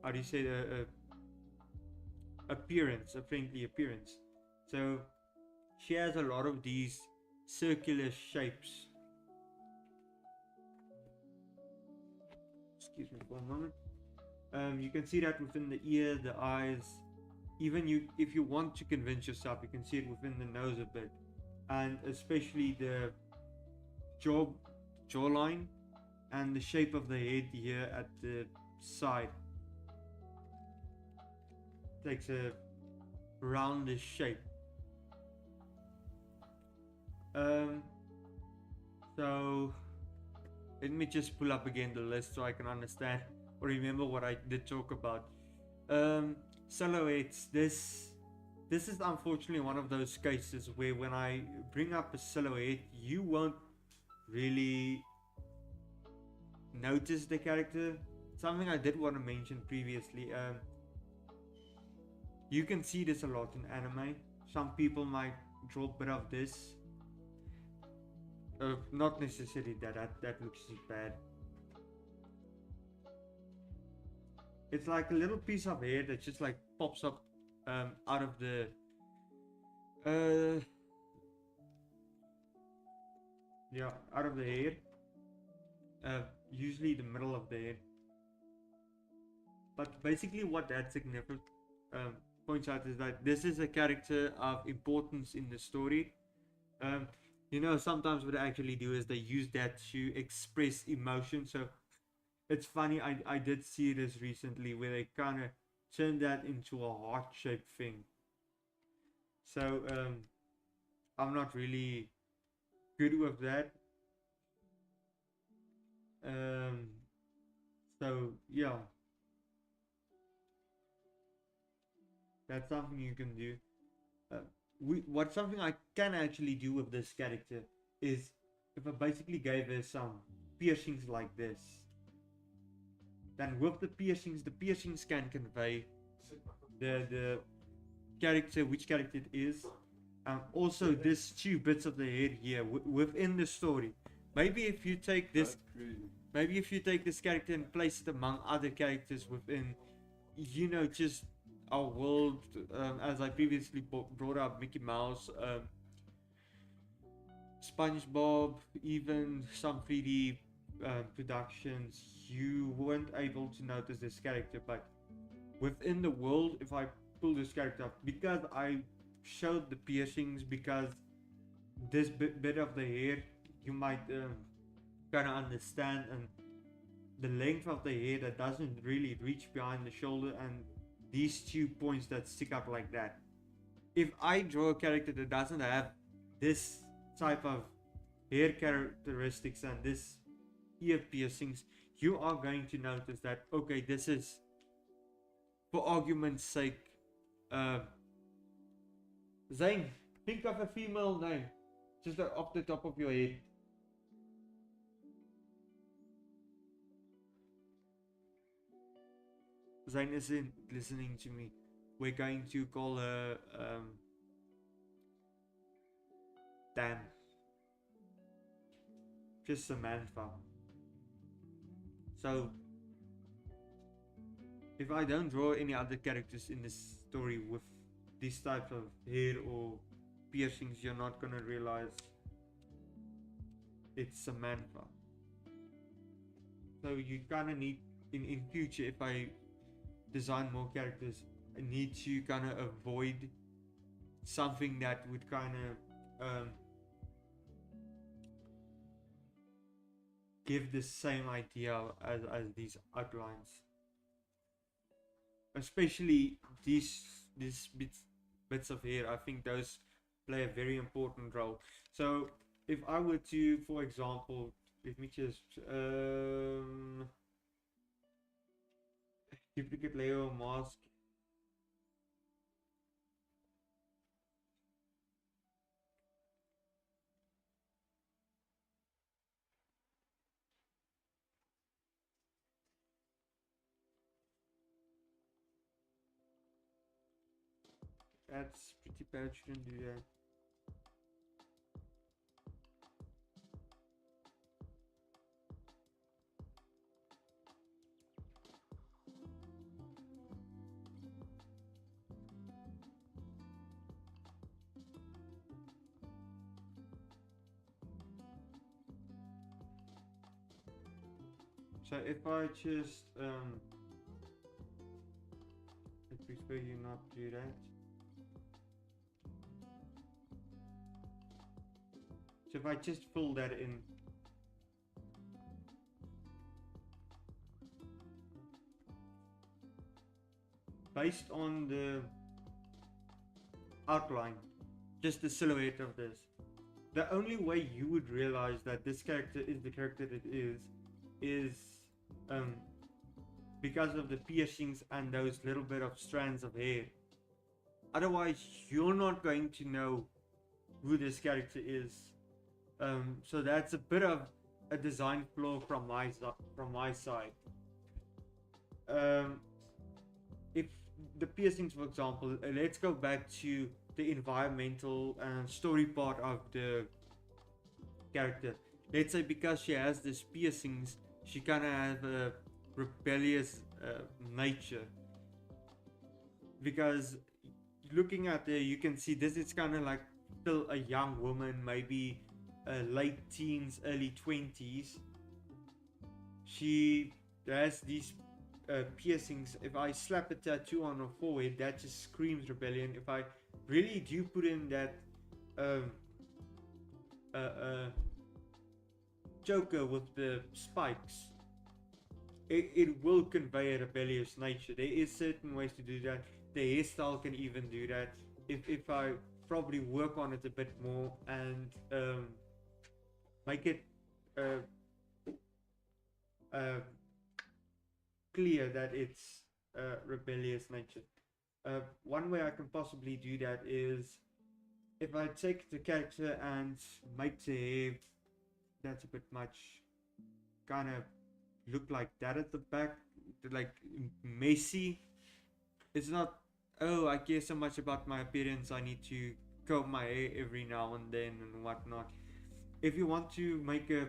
how do you say, appearance, a friendly appearance. So she has a lot of these circular shapes. Excuse me for a moment. You can see that within the ear, the eyes. Even if you want to convince yourself, you can see it within the nose a bit, and especially the jawline. and the shape of the head here at the side takes a roundish shape. So let me just pull up again the list so I can understand or remember what I did talk about. Silhouettes. This is unfortunately one of those cases where when I bring up a silhouette, you won't really notice the character. Something I did want to mention previously. You can see this a lot in anime. Some people might draw a bit of this. Not necessarily that looks bad. It's like a little piece of hair that just like pops up out of the out of the hair. Usually the middle of the hair. But basically what that significant points out is that this is a character of importance in the story. You know, sometimes what they actually do is they use that to express emotion. So it's funny, I did see this recently where they kind of turned that into a heart-shaped thing. So I'm not really good with that. So yeah, that's something you can do. What something I can actually do with this character is if I basically gave her some piercings like this, then with the piercings can convey the character, which character it is. Also, there's two bits of the head here within the story. Maybe if you take this, character and place it among other characters within, you know, just our world, as I previously brought up, Mickey Mouse, SpongeBob, even some 3D productions, you weren't able to notice this character. But within the world, if I pull this character up, because I showed the piercings, because this bit of the hair, you might kind of understand, and the length of the hair that doesn't really reach behind the shoulder, and these 2 points that stick up like that. If I draw a character that doesn't have this type of hair characteristics and this ear piercings, you are going to notice that, okay, this is, for argument's sake, Zane, think of a female name, just off the top of your head. Zane isn't listening to me. We're going to call her Dan. Just Samantha. So if I don't draw any other characters in this story with this type of hair or piercings, you're not gonna realize it's Samantha. So you kinda need, in future, if I design more characters, I need to kind of avoid something that would kind of give the same idea as these outlines, especially these bits of hair. I think those play a very important role. So if I were to, for example, let me just duplicate layer mask. That's pretty bad, shouldn't do that. So if I just I prefer you not do that. So if I just fill that in, based on the outline, just the silhouette of this, the only way you would realize that this character is the character that is um, because of the piercings and those little bit of strands of hair. Otherwise, you're not going to know who this character is. So that's a bit of a design flaw from my side. If the piercings, for example, let's go back to the environmental and story part of the character. Let's say because she has these piercings, she kind of has a rebellious nature. Because looking at her, you can see this is kind of like still a young woman, maybe late teens, early 20s. She has these piercings. If I slap a tattoo on her forehead, that just screams rebellion. If I really do put in that choker with the spikes, it will convey a rebellious nature. There is certain ways to do that. The hairstyle can even do that. If I probably work on it a bit more and make it clear that it's rebellious nature. One way I can possibly do that is if I take the character and make the hair, that's a bit much, kind of look like that at the back, like messy. It's not, oh, I care so much about my appearance, I need to comb my hair every now and then and whatnot. If you want to make a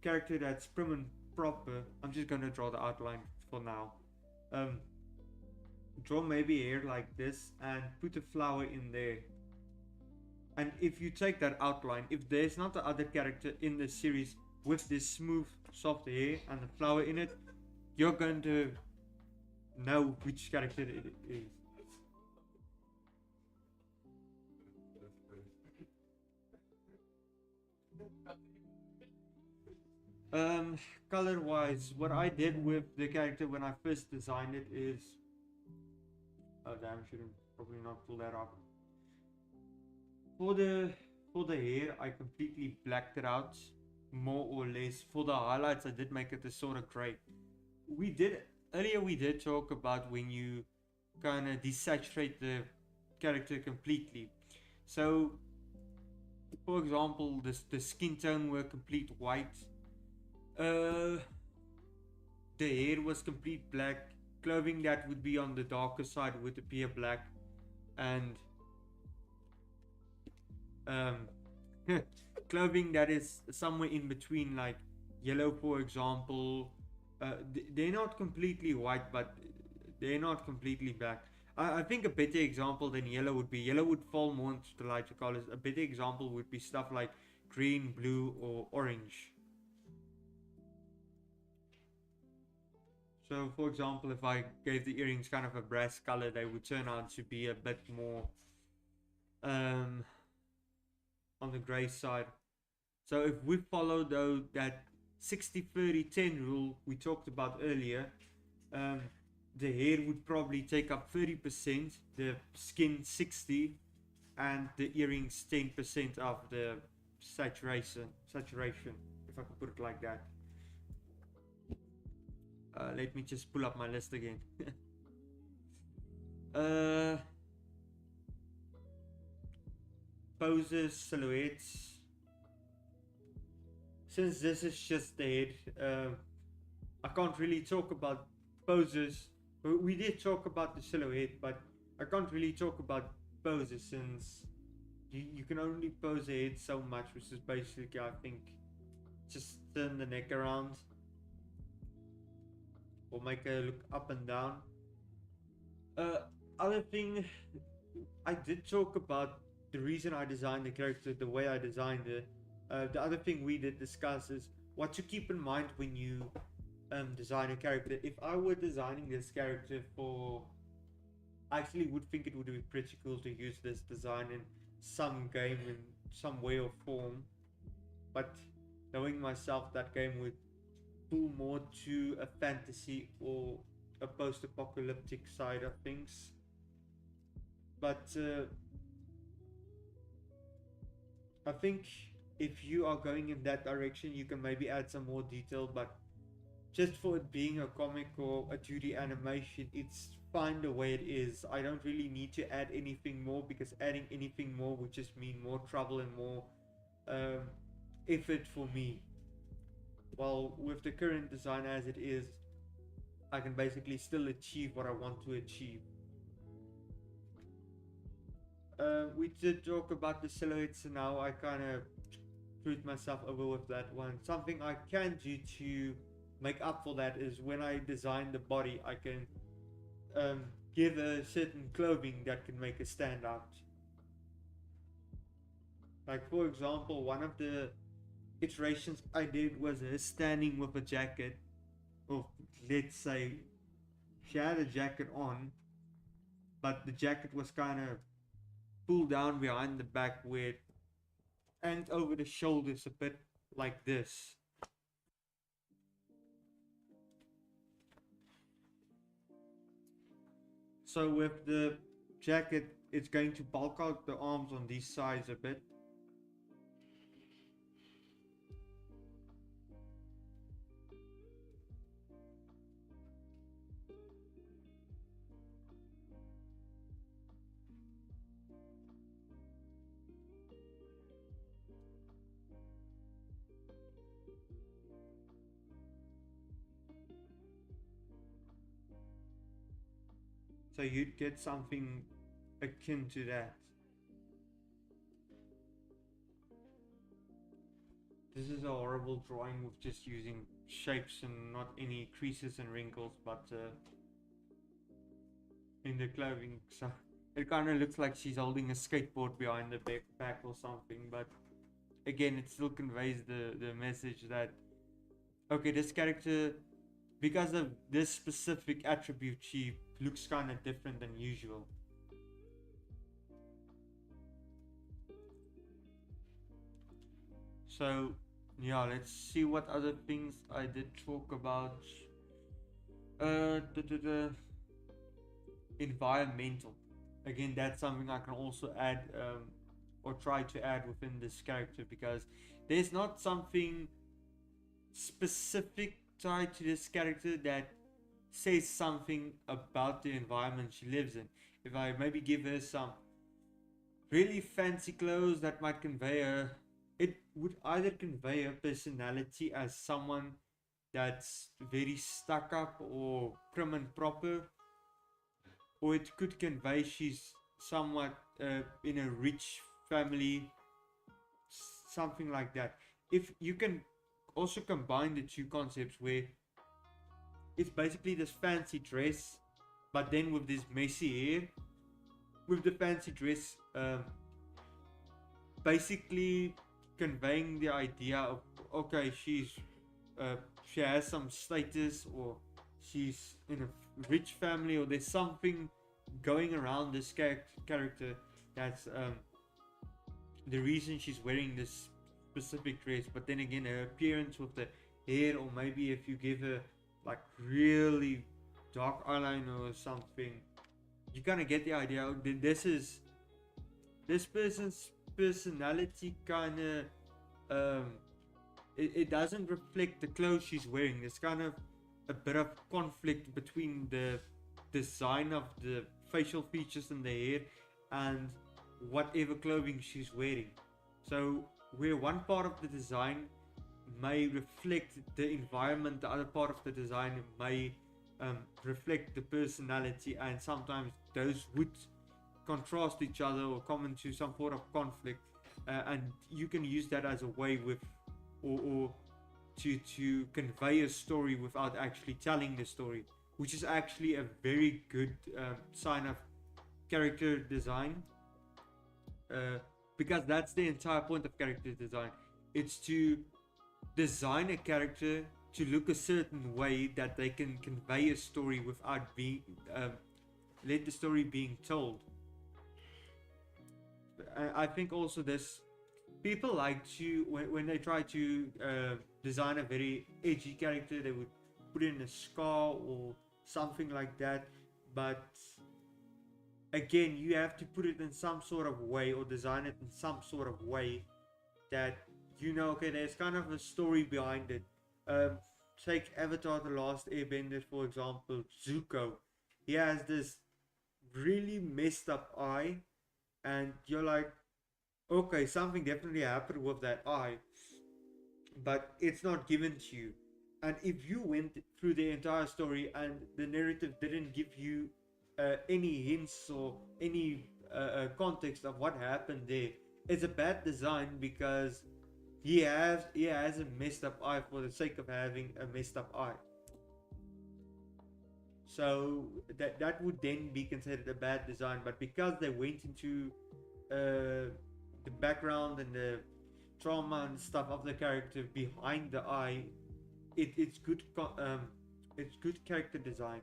character that's prim and proper, I'm just gonna draw the outline for now. Draw maybe hair like this and put a flower in there. And if you take that outline, if there's not the other character in the series with this smooth, soft hair and the flower in it, you're going to know which character it is. Color wise, what I did with the character when I first designed it is, oh damn, shouldn't probably not pull that up. For the hair, I completely blacked it out, more or less. For the highlights, I did make it a sort of gray. We did talk about when you kind of desaturate the character completely. So, for example, the skin tone were complete white. The hair was complete black. Clothing that would be on the darker side would appear black, and clothing that is somewhere in between, like yellow, for example. They're not completely white, but they're not completely black. I think a better example than yellow would fall more into the lighter colors. A better example would be stuff like green, blue, or orange. So, for example, if I gave the earrings kind of a brass color, they would turn out to be a bit more on the gray side. So if we follow though that 60-30-10 rule we talked about earlier, the hair would probably take up 30%, the skin 60%, and the earrings 10% of the saturation, if I could put it like that. Let me just pull up my list again. Poses, silhouettes. Since this is just the head, I can't really talk about poses. We did talk about the silhouette, but I can't really talk about poses since you can only pose a head so much, which is basically, I think, just turn the neck around or make her look up and down. Other thing, I did talk about the reason I designed the character the way I designed it. The other thing we did discuss is what to keep in mind when you design a character. If I were designing this character I actually would think it would be pretty cool to use this design in some game in some way or form. But knowing myself, that game would pull more to a fantasy or a post-apocalyptic side of things. But I think if you are going in that direction, you can maybe add some more detail, but just for it being a comic or a 2D animation, it's fine the way it is. I don't really need to add anything more, because adding anything more would just mean more trouble and more effort for me. While with the current design as it is, I can basically still achieve what I want to achieve. We did talk about the silhouettes, and now I kind of screwed myself over with that one. Something I can do to make up for that is when I design the body, I can give a certain clothing that can make it stand out. Like for example, one of the iterations I did was her standing with a jacket, or let's say she had a jacket on, but the jacket was kind of pulled down behind the back where it hanged over the shoulders a bit like this. So with the jacket, it's going to bulk out the arms on these sides a bit. So you'd get something akin to that. This is a horrible drawing with just using shapes and not any creases and wrinkles, but in the clothing, so it kind of looks like she's holding a skateboard behind the back or something. But again, it still conveys the message that, okay, this character, because of this specific attribute, she looks kind of different than usual. So yeah, let's see what other things I did talk about. Environmental. Again, that's something I can also add or try to add within this character, because there's not something specific tied to this character that says something about the environment she lives in. If I maybe give her some really fancy clothes, that might convey her, it would either convey her personality as someone that's very stuck up or prim and proper, or it could convey she's somewhat in a rich family, something like that. If you can also combine the two concepts, where it's basically this fancy dress, but then with this messy hair, with the fancy dress basically conveying the idea of, okay, she has some status, or she's in a rich family, or there's something going around this character that's the reason she's wearing this specific dress. But then again, her appearance with the hair, or maybe if you give her like really dark eyeliner or something, you kind of get the idea. This person's personality kind of it doesn't reflect the clothes she's wearing. There's kind of a bit of conflict between the design of the facial features and the hair and whatever clothing she's wearing. So where one part of the design may reflect the environment, the other part of the design may reflect the personality, and sometimes those would contrast each other or come into some sort of conflict, and you can use that as a way with or to convey a story without actually telling the story, which is actually a very good sign of character design, because that's the entire point of character design. It's to design a character to look a certain way that they can convey a story without being let the story being told. I think also this, people like to, when they try to design a very edgy character, they would put in a scar or something like that. But again, you have to put it in some sort of way, or design it in some sort of way that okay, there's kind of a story behind it. Take Avatar: The Last Airbender, for example. Zuko, he has this really messed up eye, and you're like, okay, something definitely happened with that eye, but it's not given to you. And if you went through the entire story and the narrative didn't give you any hints or any context of what happened there, it's a bad design, because he has a messed up eye for the sake of having a messed up eye. So that would then be considered a bad design. But because they went into the background and the trauma and stuff of the character behind the eye, it's good character design.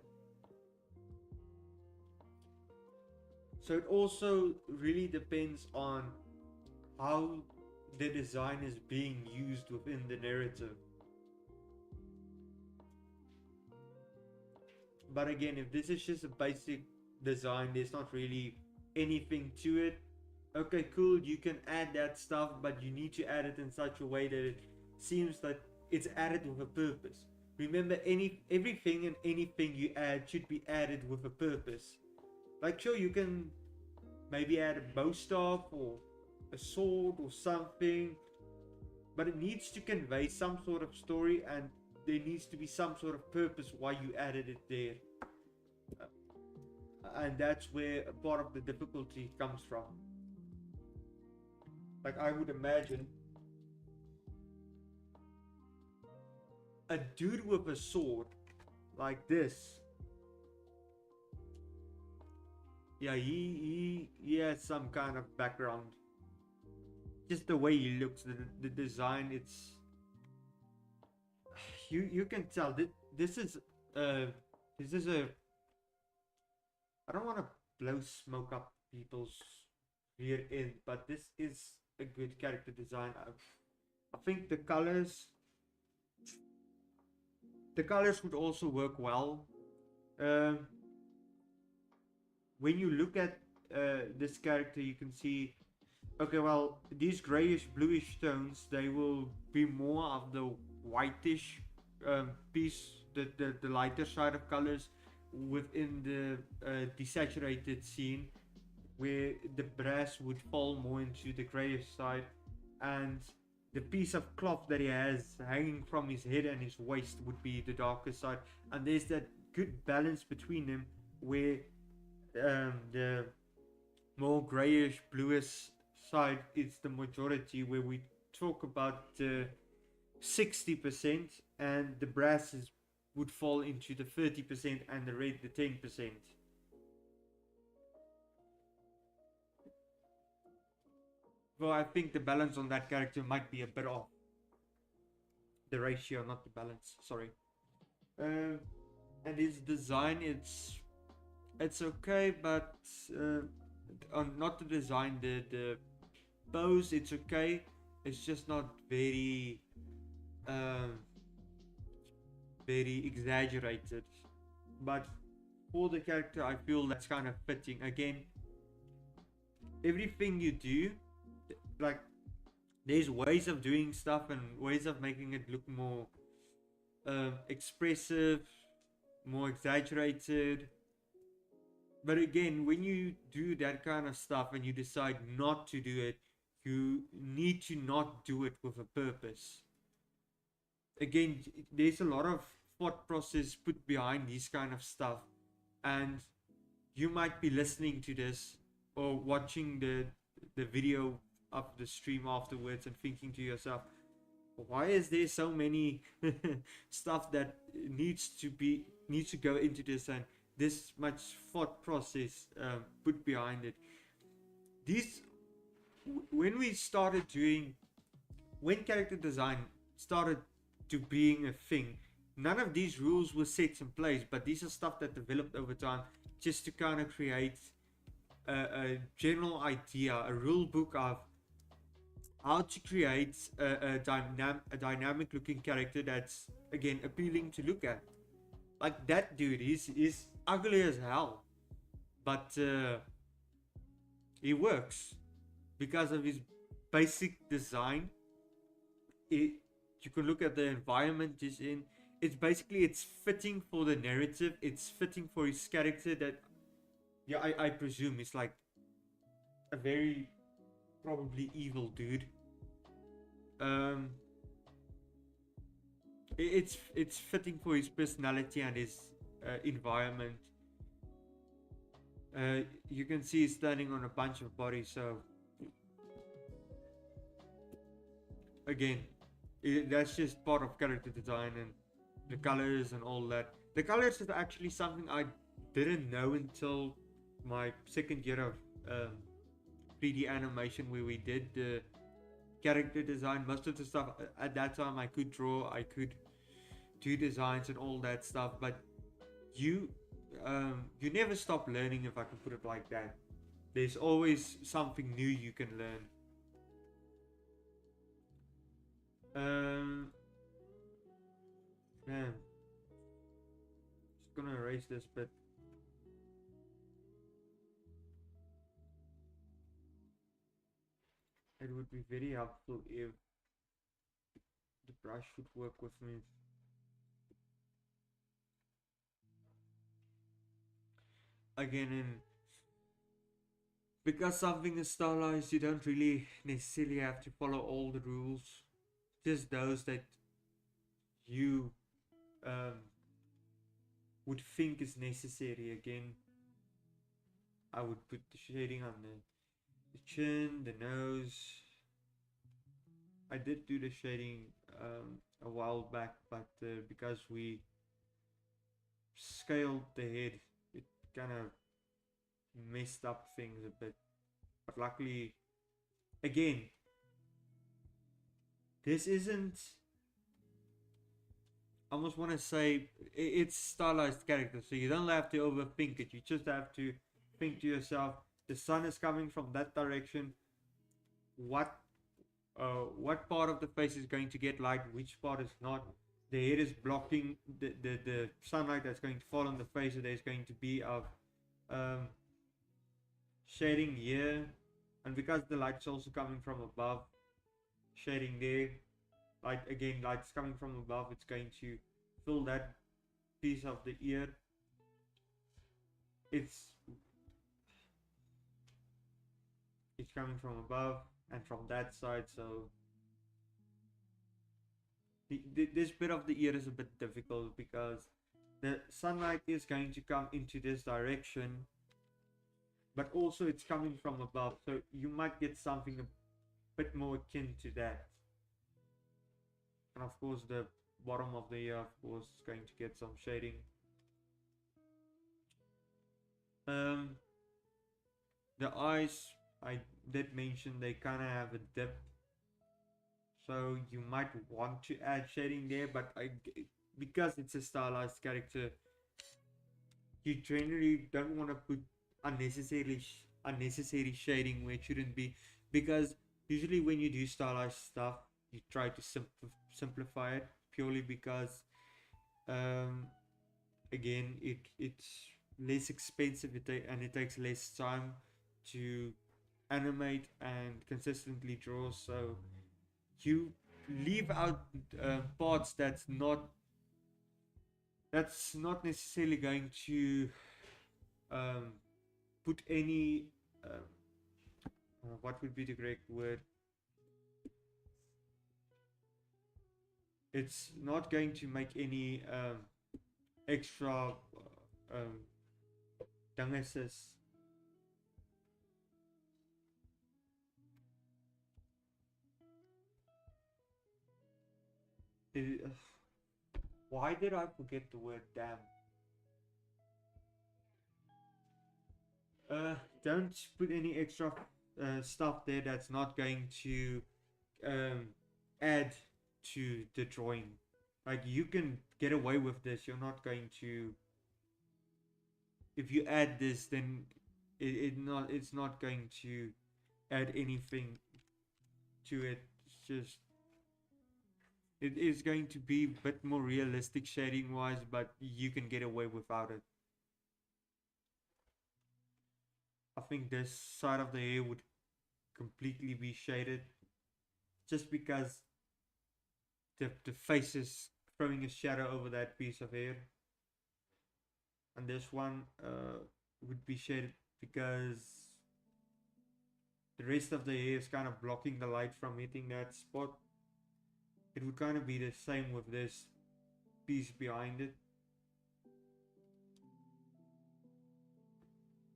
So it also really depends on how the design is being used within the narrative. But again, if this is just a basic design, there's not really anything to it, okay, cool, you can add that stuff, but you need to add it in such a way that it seems that it's added with a purpose. Remember, everything and anything you add should be added with a purpose. Like, sure, you can maybe add a bow staff or a sword or something, but it needs to convey some sort of story, and there needs to be some sort of purpose why you added it there. And that's where a part of the difficulty comes from. Like, I would imagine a dude with a sword like this. Yeah, he has some kind of background. Just the way he looks, the design, it's you can tell that this is a I don't want to blow smoke up people's rear end, but this is a good character design. I think the colors would also work well. When you look at this character, you can see, okay, well, these grayish bluish tones, they will be more of the whitish piece, the lighter side of colors within the desaturated scene, where the brass would fall more into the grayish side, and the piece of cloth that he has hanging from his head and his waist would be the darker side. And there's that good balance between them, where the more grayish bluish side is the majority, where we talk about the 60%, and the brasses would fall into the 30% and the red the 10%. Well, I think the balance on that character might be a bit off. The ratio, not the balance, sorry. And his design, it's okay, but not the design, the pose, it's okay. It's just not very exaggerated. But for the character, I feel that's kind of fitting. Again, everything you do, like, there's ways of doing stuff and ways of making it look more expressive, more exaggerated. But again, when you do that kind of stuff and you decide not to do it, you need to not do it with a purpose. Again, there's a lot of thought process put behind these kind of stuff, and you might be listening to this or watching the video of the stream afterwards and thinking to yourself, why is there so many stuff that needs to go into this, and this much thought process put behind it? When character design started to being a thing, none of these rules were set in place, but these are stuff that developed over time, just to kind of create a general idea, a rule book of how to create a dynamic looking character that's, again, appealing to look at. Like that dude, he's ugly as hell, but he works because of his basic design. You can look at the environment he's in. It's fitting for the narrative. It's fitting for his character. That, yeah, I presume is like a very probably evil dude. Um, it's fitting for his personality and his environment. You can see he's standing on a bunch of bodies. So again, that's just part of character design and the colors and all that. The colors is actually something I didn't know until my second year of 3D animation, where we did the character design. Most of the stuff at that time I could draw, I could do designs and all that stuff, but you you never stop learning, if I can put it like that. There's always something new you can learn. Man, just gonna erase this bit. It would be very helpful if the brush would work with me. Again, in because something is stylized, you don't really necessarily have to follow all the rules, just those that you would think is necessary. Again, I would put the shading on the chin, the nose. I did do the shading a while back, but because we scaled the head, it kind of messed up things a bit. But luckily, again, this isn't, I almost want to say, it's stylized character, so you don't have to overthink it. You just have to think to yourself, the sun is coming from that direction. What part of the face is going to get light, which part is not. The head is blocking the sunlight that's going to fall on the face, so there's going to be of shading here, and because the light's also coming from above, shading there. Light's coming from above, it's going to fill that piece of the ear. It's coming from above and from that side, so this bit of the ear is a bit difficult because the sunlight is going to come into this direction, but also it's coming from above, so you might get something a bit more akin to that. And of course the bottom of the ear, of course, is going to get some shading. The eyes, I did mention they kind of have a dip, so you might want to add shading there, but because it's a stylized character, you generally don't want to put unnecessary shading where it shouldn't be, because usually when you do stylized stuff, you try to simplify it, purely because again, it's less expensive, and it takes less time to animate and consistently draw, so you leave out parts that's not necessarily going to put any what would be the correct word, it's not going to make any extra dangeses. Why did I forget the word damn? Don't put any extra stuff there that's not going to add to the drawing. Like, you can get away with this. You're not going to. If you add this, then it's not going to add anything to it. It's just It is going to be a bit more realistic shading wise, but you can get away without it. I think this side of the hair would completely be shaded just because the face is throwing a shadow over that piece of hair. And this one would be shaded because the rest of the hair is kind of blocking the light from hitting that spot. It would kind of be the same with this piece behind it.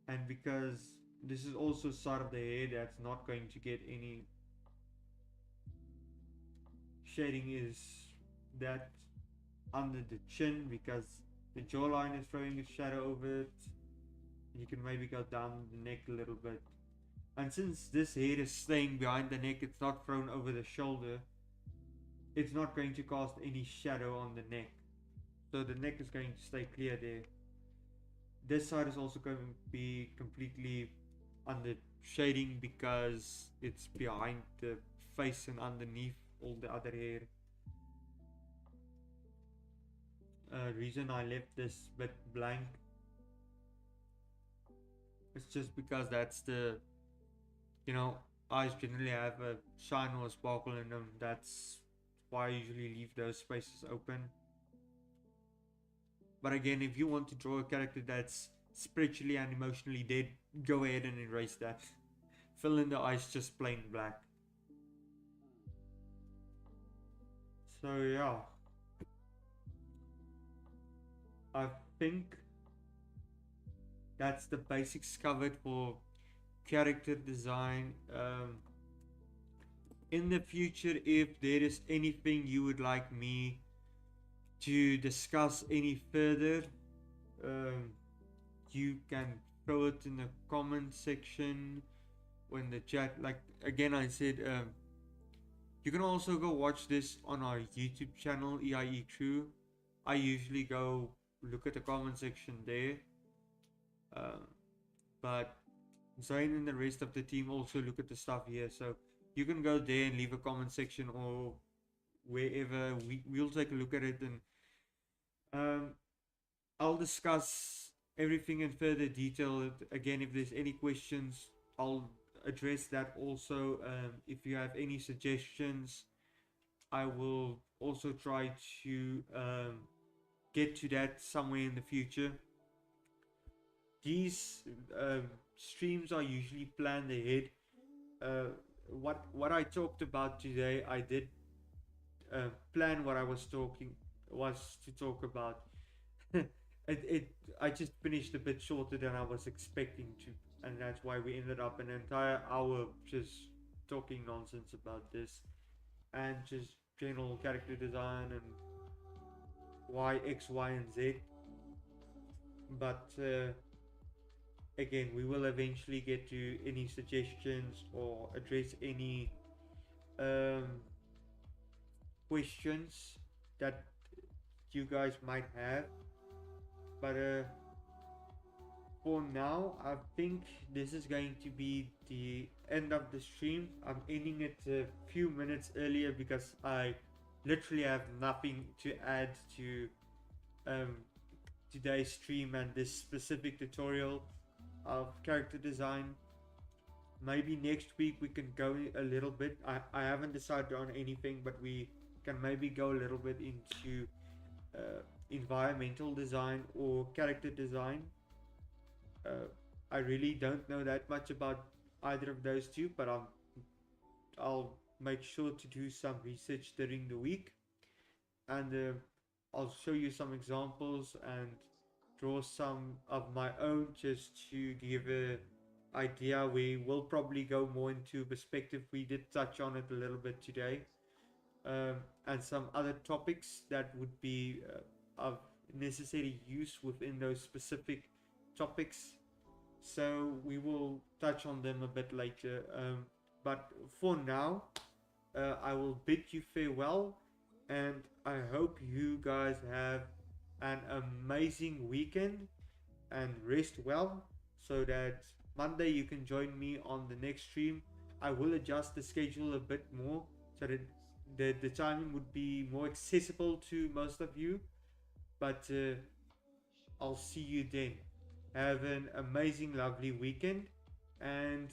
And because this is also side of the hair that's not going to get any shading, is that under the chin, because the jawline is throwing a shadow over it. You can maybe go down the neck a little bit. And since this hair is staying behind the neck, it's not thrown over the shoulder, it's not going to cast any shadow on the neck. So the neck is going to stay clear there. This side is also going to be completely under shading because it's behind the face and underneath all the other hair. Reason I left this bit blank, it's just because that's the, you know, eyes generally have a shine or a sparkle in them. That's why I usually leave those spaces open. But again, if you want to draw a character that's spiritually and emotionally dead, go ahead and erase that. Fill in the eyes just plain black. So yeah, I think that's the basics covered for character design. In the future, if there is anything you would like me to discuss any further, you can throw it in the comment section or in the chat. Like again, I said, you can also go watch this on our YouTube channel, E.I.E Crew. I usually go look at the comment section there. But Zayn and the rest of the team also look at the stuff here. So you can go there and leave a comment section or wherever. We'll take a look at it, and I'll discuss everything in further detail. Again, if there's any questions, I'll address that also. If you have any suggestions, I will also try to get to that somewhere in the future. These streams are usually planned ahead. What I talked about today, I did plan what I was to talk about. I just finished a bit shorter than I was expecting to, and that's why we ended up an entire hour just talking nonsense about this and just general character design and why X, Y, and Z. But again, we will eventually get to any suggestions or address any questions that you guys might have. But for now, I think this is going to be the end of the stream. I'm ending it a few minutes earlier because I literally have nothing to add to today's stream and this specific tutorial of character design. Maybe next week we can go a little bit. I haven't decided on anything, but we can maybe go a little bit into environmental design or character design. I really don't know that much about either of those two, but I'll make sure to do some research during the week, and I'll show you some examples and draw some of my own just to give a idea. We will probably go more into perspective. We did touch on it a little bit today, and some other topics that would be of necessary use within those specific topics. So we will touch on them a bit later. But for now, I will bid you farewell, and I hope you guys have an amazing weekend and rest well, so that Monday you can join me on the next stream. I will adjust the schedule a bit more so that the timing would be more accessible to most of you. But I'll see you then. Have an amazing, lovely weekend, and